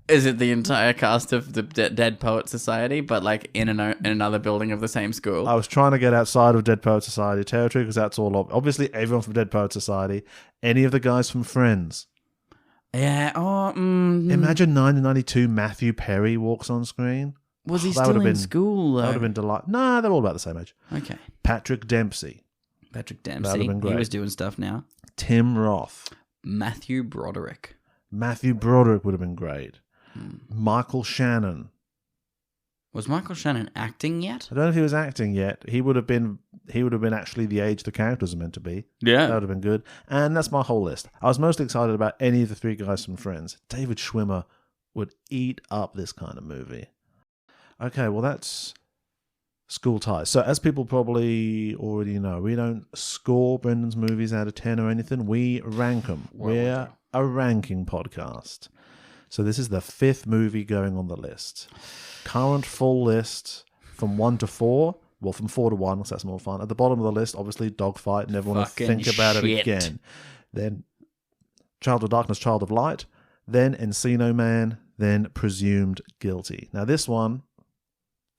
Is it the entire cast of the Dead Poet Society, but like in another building of the same school? I was trying to get outside of Dead Poet Society territory because that's all obviously everyone from Dead Poet Society, any of the guys from Friends. Yeah. Oh, Imagine 1992 Matthew Perry walks on screen. was he that still would have in been- school? That would have been delightful. Nah, they're all about the same age. Okay. Patrick Dempsey, Patrick That'd Dempsey. have been great. He was doing stuff now. Tim Roth, Matthew Broderick. Matthew Broderick would have been great. Michael Shannon. Was Michael Shannon acting yet? I don't know if he was acting yet. He would have been actually the age the characters are meant to be. That would have been good. And that's my whole list. I was most excited about any of the three guys from Friends. David Schwimmer would eat up this kind of movie. Okay, well that's School Ties. So as people probably already know, we don't score Brendan's movies out of 10 or anything. We rank them. We're a ranking podcast. So this is the 5th movie going on the list. Current full list from 1 to 4. Well, from 4 to 1, so that's more fun. At the bottom of the list, obviously, Dogfight. Never want to Fucking think about it shit. again. Then Child of Darkness, Child of Light. Then Encino Man. Then Presumed Guilty. Now this one,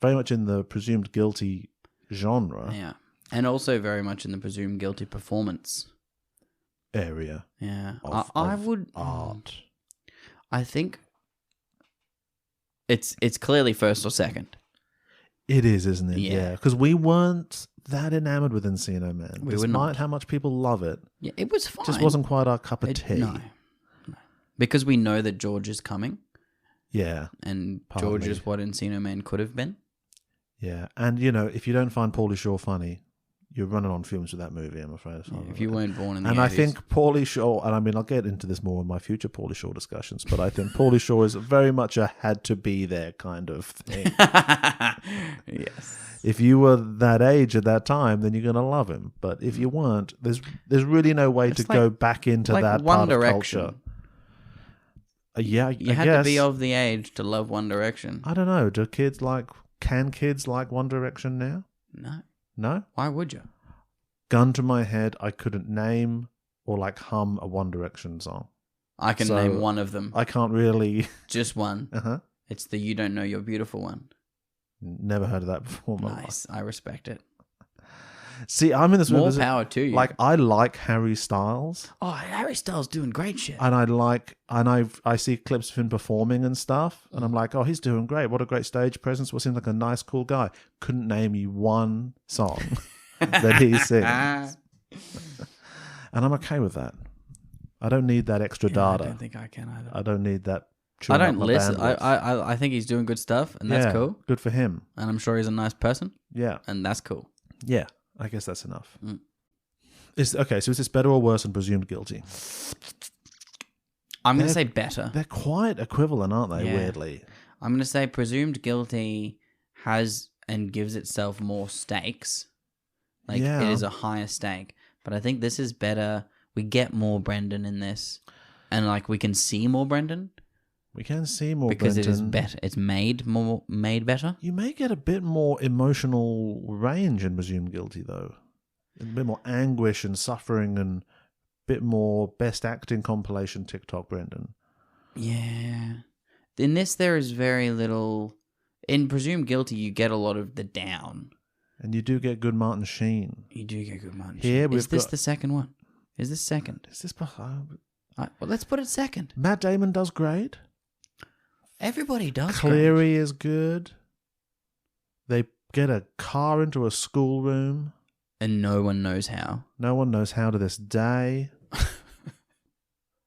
very much in the Presumed Guilty genre Yeah. And also very much in the presumed guilty performance. area Yeah. of, I of would... art. I think it's clearly first or second. It is, isn't it? Yeah. Because we weren't that enamored with Encino Man. We were despite not. how much people love it. Yeah, it was fine. Just wasn't quite our cup of tea. No. Because we know that George is coming, Yeah, and Pardon George me. is what Encino Man could have been. yeah. And, you know, if you don't find Pauly Shore funny, you're running on fumes with that movie, I'm afraid. If you weren't born in the And 80s. I think Pauly Shore, and I mean, I'll get into this more in my future Pauly Shore discussions, but I think Pauly Shore is very much a had to be there kind of thing. Yes. If you were that age at that time, then you're going to love him. But if you weren't, there's really no way It's to go back into like that One part Direction. of culture. Yeah, You I had guess. to be of the age to love One Direction. I don't know. Can kids like One Direction now? No. No? Why would you? Gun to my head, I couldn't name or like hum a One Direction song. I can So, name one of them. I can't really. Just one. Uh-huh. It's the You Don't Know You're Beautiful one. Never heard of that before in my life. Nice. I respect it. See, I'm in this More movie. power to you. Like, I like Harry Styles, oh, Harry Styles doing great shit. and I see clips of him performing and stuff, and I'm like, oh, he's doing great. What a great stage presence. What seems like a nice, cool guy. Couldn't name you one song that he sings, and I'm okay with that. I don't need that extra I data. don't think I can either. I don't need that. I chewing up don't my listen. bandwidth. I think he's doing good stuff, and that's Yeah, cool. Good for him. And I'm sure he's a nice person, Yeah, and that's cool. yeah. I guess that's enough. Mm. Okay, so is this better or worse than Presumed Guilty? I'm going to They're- say better. They're quite equivalent, aren't they? Yeah. Weirdly. I'm going to say Presumed Guilty has and gives itself more stakes. Like, Yeah. it is a higher stake. But I think this is better We get more Brendan in this, and like we can see more Brendan We can see more because Brenton. it is better. It's made better. You may get a bit more emotional range in Presumed Guilty, though. A bit more anguish and suffering and a bit more best acting compilation TikTok Brendan. Yeah. In this, there is very little. In Presumed Guilty, you get a lot of the down. And you do get good Martin Sheen. You do get good Martin. Here Sheen. we've Is this got- the second one? Is this second? Is this... Well, let's put it second. Matt Damon does great. Everybody does. Cleary is good. They get a car into a schoolroom. And no one knows how. No one knows how to this day.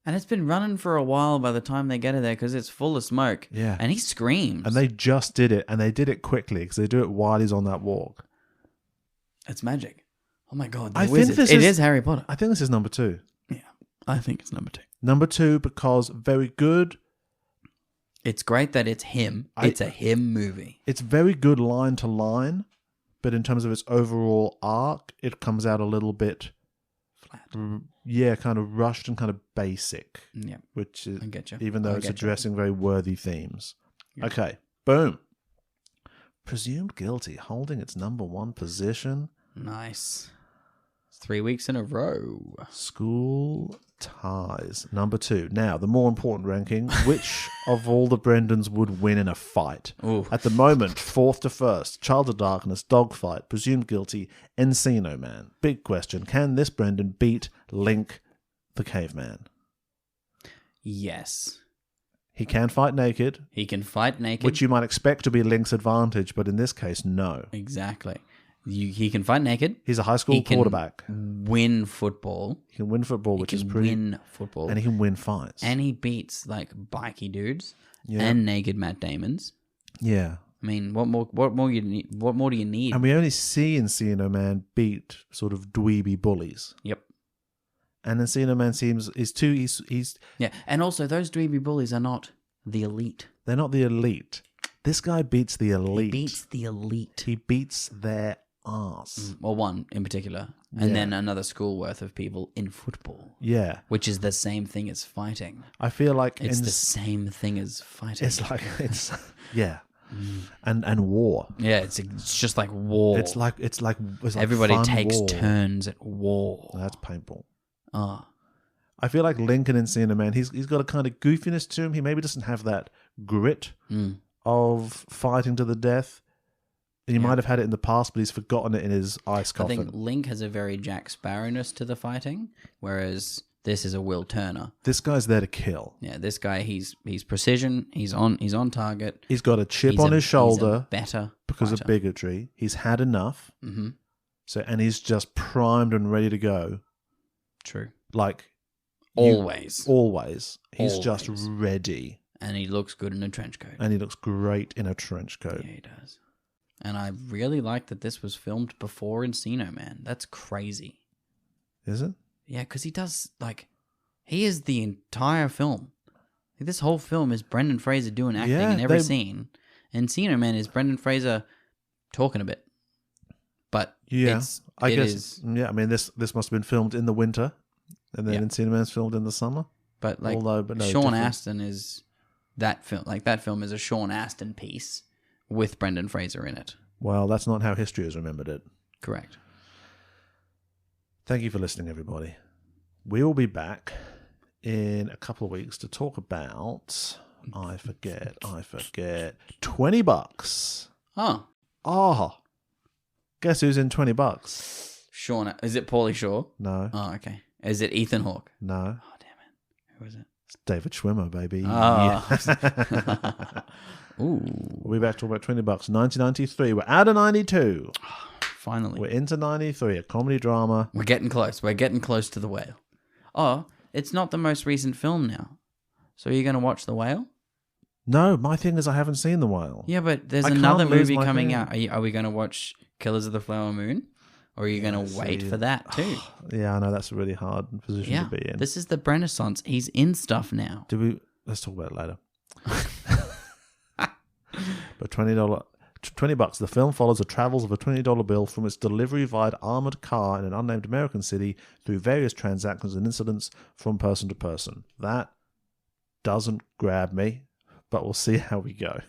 And it's been running for a while by the time they get it there because it's full of smoke. Yeah. And he screams. And they just did it, and they did it quickly because they do it while he's on that walk. It's magic. Oh my god. I I think think this it is- is Harry Potter. I think this is number 2. Yeah. I think it's number 2. Number 2 because very good. It's great that it's him. It's a him movie. It's very good line to line, but in terms of its overall arc, it comes out a little bit Flat. yeah, kind of rushed and kind of basic, Yeah. which is I get you. even though I it's get you. addressing very worthy themes. Yeah. Okay, boom. Presumed Guilty holding its number 1 position. Nice. It's 3 weeks in a row. School Ties, number 2. Now, the more important ranking, which of all the Brendans would win in a fight? Ooh. At the moment, 4th to 1st, Child of Darkness, Dogfight, Presumed Guilty, Encino Man. Big question, can this Brendan beat Link the Caveman? Yes. He can fight naked, He can fight naked. which you might expect to be Link's advantage, but in this case, no. Exactly. He can fight naked. He's a high school He can quarterback. win football. He can win football, He which can is pretty... win football. And he can win fights. And he beats like bikey dudes Yeah. and naked Matt Damons. Yeah. I mean, what more you need? What more do you need? And we only see Encino Man beat sort of dweeby bullies. Yep. And Encino Man he's Yeah, and also those dweeby bullies are not the elite. they're not the elite. This guy beats the elite. He beats the elite. He beats their ass. Well, one in particular, and Yeah. then another school worth of people in football, Yeah. which is the same thing as fighting. I feel like It's the same thing as fighting. it's like it's yeah. And war. Yeah, it's just like war. It's like Everybody fun takes war. turns at war. That's painful. Oh, I feel like Lincoln in Encino Man, he's got a kind of goofiness to him. He maybe doesn't have that grit of fighting to the death. And he might have had it in the past, but he's forgotten it in his ice I coffin. think Link has a very Jack Sparrowness to the fighting, whereas this is a Will Turner. This guy's there to kill. Yeah, this guy he's precision. He's on target. He's got a chip He's on his he's shoulder better because of fighter. bigotry. He's had enough. Mm-hmm. So, and he's just primed and ready to go. True. Like Always. always. He's just Always. ready. And he looks good in a trench coat. And he looks great in a trench coat. Yeah, he does. And I really like that this was filmed before Encino Man. That's crazy. Is it? Yeah, because he does, like, he is the entire film. Like, this whole film is Brendan Fraser doing acting Yeah, in every they- scene. Encino Man is Brendan Fraser talking a bit. But Yeah. I it guess. is- Yeah, I mean, this must have been filmed in the winter. And then Yeah. Encino Man's filmed in the summer. But like Although, but no, Sean different. Astin is that film. Like that film is a Sean Astin piece with Brendan Fraser in it. Well, that's not how history has remembered it. Correct. Thank you for listening, everybody. We will be back in a couple of weeks to talk about, I forget, $20. Oh, Oh, guess who's in $20? Sean. Is it Pauly Shore? No, Oh, okay. Is it Ethan Hawke? no, Oh, damn it. Who is it? it's David Schwimmer, baby. Oh. Yeah. Ooh, We'll be back to talk about $20. 1993. We're out of 92. finally. We're into 93. A comedy drama. We're getting close. We're getting close to The Whale. Oh, it's not the most recent film now. So are you going to watch The Whale? No, my thing is I haven't seen The Whale. Yeah, but there's I can't another lose movie my coming thing. out. Are we going to watch Killers of the Flower Moon? Or are you going to wait for that too? Yeah, I know that's a really hard position Yeah, to be in. this is the Renaissance. He's in stuff now. Let's talk about it later. But $20 $20. The film follows the travels of a $20 bill from its delivery via armored car in an unnamed American city through various transactions and incidents from person to person. That doesn't grab me, but we'll see how we go.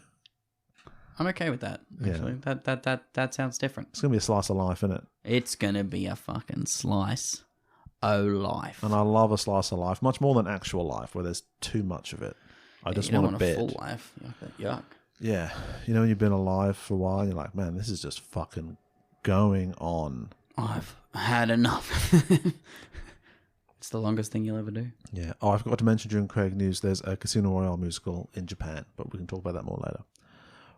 I'm okay with that. Actually, that sounds different. It's gonna be a slice of life, isn't it? It's gonna be a fucking slice of life. And I love a slice of life, much more than actual life, where there's too much of it. I just you want don't a bit. full life. Yuck. Yeah, you know when you've been alive for a while, and you're like, man, this is just fucking going on. I've had enough. It's the longest thing you'll ever do. Yeah. Oh, I forgot to mention during Craig News, there's a Casino Royale musical in Japan, but we can talk about that more later.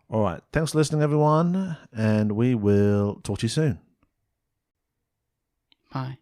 All right. Thanks for listening, everyone, and we will talk to you soon. Bye.